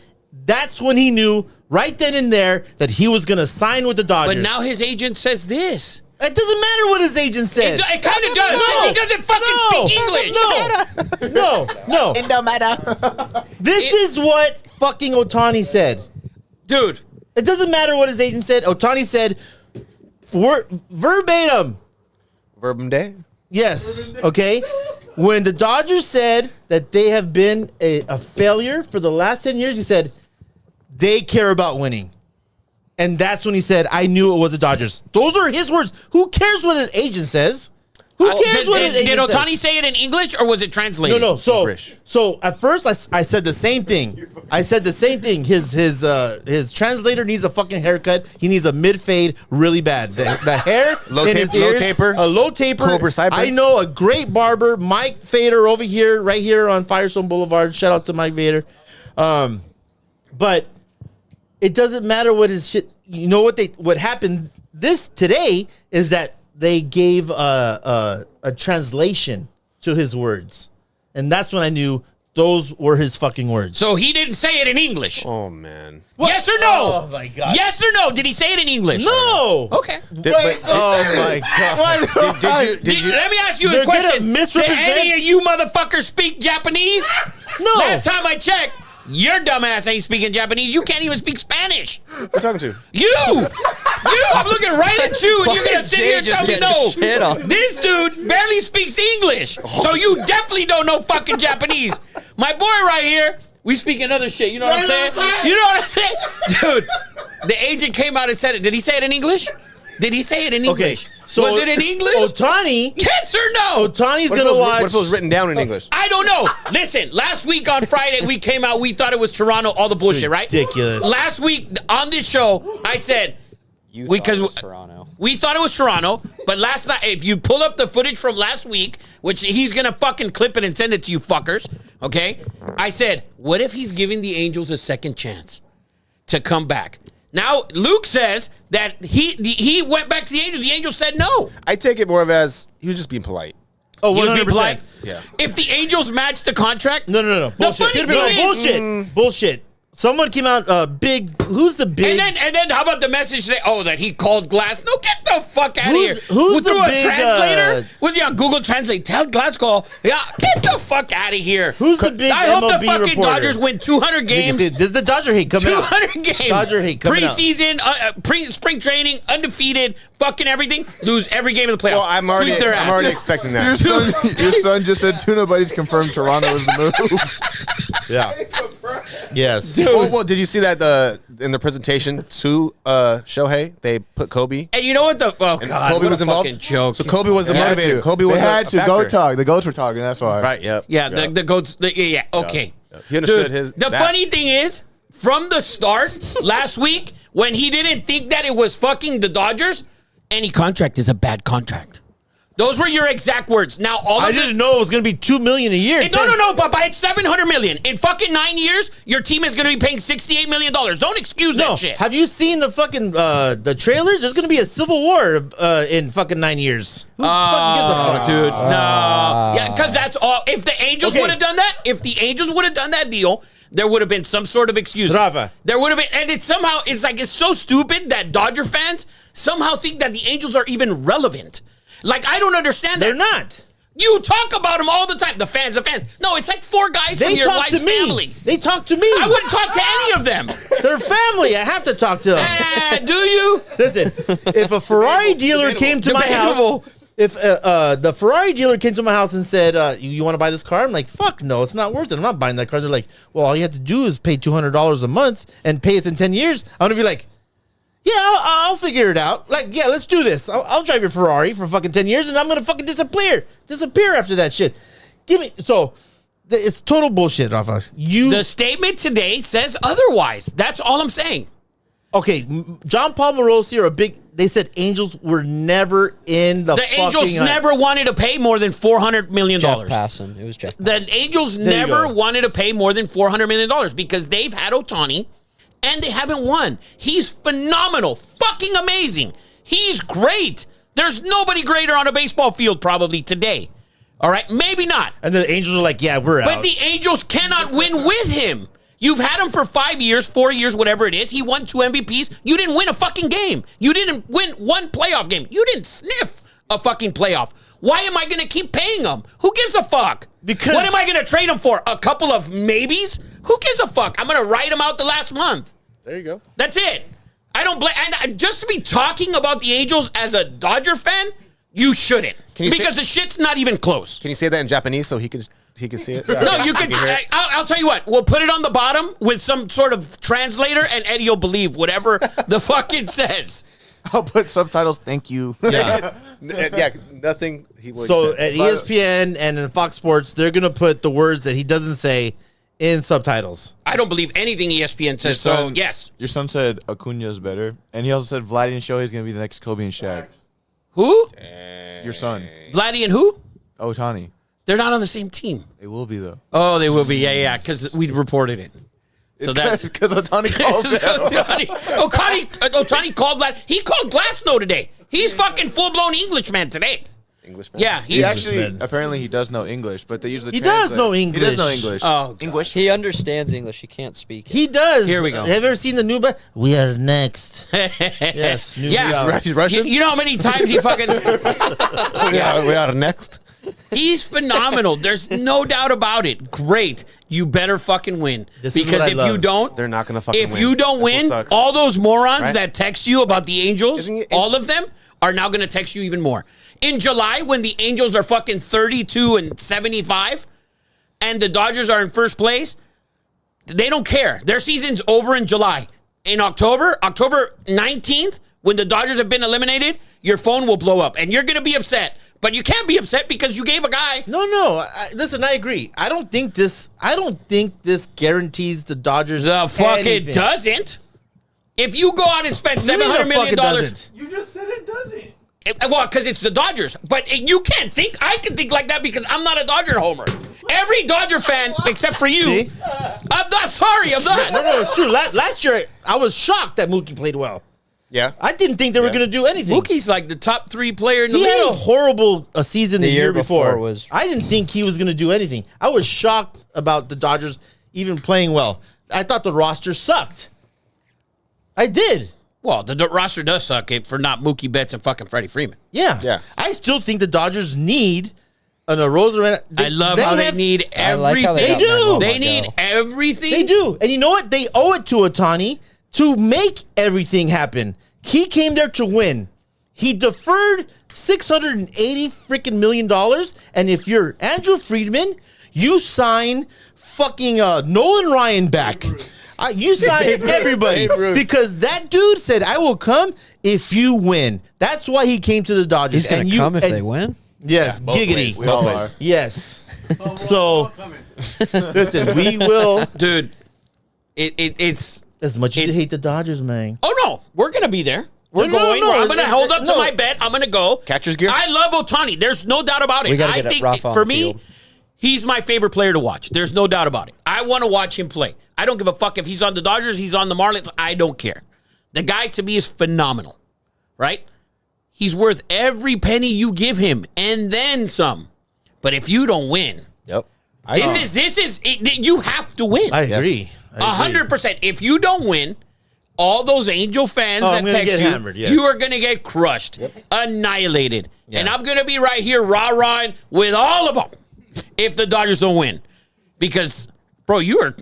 that's when he knew right then and there that he was going to sign with the Dodgers. But now his agent says this. It doesn't matter what his agent said. It kind of does. No. He doesn't fucking speak English. No. It don't matter. This is what fucking Ohtani said. Dude, It doesn't matter what his agent said. Ohtani said, verbatim. Verbum day. Yes. Okay. When the Dodgers said that they have been a failure for the last 10 years, he said they care about winning. And that's when he said, I knew it was the Dodgers. Those are his words. Who cares what his agent says? Who cares what his agent says? Did Ohtani says? say it in English or was it translated? No. So at first I said the same thing. His translator needs a fucking haircut. He needs a mid fade really bad. The hair Low in tape- his low ears, taper? a low taper. Cobra sideburns? I know a great barber, Mike Fader, over here, right here on Firestone Boulevard. Shout out to Mike Vader. But it doesn't matter what his shit. You know what happened today is that they gave a translation to his words, and that's when I knew those were his fucking words. So he didn't say it in English. Oh man. Yes or no? Oh my god. Yes or no? Did he say it in English? No. Okay. Oh my god. Let me ask you They're a question. gonna misrepresent- Did any of you motherfuckers speak Japanese? No. Last time I checked, your dumbass ain't speaking Japanese. You can't even speak Spanish. Who are talking to? You! I'm looking right at you, and you're gonna sit here and tell me no. This dude barely speaks English, so you definitely don't know fucking Japanese. My boy right here, we speak another shit. You know what I'm saying? You know what I'm saying, dude? The agent came out and said it. Did he say it in English? Did he say it in English? So was it in English? Ohtani. Yes or no? Ohtani's What if, gonna watch. what if it was written down in English? I don't know. Listen, last week on Friday, we came out, we thought it was Toronto, all the bullshit, right? ridiculous. Last week on this show, I said, Because it was Toronto. we thought it was Toronto, but last night, if you pull up the footage from last week, which he's going to fucking clip it and send it to you fuckers, okay? I said, what if he's giving the Angels a second chance to come back? Now, Luke says that he went back to the Angels. The Angels said no. I take it more of as he was just being polite. Oh, He was being 100%. polite. Yeah. If the Angels match the contract, No. The Bullshit. funny thing is- Bullshit. Someone came out big. Who's the big? And then how about the message today? Oh, that he called Glass. No, get the fuck out of here. Who's through the a big, translator? Was he on Google Translate? Tell Glass call. Yeah, get the fuck out of here. Who's the big I hope the MLB fucking reporter? Dodgers win 200 games. This is the Dodger hate coming out. 200 games. Dodger hate coming out. Preseason, spring training, undefeated, fucking everything. Lose every game of the playoffs. Well, I'm already Sweep their ass. expecting Your that. your son just said two nobody's confirmed Toronto is the move. Yeah. Yes. Well, did you see that in the presentation to Shohei? They put Kobe. And you know what the And Kobe what was a involved. fucking joke. So Kobe was the They had motivator. to. Kobe was They had to. a Go factor. talk. The goats were talking. That's why. Right. Yep. Yeah, the goats. Yeah, okay. He understood Dude, the funny thing is, from the start last week, when he didn't think that it was fucking the Dodgers, any contract is a bad contract. Those were your exact words. Now all of I didn't know it was going to be $2 million a year. No, but by $700 million in fucking 9 years, your team is going to be paying $68 million. Don't excuse that shit. Have you seen the fucking the trailers? There's going to be a civil war in fucking 9 years. Who fucking gives a fuck, dude. No. Yeah, because that's all. If the Angels Okay. would have done that deal, there would have been some sort of excuse. Rafa. There would have been, and it's so stupid that Dodger fans somehow think that the Angels are even relevant. Like, I don't understand that. They're not. You talk about them all the time. The fans. No, it's like four guys They from your talk to wife's me. family. They talk to me. I wouldn't talk to any of them. They're family. I have to talk to them. Do you? Listen, if a Ferrari dealer came to my house, Debatable. if the Ferrari dealer came to my house and said, you want to buy this car? I'm like, fuck no, it's not worth it. I'm not buying that car. They're like, well, all you have to do is pay $200 a month and pay us in 10 years. I'm going to be like, yeah, I'll figure it out. Like, yeah, let's do this. I'll drive your Ferrari for fucking 10 years and I'm going to fucking disappear after that shit. It's total bullshit, Rafa. The statement today says otherwise. That's all I'm saying. Okay, John Paul Morosi they said Angels were never in the fucking Angels never wanted to pay more than $400 million. Jeff Passan. It was Jeff Passan. The Angels you never go. wanted to pay more than $400 million because they've had Ohtani and they haven't won. He's phenomenal. Fucking amazing. He's great. There's nobody greater on a baseball field probably today. All right? Maybe not. And the Angels are like, yeah, we're out. But the Angels cannot win with him. You've had him for 5 years, 4 years, whatever it is. He won 2 MVPs. You didn't win a fucking game. You didn't win one playoff game. You didn't sniff a fucking playoff. Why am I going to keep paying him? Who gives a fuck? Because- What am I going to trade him for? A couple of maybes? Who gives a fuck? I'm going to write him out the last month. There you go. That's it. I don't blame. And just to be talking about the Angels as a Dodger fan, you shouldn't. Can you because the shit's not even close. Can you say that in Japanese so he can see it? No, you can. I'll tell you what. We'll put it on the bottom with some sort of translator, and Eddie will believe whatever the fuck it says. I'll put subtitles. Thank you. Yeah, nothing. So at ESPN and in Fox Sports, they're gonna put the words that he doesn't say in subtitles. I don't believe anything ESPN says. So yes. Your son said Acuna is better, and he also said Vladdy and Shohei is going to be the next Kobe and Shaq. Who? Your son, Vladdy and who? Otani. They're not on the same team. They will be though. Oh, they will be. Yeah, because we reported it. So that's because Otani called him. Otani called Vlad. He called Glasnow today. He's fucking full blown Englishman today. Englishman. Yeah, He actually apparently he does know English, but they use the. He does know He does know English. English. Oh, English. He understands English. He can't speak it. He does. Here we go. Have you ever seen the new? We are next. Yes. New Yeah. He's Russian. You know how many times he fucking. we are next. He's phenomenal. There's no doubt about it. Great. You better fucking win. This is because what I if love. you don't, They're not gonna fucking if win. you don't That's what win, sucks. all those morons Right? that text you about the Angels, Isn't he- all of them are now going to text you even more. In July, when the Angels are fucking 32-75, and the Dodgers are in first place, they don't care. Their season's over in July. In October 19th, when the Dodgers have been eliminated, your phone will blow up, and you're going to be upset. But you can't be upset because you gave a guy. No. Listen, I agree. I don't think this guarantees the Dodgers. The fuck anything. it doesn't. If you go out and spend What do you mean $700 the million, fuck it doesn't? You just said it doesn't. well, because it's the Dodgers. But you can't think. I can think like that because I'm not a Dodger homer. Every Dodger fan, except for you, See? I'm not sorry. I'm not. No, it's true. Last year, I was shocked that Mookie played well. Yeah. I didn't think they were going to do anything. Mookie's like the top 3 player in the He had a league. horrible season the year before. was- I didn't think he was going to do anything. I was shocked about the Dodgers even playing well. I thought the roster sucked. I did. Well, the roster does suck for not Mookie Betts and fucking Freddie Freeman. Yeah. Yeah. I still think the Dodgers need an Arozarena. I love how they need I like everything. how They got do. Manuel They Margot. need everything. They do. And you know what? They owe it to Otani to make everything happen. He came there to win. He deferred $680 freaking million. And if you're Andrew Friedman, you sign fucking Nolan Ryan back. You sign everybody because that dude said, "I will come if you win." That's why he came to the Dodgers. He's going to come if they win? Yes, giggity. We all are. Yes. So, listen, we will. Dude, it's... As much as you hate the Dodgers, man. Oh, no. We're going to be there. We're No, going. no, I'm going to hold up to no. my bet. I'm going to go. Catcher's gear? I love Otani. There's no doubt about it. We gotta I get think Rafa on for the me, field. he's my favorite player to watch. There's no doubt about it. I want to watch him play. I don't give a fuck if he's on the Dodgers, he's on the Marlins. I don't care. The guy to me is phenomenal, right? He's worth every penny you give him and then some. But if you don't win, Yep. you have to win. I agree. 100%. If you don't win, all those Angel fans I'm that gonna text get you, hammered, yes. you are going to get crushed, annihilated. And I'm going to be right here rah-rahing with all of them if the Dodgers don't win. Because, bro, you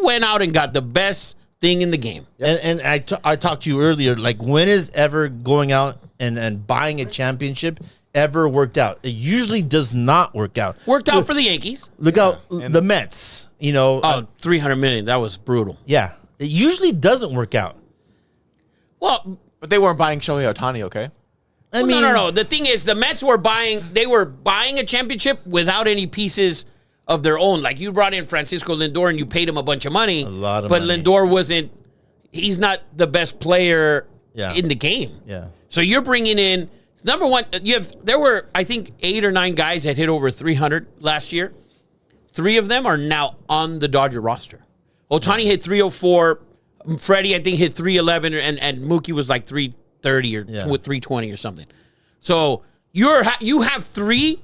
went out and got the best thing in the game. And I talked to you earlier, like, when is ever going out and buying a championship ever worked out? It usually does not work out. Worked out for the Yankees. Look out the Mets, you know. Oh, $300 million. That was brutal. Yeah. It usually doesn't work out. Well, But they weren't buying Shohei Otani, okay? I mean, no. The thing is, the Mets were buying a championship without any pieces of their own. Like, you brought in Francisco Lindor and you paid him a bunch of money. A lot of but money. Lindor he's not the best player Yeah. in the game. Yeah. So you're bringing in, number one, there were, I think, 8 or 9 guys that hit over 300 last year. 3 of them are now on the Dodger roster. Otani hit 304. Freddie, I think, hit 311, and Mookie was like 330 or 320 or something. So you have 3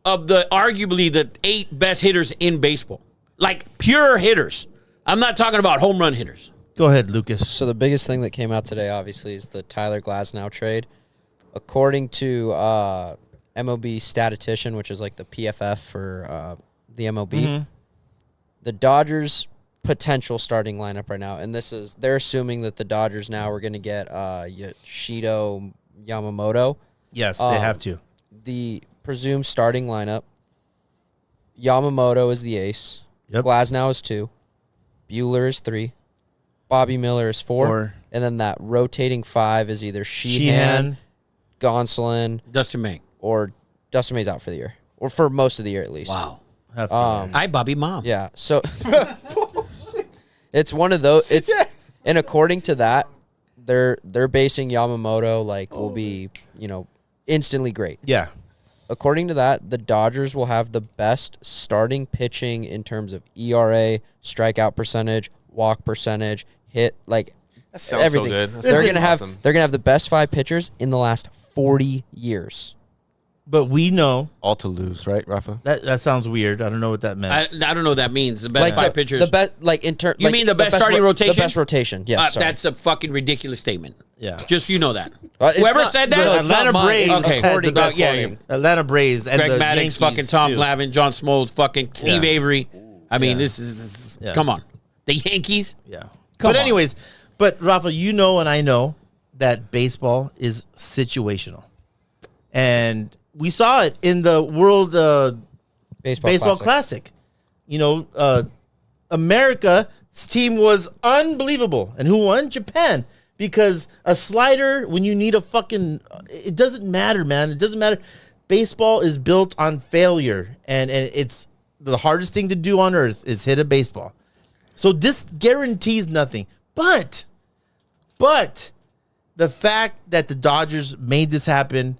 of arguably the 8 best hitters in baseball, like pure hitters. I'm not talking about home run hitters. Go ahead, Lucas. So the biggest thing that came out today, obviously, is the Tyler Glasnow trade. According to MLB statistician, which is like the PFF for the MLB, the Dodgers' potential starting lineup right now, and they're assuming that the Dodgers now are going to get Yoshito Yamamoto. Yes, they have to. The presumed starting lineup, Yamamoto is the ace. Yep. Glasnow is 2. Bueller is 3. Bobby Miller is 4. 4. And then that rotating 5 is either Sheehan, Sheehan. Gonsolin, Dustin May. or Dustin May's out for the year. Or for most of the year, at least. Wow. Have to, Hi, Bobby Mom. Yeah, so it's one of those. It's and according to that, they're basing Yamamoto will be instantly great. yeah. According to that, the Dodgers will have the best starting pitching in terms of ERA, strikeout percentage, walk percentage, hit That sounds everything. so good. That They're sounds gonna have awesome. they're gonna have the best 5 pitchers in the last 40 years. But we know all to lose, right, Rafa? that sounds weird. I don't know what that meant. I don't know what that means. The best 5 pitchers. The best in turn. You mean the best starting rotation? The best rotation. Yes. sorry. That's a fucking ridiculous statement. Yeah. Just you know that. It's Whoever not- said that, the it's not Atlanta mine. Braves Okay. had the best yeah, starting. Atlanta Braves and Greg the Maddox, Yankees fucking Tom too. Glavine, John Smoltz, fucking Steve Yeah. Avery. I mean, Yeah. this is Yeah. come on. The Yankees. Yeah. Come but on. anyways, Rafa, you know and I know that baseball is situational. And we saw it in the World Baseball Classic. America's team was unbelievable. And who won? Japan. Because a slider, when you need it doesn't matter, man. It doesn't matter. Baseball is built on failure. And it's the hardest thing to do on earth is hit a baseball. So this guarantees nothing. But the fact that the Dodgers made this happen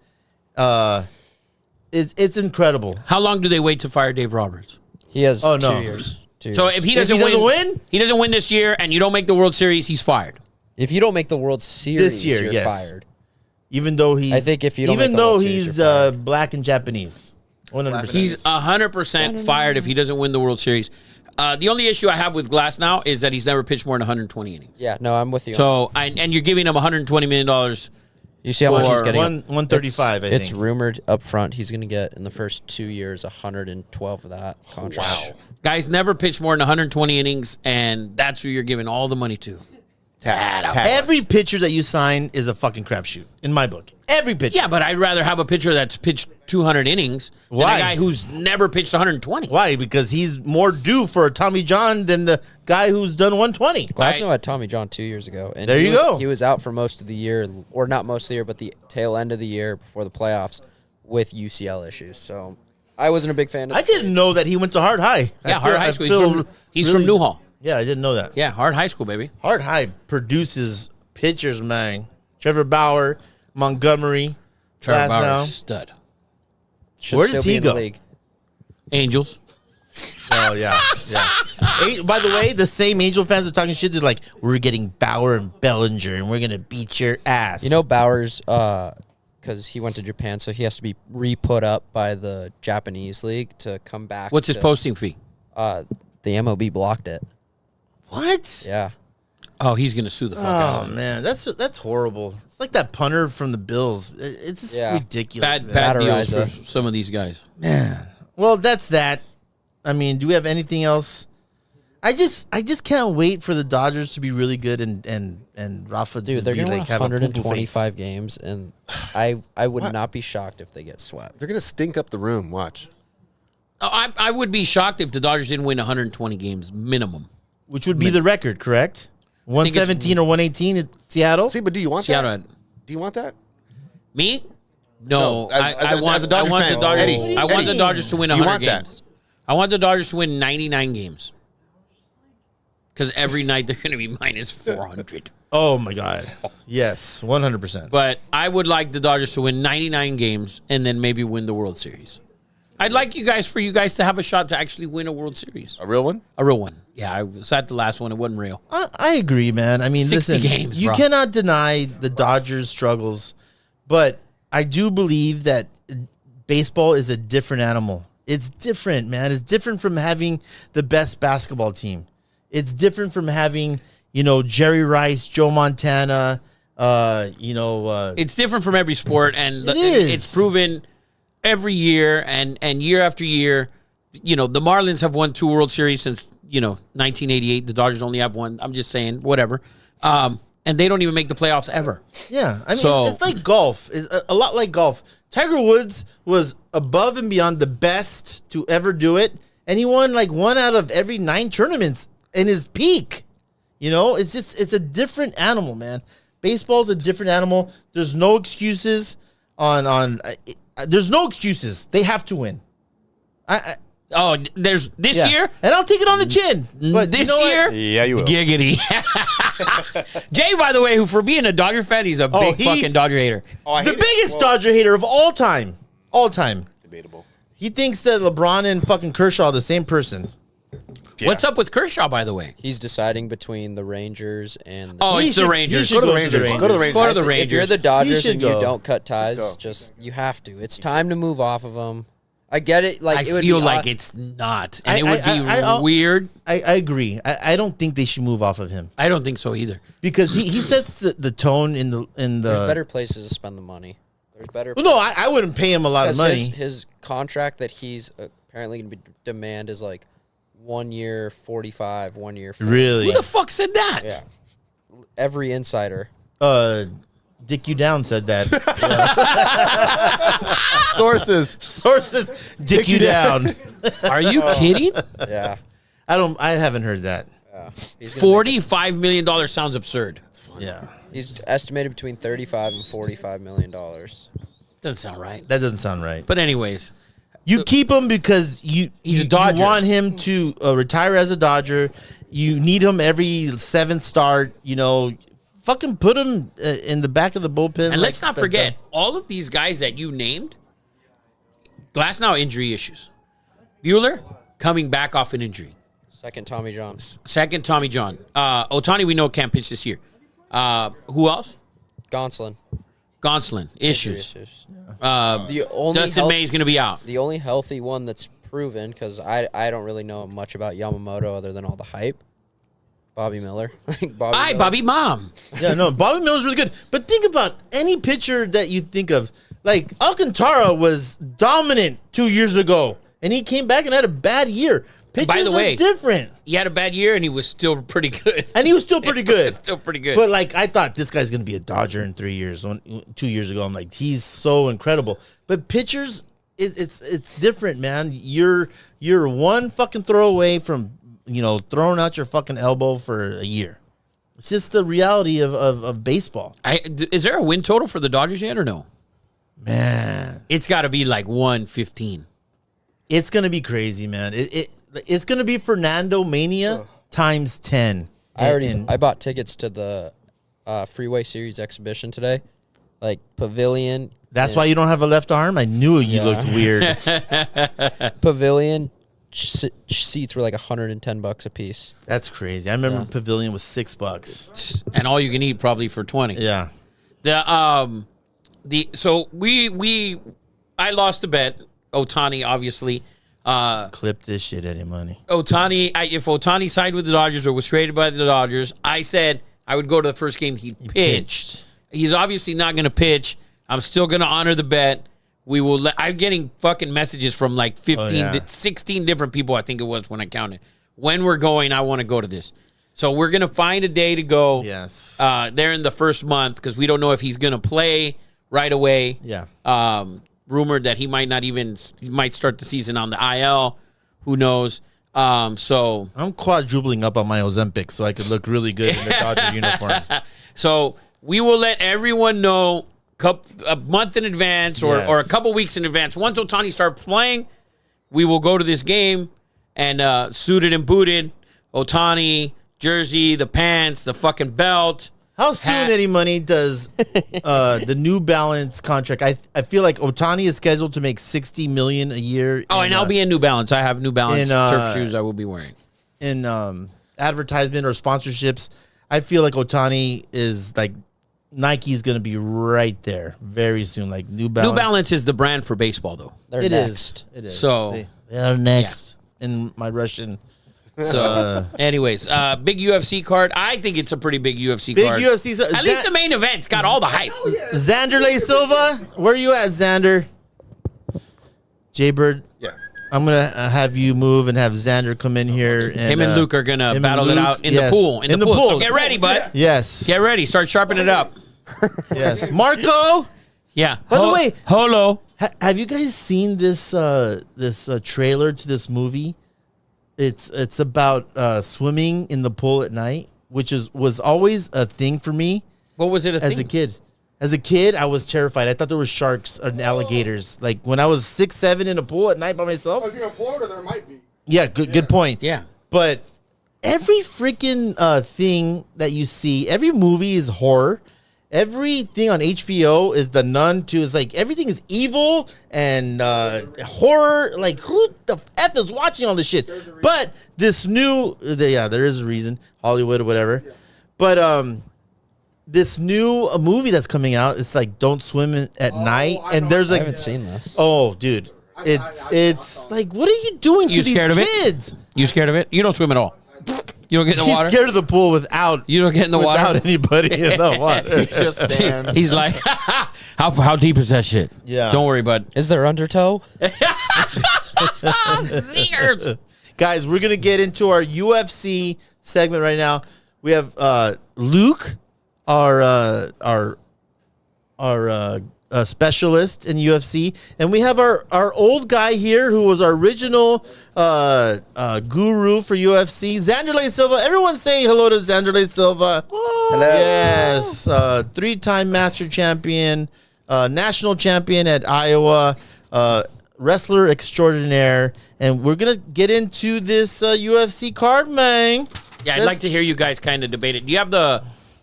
it's incredible. How long do they wait to fire Dave Roberts? He has 2 no. years. 2 So years. if he doesn't win? he doesn't win this year, and you don't make the World Series, he's fired. If you don't make the World Series, This year, you're yes. fired. Even though he's I think if you don't even make the though World Series, he's you're fired. black and Japanese. 100%. He's 100% fired if he doesn't win the World Series. The only issue I have with Glass now is that he's never pitched more than 120 innings. Yeah, no, I'm with you. So, and you're giving him $120 million. you see how much he's or getting? 135, I It's think. rumored up front he's going to get in the first 2 years 112 of that contract. Guys never pitched more than 120 innings, and that's who you're giving all the money to. Tax. Every pitcher that you sign is a fucking crapshoot in my book. Every pitcher. Yeah, but I'd rather have a pitcher that's pitched 200 innings than Why? a guy who's never pitched 120. Why? Because he's more due for a Tommy John than the guy who's done 120. Glasnow had Tommy John 2 years ago. And There he you was, go. He was out for most of the year, or not most of the year, but the tail end of the year before the playoffs with UCL issues. So I wasn't a big fan of I didn't know that he went to Hard High. Yeah, Hard High School. He's really- from Newhall. Yeah, I didn't know that. Yeah, Hard High School, baby. Hard High produces pitchers, man. Trevor Bauer, Montgomery, Trevor Glasnow. Bauer, stud. Should Where still does be he in the go? league. Angels. Oh yeah, yeah. By the way, the same Angel fans are talking shit. They're like, "We're getting Bauer and Bellinger, and we're gonna beat your ass." You know Bowers, because he went to Japan, so he has to be re-put up by the Japanese league to come back. What's his to- posting fee? The MLB blocked it. what? Yeah. Oh, he's going to sue the fuck out Oh of him. man, that's horrible. It's like that punter from the Bills. It's just Yeah. ridiculous. Bad man. deals Batteriza. for some of these guys. Man. Well, that's that. I mean, do we have anything else? I just can't wait for the Dodgers to be really good and Rafa to Dude, they're be going to like win have a poo-poo face. 125 games, and I would not be shocked if they get swept. They're gonna stink up the room. Watch. Oh, I would be shocked if the Dodgers didn't win 120 games minimum. Which would be the record, correct? 117 or 118 at Seattle. See, but do you want Seattle that? had- Do you want that? Me? No, No, as I a Dodger want fan, the Dodgers. Eddie, I want the Eddie, Dodgers to win do you 100 want that? games. I want the Dodgers to win 99 games. Because every night they're going to be minus 400. Oh my God. Yes, 100%. But I would like the Dodgers to win 99 games and then maybe win the World Series. I'd like for you guys to have a shot to actually win a World Series. A real one? A real one. Yeah, I was at the last one. It wasn't real. I agree, man. I mean, 60 listen, games, you bro. cannot deny the Dodgers' struggles, but I do believe that baseball is a different animal. It's different, man. It's different from having the best basketball team. It's different from having, Jerry Rice, Joe Montana, It's different from every sport, and It is. it's proven every year and year after year. The Marlins have won 2 World Series since 1988. The Dodgers only have one. I'm just saying, whatever. and they don't even make the playoffs ever. Yeah, I mean, So- it's like golf. It's a lot like golf. Tiger Woods was above and beyond the best to ever do it, and he won like 1 out of every 9 tournaments in his peak. You know, it's a different animal, man. Baseball's a different animal. There's no excuses there's no excuses. They have to win. Oh, there's this year. and I'll take it on the chin. But This you know what? year, Yeah, you will. giggity. Jay, by the way, who for being a Dodger fan, he's a big fucking Dodger hater. Oh, I The hate it. biggest Well, Dodger hater of all time. All time. debatable. He thinks that LeBron and fucking Kershaw are the same person. Yeah. What's up with Kershaw, by the way? He's deciding between the Rangers and the Oh, He it's the should- Rangers. he Go to the should Rangers. Go to the Rangers. Go to the If you're Rangers. the Dodgers should and you go. don't cut ties, go. just you have to. It's time to move off of them. I get it. Like I it would feel be like odd- it's not, and I- it would be I- weird. I agree. I don't think they should move off of him I don't think so either. because he sets the tone in the There's better places to spend the money. There's better. Well, no, I wouldn't pay him a lot of Because money. his contract that he's apparently going to demand is like 1 year 45, 1 year 40. Really? Who the fuck said that? Yeah. Every insider. Dick you down said that. Sources. Sources dick you down. Are you kidding? Yeah. I haven't heard that. Yeah. He's gonna make $45 million sounds absurd. Yeah. he's estimated between 35 and 45 million dollars. Doesn't sound right. That doesn't sound right. But anyways, You keep him because He's a you Dodger. want him to retire as a Dodger. You need him every 7th start. You know, fucking put him in the back of the bullpen. and let's not forget, all of these guys that you named, Glasnow injury issues. Bueller coming back off an injury. Second Tommy John. Second, Tommy John. Otani, we know can't pitch this year. Who else? Gonsolin. Gonsolin issues. The only Dustin May is going to be out. the only healthy one that's proven, because I don't really know much about Yamamoto other than all the hype. Bobby Miller. Hi, Miller's- Bobby Mom. Yeah, no, Bobby Miller's really good. But think about any pitcher that you think of. Like, Alcantara was dominant 2 years ago, and he came back and had a bad year. Pitchers By the way- are different. He had a bad year, and he was still pretty good. And he was still pretty good. Still pretty good. But, like, I thought this guy's going to be a Dodger in 3 years. 2 years ago, I'm like, he's so incredible. But pitchers, it's different, man. You're one fucking throw away from, throwing out your fucking elbow for a year. It's just the reality of baseball. Is there a win total for the Dodgers yet or no? Man, It's got to be like 115. it's going to be crazy, man. It's going to be Fernando Mania times 10. I bought tickets to the Freeway Series exhibition today. Like Pavilion. That's why you don't have a left arm? I knew you looked weird. Pavilion seats were like $110 a piece. That's crazy. I remember Pavilion was $6. And all you can eat probably for 20. Yeah. I lost a bet. Otani, obviously. Clip this shit, Eddie Money. Otani, if Otani signed with the Dodgers or was traded by the Dodgers, I said I would go to the first game he pitched. He's obviously not going to pitch. I'm still going to honor the bet. We will. I'm getting fucking messages from like 16 different people, I think it was when I counted. When we're going, I want to go to this. So we're going to find a day to go. Yes. There in the first month because we don't know if he's going to play right away. Yeah. Rumored that he might start the season on the IL. Who knows? So I'm quadrupling up on my Ozempic so I could look really good in the Dodger uniform. So we will let everyone know a month in advance or a couple weeks in advance. Once Otani starts playing, we will go to this game and suited and booted. Otani, jersey, the pants, the fucking belt. How soon, Eddie Money, does the New Balance contract? I feel like Otani is scheduled to make $60 million a year. Oh, and I'll be in New Balance. I have New Balance turf shoes I will be wearing. In advertisement or sponsorships, I feel like Otani is like Nike's going to be right there very soon. Like New Balance. New Balance is the brand for baseball, though. They're It next. is. It is. So- they are next in my Russian. So, anyways, big UFC card. I think it's a pretty big UFC Big card. UFC. So, At least the main event's got all the hype. Xanderley Silva, where are you at, Xander? Jaybird. Yeah. I'm gonna have you move and have Xander come in here. And, Him and Luke are gonna him and battle it Luke, out in yes. the pool. In the pool. So get ready, bud. Yes. Get ready. Start sharpening it up. Yes. Marco. Yeah. By the way, Holo. Have you guys seen this trailer to this movie? It's about swimming in the pool at night, which was always a thing for me. What was it? As a kid? As a kid, I was terrified. I thought there were sharks and alligators. Like when I was 6, 7 in a pool at night by myself. If you're in Florida, there might be. Yeah, good point. Yeah. But every freaking thing that you see, every movie is horror. Everything on HBO is The Nun too. It's like everything is evil and horror. Like who the F is watching all this shit? But this new, there is a reason. Hollywood or whatever. Yeah. But this new movie that's coming out, it's like Don't Swim at Night. And there's like, I haven't seen this. Oh, dude. It's like, what are you doing to these kids? You scared of it? You don't swim at all. You don't get in the water? He's scared of the pool without you don't get in the water without anybody in the water. He just stands. He's like, how deep is that shit? Yeah. Don't worry, bud. Is there undertow? Zingers. Guys, we're gonna get into our UFC segment right now. We have Luke, our specialist in UFC, and we have our old guy here who was our original guru for UFC, Zanderlei Silva. Everyone say hello to Zanderlei Silva. Hello. Yes, 3-time master champion, national champion at Iowa, wrestler extraordinaire, and we're gonna get into this UFC card, man. Yeah, I'd like to hear you guys kind of debate it. Do you have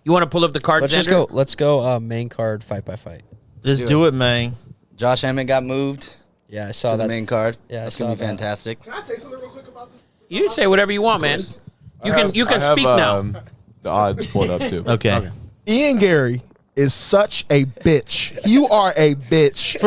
you want to pull up the card, Let's just Xander? go. Let's go main card fight by fight. Let's do it, man. Josh Emmett got moved Yeah, I to saw the that. main card. Yeah, I That's gonna be saw that. fantastic. Can I say something real quick about this? You can say whatever you want, man. You can I have, speak now. The odds pulled up too. Okay. Ian Gary is such a bitch. You are a bitch.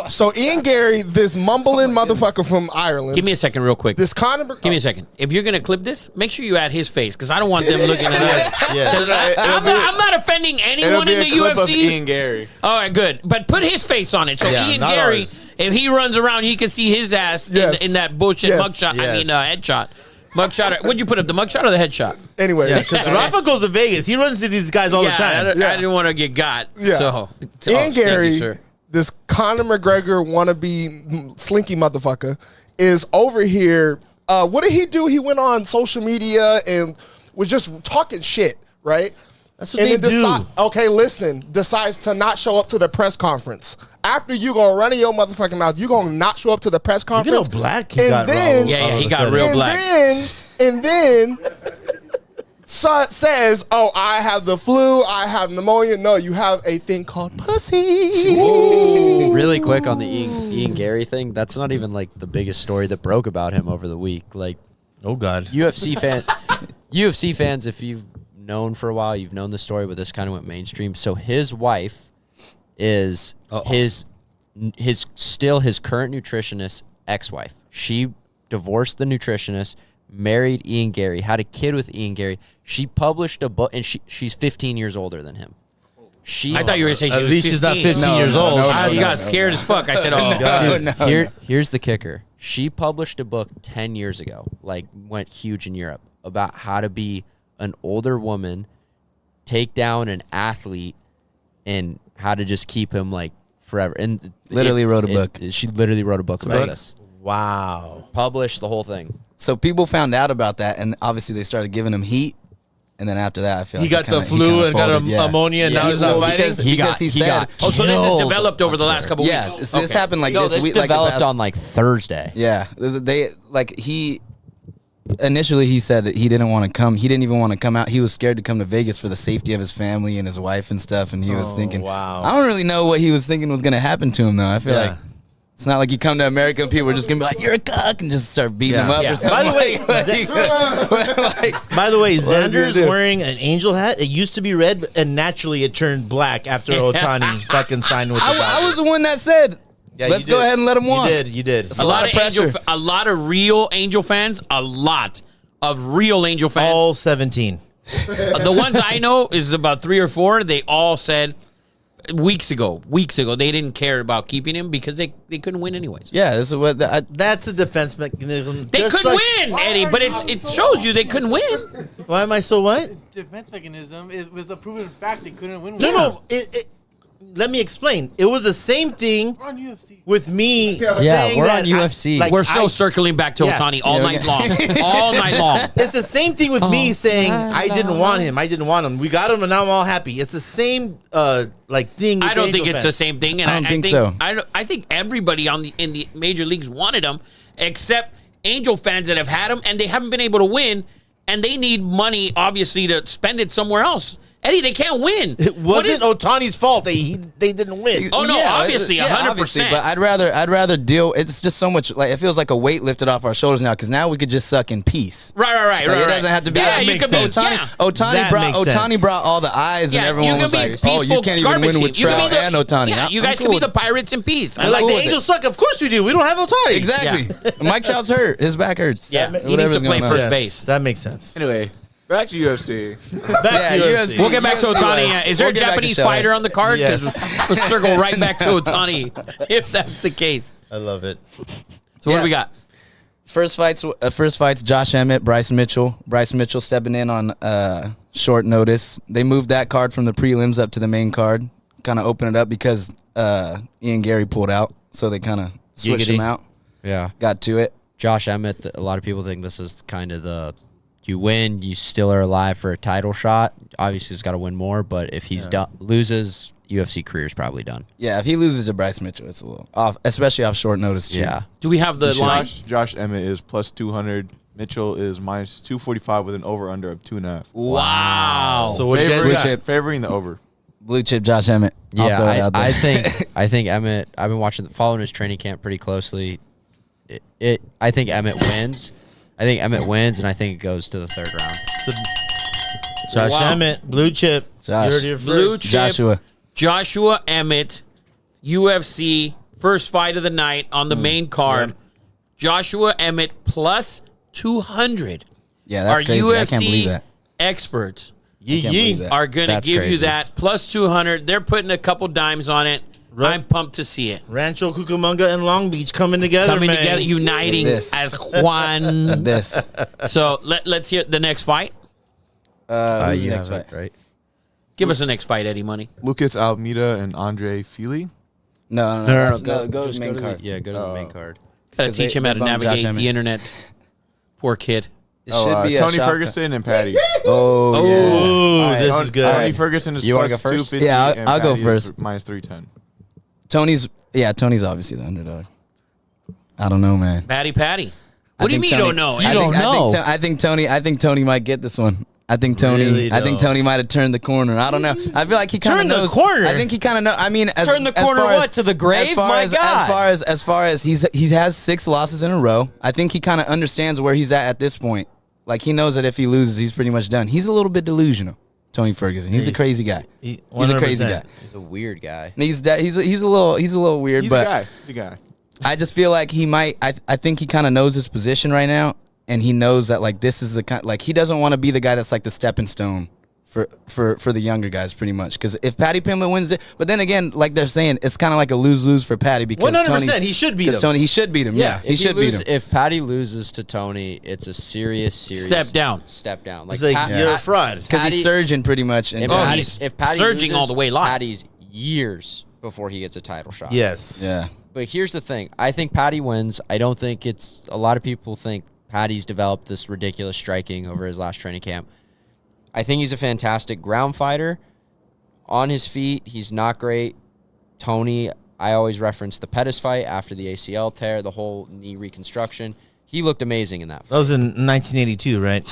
So Ian Gary, this mumbling motherfucker from Ireland. Give me a second, real quick. This Conor. Give me a second. If you're gonna clip this, make sure you add his face because I don't want them looking at us. Yes. 'Cause I'm not offending anyone in the clip of UFC. Ian Gary. All right, good. But put his face on it. So Yeah, Ian not Gary, ours. if he runs around, you can see his ass Yes. in that bullshit Yes. mugshot. I mean, Yes. headshot. Mugshot. What'd you put up? The mugshot or the headshot? Anyway, Yeah, because Rafa goes to Vegas. He runs to these guys all the time. I didn't want to get got. Yeah. So, Ian thank Gary, you, sir. this Conor McGregor wannabe slinky motherfucker, is over here. What did he do? He went on social media and was just talking shit, right? That's what they do. Okay, listen, decides to not show up to the press conference. After you gonna run in your motherfucking mouth, you gonna not show up to the press Look conference. at how black he And got. then- Raul, Yeah, all he of a got sudden. real and black. then says, "Oh, I have the flu. I have pneumonia." No, you have a thing called pussy. Really quick on the Ian Gary thing. That's not even like the biggest story that broke about him over the week. Like Oh, God. UFC fans, if you've known for a while, you've known the story, but this kind of went mainstream. So his wife is his current nutritionist ex-wife. She divorced the nutritionist, married Ian Gary, had a kid with Ian Gary. She published a book, and she's 15 years older than him. I thought you were going to say she At was least she's not 15 No, years no, old. no, You got scared as fuck. I said, oh, God. Here's the kicker. She published a book 10 years ago, like went huge in Europe, about how to be an older woman, take down an athlete, and how to just keep him like forever. And Literally wrote a book. She literally wrote a book about this. Wow. Published the whole thing. So people found out about that, and obviously they started giving him heat. And then after that, I feel He like got the flu and got ammonia, and now he's not fighting? Because he said, Oh, so this has developed over the last couple yeah, weeks. this happened like No, this this week. Like the developed past- on like Thursday. Yeah, they like he initially he said that he didn't want to come. He didn't even want to come out. He was scared to come to Vegas for the safety of his family and his wife and stuff. And he was thinking, wow. I don't really know what he was thinking was going to happen to him though. I feel Yeah. like it's not like you come to America and people are just going to be like, "You're a cuck," and just start beating Yeah. him up Yeah. or something. By the way, By the way, What is he Xander's gonna do? wearing an angel hat. It used to be red, and naturally it turned black after Otani fucking signed with the I Dodgers. was the one that said, Yeah, "Let's you go did. ahead and let him win." You did. A lot of pressure. A lot of real Angel fans, a lot of real Angel fans. All 17. The ones I know is about 3 or 4. They all said, weeks ago, they didn't care about keeping him because they couldn't win anyways. Yeah, this is what That's a defense mechanism. They Just couldn't like- win, Eddie, but it shows you they couldn't win. Why am I so what? Defense mechanism. It was a proven fact they couldn't win. No. Let me explain. It was the same thing We're on UFC. with me. Yeah, saying we're that on UFC. We're still circling back to Yeah. Otani all Yeah, night okay. long. All night long. It's the same thing with me saying I didn't want him. We got him, and now I'm all happy. It's the same thing. With I don't think Angel it's fans. the same thing. And I don't think so. I think everybody in the major leagues wanted him, except Angel fans that have had him, and they haven't been able to win, and they need money, obviously, to spend it somewhere else. Eddie, they can't win. It wasn't Otani's fault. They didn't win. Oh, no, obviously, yeah, 100%. obviously, but I'd rather deal. It's just so much like it feels like a weight lifted off our shoulders now because now we could just suck in peace. Right. Like, it doesn't have to be. Yeah, like, you could be. Otani Yeah. Otani brought all the eyes, and Yeah, everyone you was can like, be "Oh, you peaceful can't even garbage win with team. You can Trout be the- and Otani." Yeah, you guys I'm can be cool the with it. Pirates in peace. I Like like the with it. Angels suck. Of course we do. We don't have Otani. Exactly. Mike Trout's hurt. His back hurts. Yeah, he needs to Whatever's play going on. first Yes, base. that makes sense. Anyway, back to UFC. Back to UFC. We'll get back to UFC, Otani. right. Is there We'll a get back to Japanese Shelly. fighter on the card? Yes. We'll circle right back to Otani if that's the case. I love it. So what do we got? First fights. Josh Emmett, Bryce Mitchell. Bryce Mitchell stepping in on short notice. They moved that card from the prelims up to the main card. Kind of open it up because Ian Gary pulled out, so they kind of switched Giggity. him out. Yeah. Got to it. Josh Emmett, a lot of people think this is kind of you win, you still are alive for a title shot. Obviously, he's got to win more, but if he's loses, UFC career is probably done. Yeah, if he loses to Bryce Mitchell, it's a little off, especially off short notice. Too. Yeah. Do we have the line? Josh Emmett is plus 200. Mitchell is minus 245 with an over/under of 2.5. Wow. So what do you guys got? Favoring the over. Blue chip Josh Emmett. I'll throw it Yeah, out there. I think Emmett. I've been following his training camp pretty closely. I think Emmett wins. I think Emmett wins, and I think it goes to the third round. Josh Wow. Emmett, blue chip. Josh. You heard it here Blue first. chip. Joshua Emmett, UFC, first fight of the night on the main card. Yep. Joshua Emmett plus 200. Yeah, that's Our crazy. UFC I can't believe that. experts Yee Can't believe yee. that. are going to That's give you crazy. that plus 200. They're putting a couple dimes on it. Right. I'm pumped to see it. Rancho Cucamonga and Long Beach coming together, Coming man. together, uniting This. as one. This. So let's hear the next fight. Who's You the have next it, fight? right? Give us the next fight, Eddie Money. Lucas Almeida and Andre Fili. No. Go to just the main to card. Yeah, go to the main card. Got to 'Cause teach they- him how they to bumped Josh navigate Emmett. the internet. Poor kid. It should be a Tony Shafka. Ferguson and Patty. Oh, yeah. Ooh, this is good. Tony Ferguson is You wanna plus go first? 250. Yeah, and I'll go Patty is first. minus 310. Tony's obviously the underdog. I don't know, man. Patty. What I do you think mean you Tony- don't know? I don't think- know. I think Tony might get this one. I think Tony Really might have turned the corner. I don't know. I feel like he kind of Turn the knows. corner? I think he kind of knows. I mean, Turn the corner what, to the grave? As far My as, God. as far as he has 6 losses in a row. I think he kind of understands where he's at this point. Like he knows that if he loses, he's pretty much done. He's a little bit delusional, Tony Ferguson. He's a crazy guy. He's a crazy 100%. guy. He's a weird guy. And he's a little weird, He's but a guy. He's a guy. I just feel like he might. I think he kind of knows his position right now, and he knows that like this is the kind like he doesn't want to be the guy that's like the stepping stone for the younger guys, pretty much. Because if Patty Pimblett wins it, but then again, like they're saying, it's kind of like a lose for Patty because 100%, he should beat him. Tony, he should beat him. Yeah, he should beat him. If Patty loses to Tony, it's a serious Step down. Step down. It's like, you're a fraud. Because he's surging pretty much. And If Patty surging loses, all the way live. Patty's years before he gets a title shot. Yes. yeah. But here's the thing. I think Patty wins. I don't think it's... A lot of people think Patty's developed this ridiculous striking over his last training camp. I think he's a fantastic ground fighter. On his feet, he's not great. Tony, I always reference the Pettis fight after the ACL tear, the whole knee reconstruction. He looked amazing in that fight. That was in 1982, right?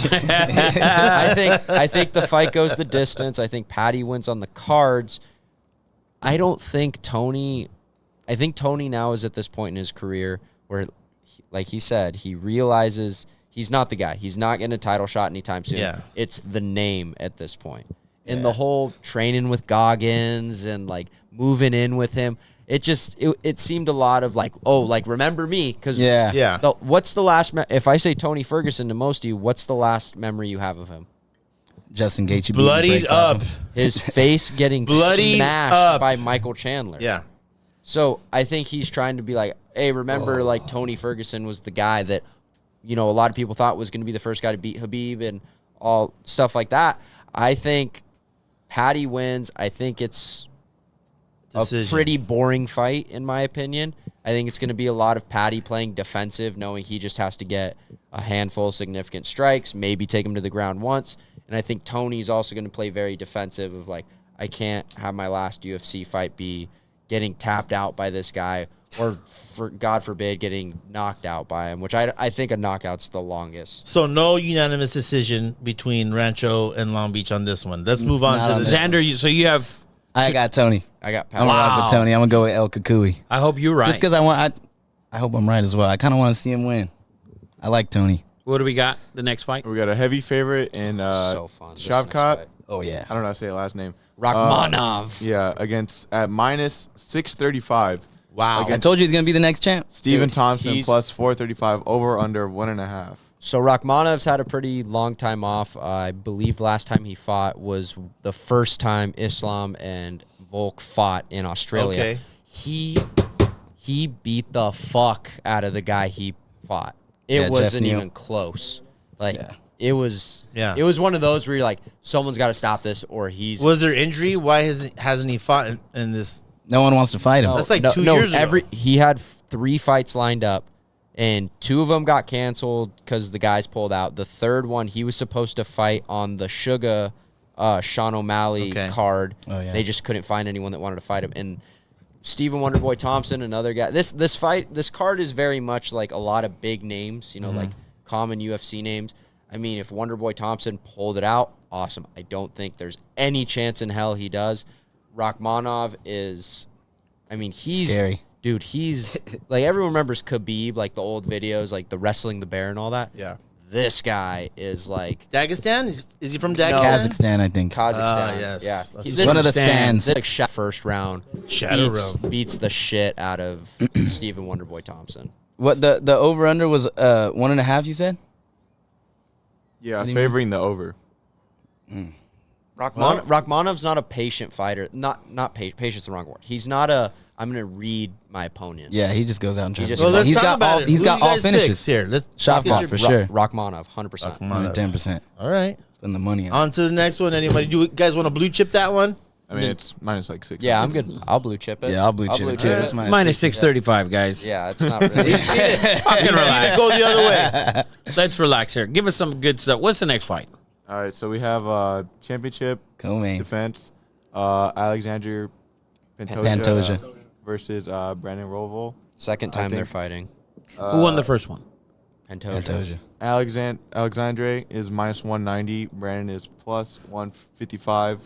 I think the fight goes the distance. I think Patty wins on the cards. I don't think Tony... I think Tony now is at this point in his career where, like he said, he realizes he's not the guy. He's not getting a title shot anytime soon. Yeah. It's the name at this point. And the whole training with Goggins and, like, moving in with him, it seemed a lot of, like, oh, like, remember me? Because Yeah. what's the last... if I say Tony Ferguson to most of you, what's the last memory you have of him? Justin Gaethje Bloodied up. His face getting Bloodied smashed up. by Michael Chandler. Yeah. So I think he's trying to be like, hey, remember, like Tony Ferguson was the guy that, a lot of people thought was going to be the first guy to beat Khabib and all stuff like that. I think Patty wins. I think it's Decision. a pretty boring fight, in my opinion. I think it's going to be a lot of Patty playing defensive, knowing he just has to get a handful of significant strikes, maybe take him to the ground once. And I think Tony's also going to play very defensive of like, I can't have my last UFC fight be getting tapped out by this guy or, for God forbid, getting knocked out by him, which I think a knockout's the longest. So no unanimous decision between Rancho and Long Beach on this one. Let's move on Not to on the this. Xander, so you have... I got Tony. I got I'm Patty. gonna rock with Tony. I'm gonna go with El Kukui. I hope you're right. Just because I hope I'm right as well. I kind of want to see him win. I like Tony. What do we got? The next fight? We got a heavy favorite in So fun. This next Shavkat. fight. Oh yeah. I don't know how to say the last name. Rachmanov. Yeah, against at minus 635. Wow. I told you he's gonna be the next champ. Steven Dude, Thompson he's- plus 435 over under 1.5. So Rachmanov's had a pretty long time off. I believe the last time he fought was the first time Islam and Volk fought in Australia. Okay. He beat the fuck out of the guy he fought. It Yeah, wasn't Jeff Neal. even close. Like Yeah. it was. Yeah. It was one of those where you're like, someone's got to stop this, or he's. Was there injury? Why hasn't he fought in this? No one wants to fight him. That's like 2 years ago. He had 3 fights lined up, and 2 of them got canceled because the guys pulled out. The third one, he was supposed to fight on the Sugar Sean O'Malley Okay. card. Oh, yeah. They just couldn't find anyone that wanted to fight him. And Stephen Wonderboy Thompson, another guy. This card is very much like a lot of big names, like common UFC names. I mean, if Wonderboy Thompson pulled it out, awesome. I don't think there's any chance in hell he does. Rachmanov is, I mean, he's Scary. Dude, he's like, everyone remembers Khabib, like the old videos, like the wrestling the bear and all that. Yeah. This guy is like Dagestan? Is he from No. Dagestan? Kazakhstan, I think. Kazakhstan. yes. Yeah. That's He's one of the stands. This like shot first round. Shadow Beats the shit out of Stephen Wonderboy Thompson. What the over under was 1.5? You said. Yeah, do you favoring the over. Rachmanov's not a patient fighter. Not patient's the wrong word. He's not a. I'm gonna read my opponent. Yeah, he just goes out and tries. just- to Well, let's he's talk got about all. it. He's Who got you all guys finishes. picks here. Let's Shot get ball your- for sure. Rachmanov, 100%. 110%. All right. Putting the money on. On to the next one. Anybody? Do you guys want to blue chip that one? I mean, it's minus like 6. Yeah, I'm good. I'll blue chip it. Yeah, I'll blue chip it too. It's Minus 635, guys. Yeah, it's not really. Fucking It relax. goes the other way. Let's relax here. Give us some good stuff. What's the next fight? All right, so we have championship Co-main. defense. Alexander Pantoja. versus Brandon Roval. Second time think- they're fighting. Who won the first one? Pantoja. Alexandre is minus 190. Brandon is plus 155,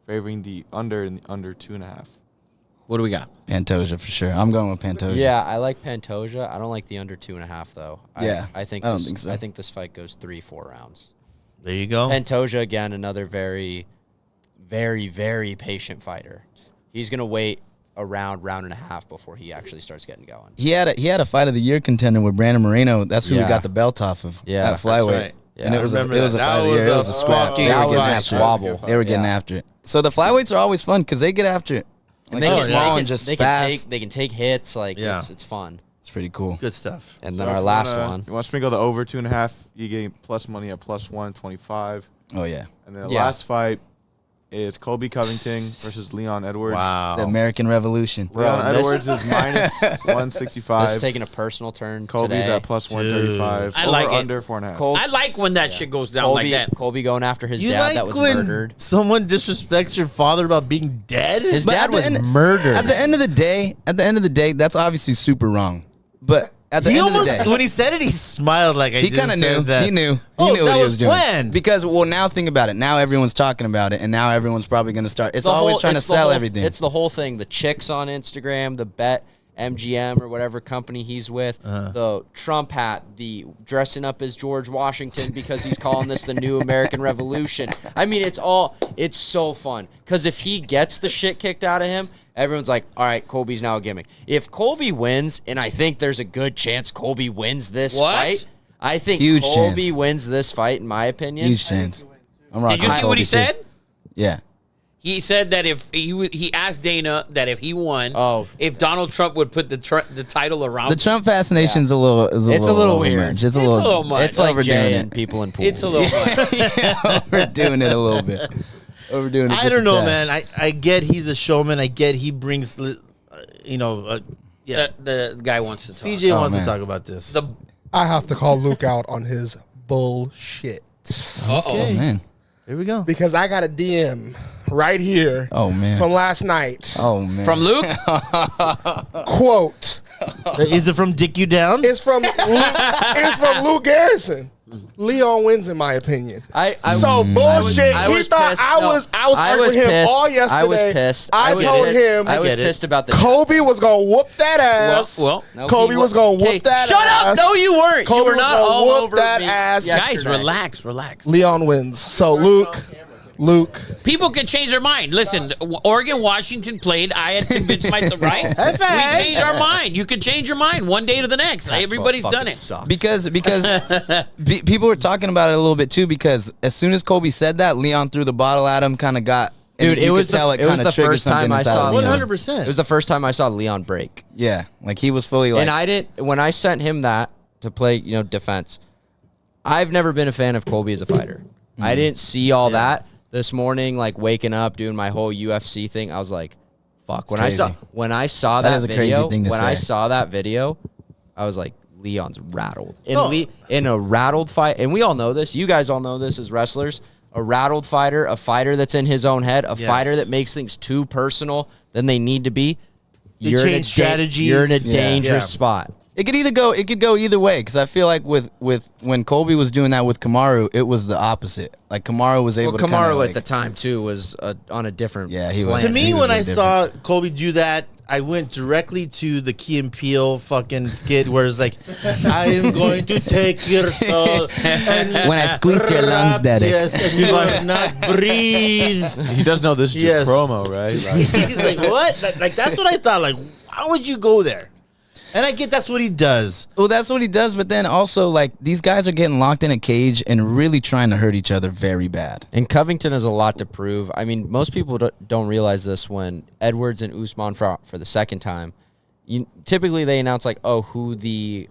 favoring the under and the under 2.5. What do we got? Pantoja for sure. I'm going with Pantoja. Yeah, I like Pantoja. I don't like the under 2.5 though. Yeah, I think I don't this, think so. I think this fight goes 3-4 rounds. There you go. Pantoja again, another very, very, very patient fighter. He's gonna wait a round and a half before he actually starts getting going. He had a fight of the year contender with Brandon Moreno. That's who we Yeah. got the belt off of. Yeah. at That's flyweight. right. And Yeah. it was I a remember fight that. of the That year. It was was a a scrap. fucking They were getting fight. after it. Squabble. They were getting Yeah. after it. So the flyweights are always fun because they get after it. Like They they're can- small they and can- just they can fast. they can take hits. Like Yeah. it's fun. It's pretty cool. Good stuff. And then So our if you last wanna- one. You want to sprinkle the over 2.5? You get plus money at plus 125. Oh yeah, And then the Yeah. last fight is Colby Covington versus Leon Edwards. Wow. the American Revolution. Leon Bro, this- Edwards is minus 165. This is taking a personal turn Colby's today. at plus 135. I over like it. under 4.5. Colby, I like when that shit goes down Colby, like that. Colby going after his You dad like that was when murdered. someone disrespects your father about being dead? His But dad at the was end- murdered. At the end of the day, that's obviously super wrong. But at the He end of the almost, day, when he said it, he smiled like I he just kind of knew. said that. He knew. Oh, He knew that what he was was doing. planned. Because now think about it. Now everyone's talking about it, and now everyone's probably going to start. It's always trying to sell everything. It's the whole thing. The chicks on Instagram, the bet MGM or whatever company he's with, the Trump hat, the dressing up as George Washington because he's calling this the new American Revolution. I mean, it's so fun. Because if he gets the shit kicked out of him, everyone's like, all right, Colby's now a gimmick. If Colby wins, and I think there's a good chance Colby wins this What? fight, I think Huge Colby chance. wins this fight, in my opinion. Huge chance. I'm rocking Did you see what Kobe he too. said? Yeah. He said that if he asked Dana that if he won, if Donald Trump would put the title around The Trump fascination's a little. It's a little weird. Much. It's a little much. It's like overdoing Jay it. and people in pools. It's a little much. Yeah, overdoing it a little bit. Overdoing it. I don't know, man. I get he's a showman. I get he brings, yeah. The guy wants to talk. CJ wants man. to talk about this. I have to call Luke out on his bullshit Oh man. Here we go. because I got a DM right here Oh man. from last night. Oh man. From Luke? Quote. Is it from Dick You Down? It's from Luke Garrison. Leon wins, in my opinion. So bullshit. I He was thought pissed. I No, was arguing with him pissed. all yesterday. I was pissed. I told him I was get it. pissed about the Kobe was gonna whoop that ass. Well, No, Kobe he was wa- gonna whoop Okay, that shut ass. up! No, you weren't. Kobe You were was not gonna all whoop over that me. ass. guys, yesterday. relax. Leon wins. So Luke. People can change their mind. Listen, Oregon, Washington played. I had convinced myself, right? We changed our mind. You could change your mind one day to the next. Everybody's done it. Sucks. Because people were talking about it a little bit too. Because as soon as Kobe said that, Leon threw the bottle at him, kind of got. and Dude, you it could was tell the kinda triggered first time something I inside saw of Leon. Leon. 100%. It was the first time I saw Leon break. Yeah, like he was fully like. And I didn't. When I sent him that to play, defense, I've never been a fan of Kobe as a fighter. I didn't see all that this morning. Like waking up, doing my whole UFC thing, I was like, "Fuck!" When crazy. I saw That that is a video, crazy thing to when I say. saw that video, I was like, "Leon's rattled." No. In a rattled fight, and we all know this. You guys all know this as wrestlers. A rattled fighter, a fighter that's in his own head, a Yes. fighter that makes things too personal than they need to be. They You're in a change strategies. You're in a Yeah. dangerous Yeah. spot. It could go either way because I feel like with when Kobe was doing that with Kamaru, it was the opposite. Like Kamaru was able Well, to kinda, Kamaru like, at the time too was on a different. Yeah, he was. To planet. me, He was when I really saw Kobe do that, I went directly to the Key and Peele fucking skit where it's like, I am going to take your soul. And When I squeeze your lungs, Daddy. Yes, and you will not breathe. He does know this is Yes. just promo, right? Like, He's like, what? Like, that's what I thought. Like, why would you go there? And I get that's what he does. Well, that's what he does, but then also like these guys are getting locked in a cage and really trying to hurt each other very bad. And Covington has a lot to prove. I mean, most people don't realize this when Edwards and Usman fought for the second time. Typically, they announce like, oh, who the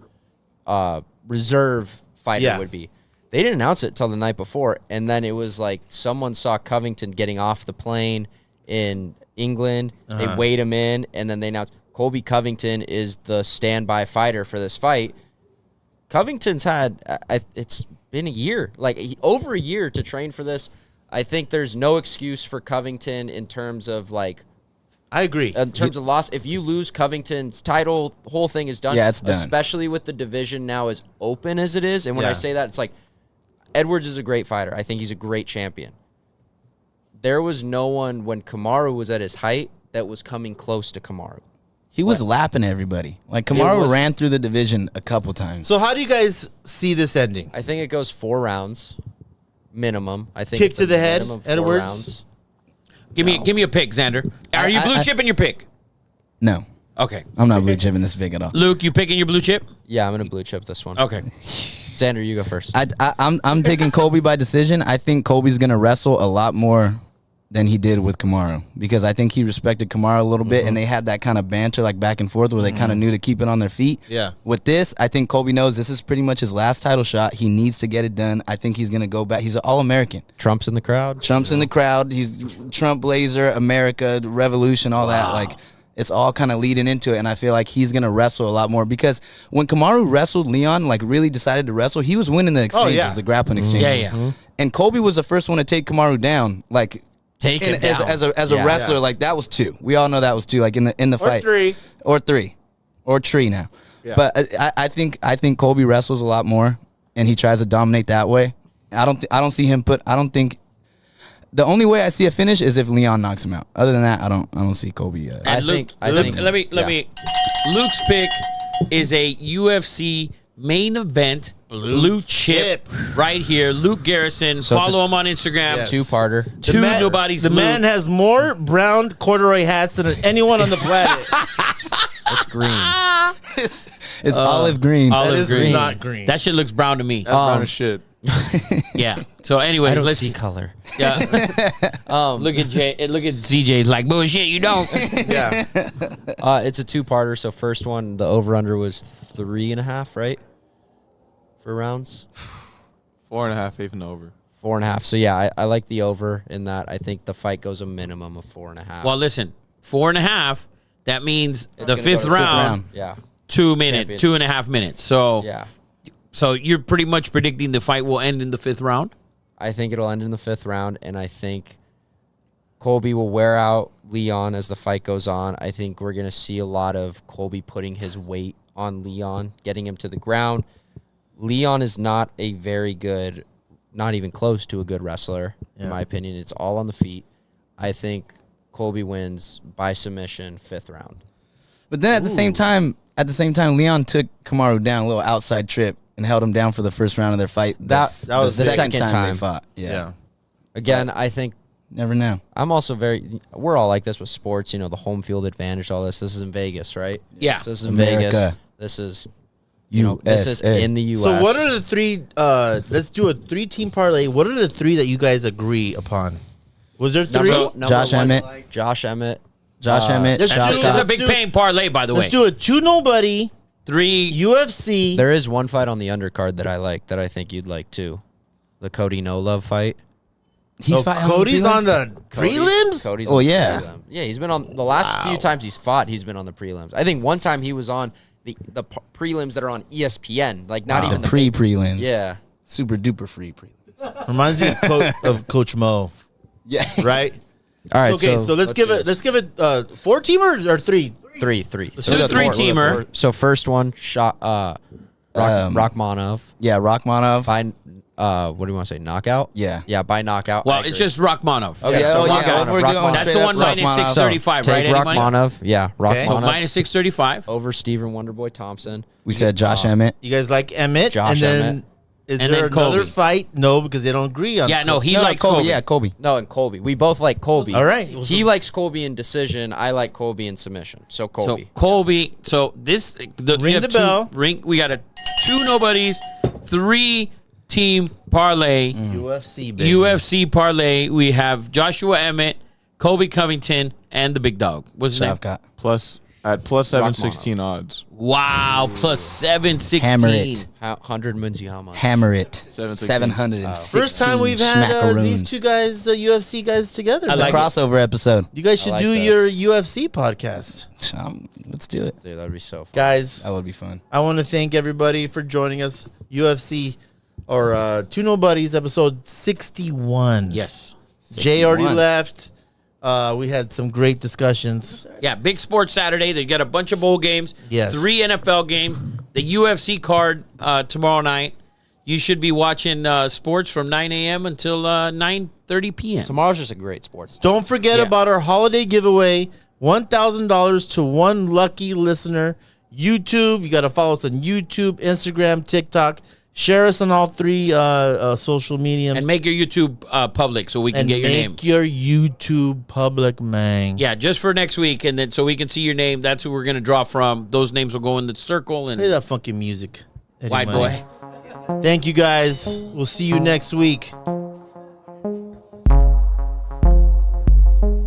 reserve fighter would be. They didn't announce it till the night before, and then it was like someone saw Covington getting off the plane in England. They weighed him in, and then they announced Colby Covington is the standby fighter for this fight. Covington's had it's been a year, over a year to train for this. I think there's no excuse for Covington in terms of like. I agree. In terms of loss, if you lose Covington's title, the whole thing is done. Yeah, it's done. Especially with the division now as open as it is. And when I say that, it's like Edwards is a great fighter. I think he's a great champion. There was no one when Kamaru was at his height that was coming close to Kamaru. He was lapping everybody. Like Kamaru ran through the division a couple times. So how do you guys see this ending? I think it goes 4 rounds minimum. I think Kick it's to a the head, minimum 4 Edwards? rounds. Give me a pick, Xander. Are you blue chipping your pick? No, Okay. I'm not blue chipping this big at all. Luke, you picking your blue chip? Yeah, I'm gonna blue chip this one. Okay. Xander, you go first. I'm taking Kobe by decision. I think Kobe's gonna wrestle a lot more than he did with Kamaru because I think he respected Kamaru a little bit, and they had that kind of banter like back and forth where they kind of knew to keep it on their feet. Yeah. With this, I think Kobe knows this is pretty much his last title shot. He needs to get it done. I think he's gonna go back. He's an All-American. Trump's in the crowd. Trump's in the crowd. He's Trump Blazer, America, Revolution, all that. Like, it's all kind of leading into it, and I feel like he's going to wrestle a lot more because when Kamaru wrestled Leon, like really decided to wrestle, he was winning the exchanges, the grappling exchanges. Yeah. And Kobe was the first one to take Kamaru down, like Take him down. as a wrestler. Like that was 2. We all know that was 2. Like in the fight, 3. or 3, or 3 now. Yeah. But I think Kobe wrestles a lot more, and he tries to dominate that way. I don't see him put. I don't think. The only way I see a finish is if Leon knocks him out. Other than that, I don't see Kobe. And Luke, let me. Luke's pick is a UFC main event blue chip right here. Luke Garrison. Follow him on Instagram. Yes. 2-parter. The man has more brown corduroy hats than anyone on the planet. It's green. It's olive green. That is green. not green. That shit looks brown to me. that's brown as shit. Yeah. So anyway, I don't let's see color. Yeah. Look at Jay. Look at CJ. Like bullshit. You don't. Yeah. It's a two-parter. So first one, the over/under was 3.5, right? For rounds. 4.5, even over. 4.5. So yeah, I like the over in that. I think the fight goes a minimum of 4.5. Well, listen, 4.5. That means the gonna fifth go to round. Yeah. 2 minutes, Champions. 2.5 minutes. So Yeah. So you're pretty much predicting the fight will end in the fifth round? I think it'll end in the fifth round, and I think Colby will wear out Leon as the fight goes on. I think we're going to see a lot of Colby putting his weight on Leon, getting him to the ground. Leon is not a very good, not even close to a good wrestler, in my opinion. It's all on the feet. I think Colby wins by submission, fifth round. But then at the same time, Leon took Kamaru down a little outside trip and held him down for the first round of their fight. That was the the second second time they time. fought. Yeah. Again, I think Never know. I'm also we're all like this with sports, the home field advantage, all this. This is in Vegas, right? Yeah. So this is in America. Vegas. This is, this is USA. in the U.S. So what are the three? Let's do a 3-team parlay. What are the three that you guys agree upon? Was there three? Number Josh one, Emmett. Josh Emmett. Emmett. let's Shot do- It's a Cop. big paying parlay, by the way. Let's do a 2 nobody 3. UFC. There is one fight on the undercard that I like that I think you'd like too. The Cody No Love fight. He's fighting Cody's on prelims? the prelims. Cody's Oh, on the yeah. prelim. Yeah, he's been on the last few times he's fought. He's been on the prelims. I think one time he was on the prelims that are on ESPN, like not even the the prelims. Yeah, Super duper free prelims. Reminds me of Coach Mo, Yeah. right? All right. Okay, so let's give it 4-teamer or 3. three. So the 3-teamer. So first one shot. Rachmanov Yeah, Rachmanov. by what do you want to say? Knockout. Yeah. Yeah, by knockout. Well, I it's agree. just Rachmanov. Okay, Yeah, so oh, yeah, Rachmanov, if we're doing Rachmanov. That's straight the up one minus Rachmanov. 635, Take right? Anybody? Rachmanov. Yeah, Okay. So Rachmanov minus 635. over Steven Wonderboy Thompson. We said Josh Emmett. You guys like Emmett? Josh and then Emmett. is And there then another Colby. fight? No, because they don't agree on. Yeah, no, he No, likes Colby. Colby. Yeah, Colby. No, and Colby. We both like Colby. All right. He likes Colby in decision. I like Colby in submission. So Colby. So Colby. So this we Ring have the two- bell. We got a 2 nobodies, 3-team parlay. UFC, baby. UFC parlay. We have Joshua Emmett, Colby Covington, and the big dog. What's his name? Shavkat. At plus 716 odds. Wow, plus 716. Hammer it. 100 wins you how much? Hammer it. 716. 716 First time we've had these smackaroons. two guys, UFC guys, together. It's I like a crossover episode. You guys should like do this. your UFC podcast, Let's do it. Dude, that'd be so fun. guys. That would be fun. I want to thank everybody for joining us. UFC or 2 Nobodies episode 61. Yes. Jay already 61. left. We had some great discussions. Yeah, big sports Saturday. They got a bunch of bowl games. Yes. 3 NFL games. The UFC card tomorrow night. You should be watching sports from 9 a.m. until 9:30 p.m. Tomorrow's just a great sports. Don't forget Yeah. about our holiday giveaway. $1,000 to one lucky listener. YouTube. You got to follow us on YouTube, Instagram, TikTok. Share us on all 3 social mediums. And make your YouTube public so we can get your name. Make your YouTube public, man. Yeah, just for next week, and then so we can see your name. That's who we're gonna draw from. Those names will go in the circle. And Play that funky music. Eddie white Money. boy. Thank you, guys. We'll see you next week.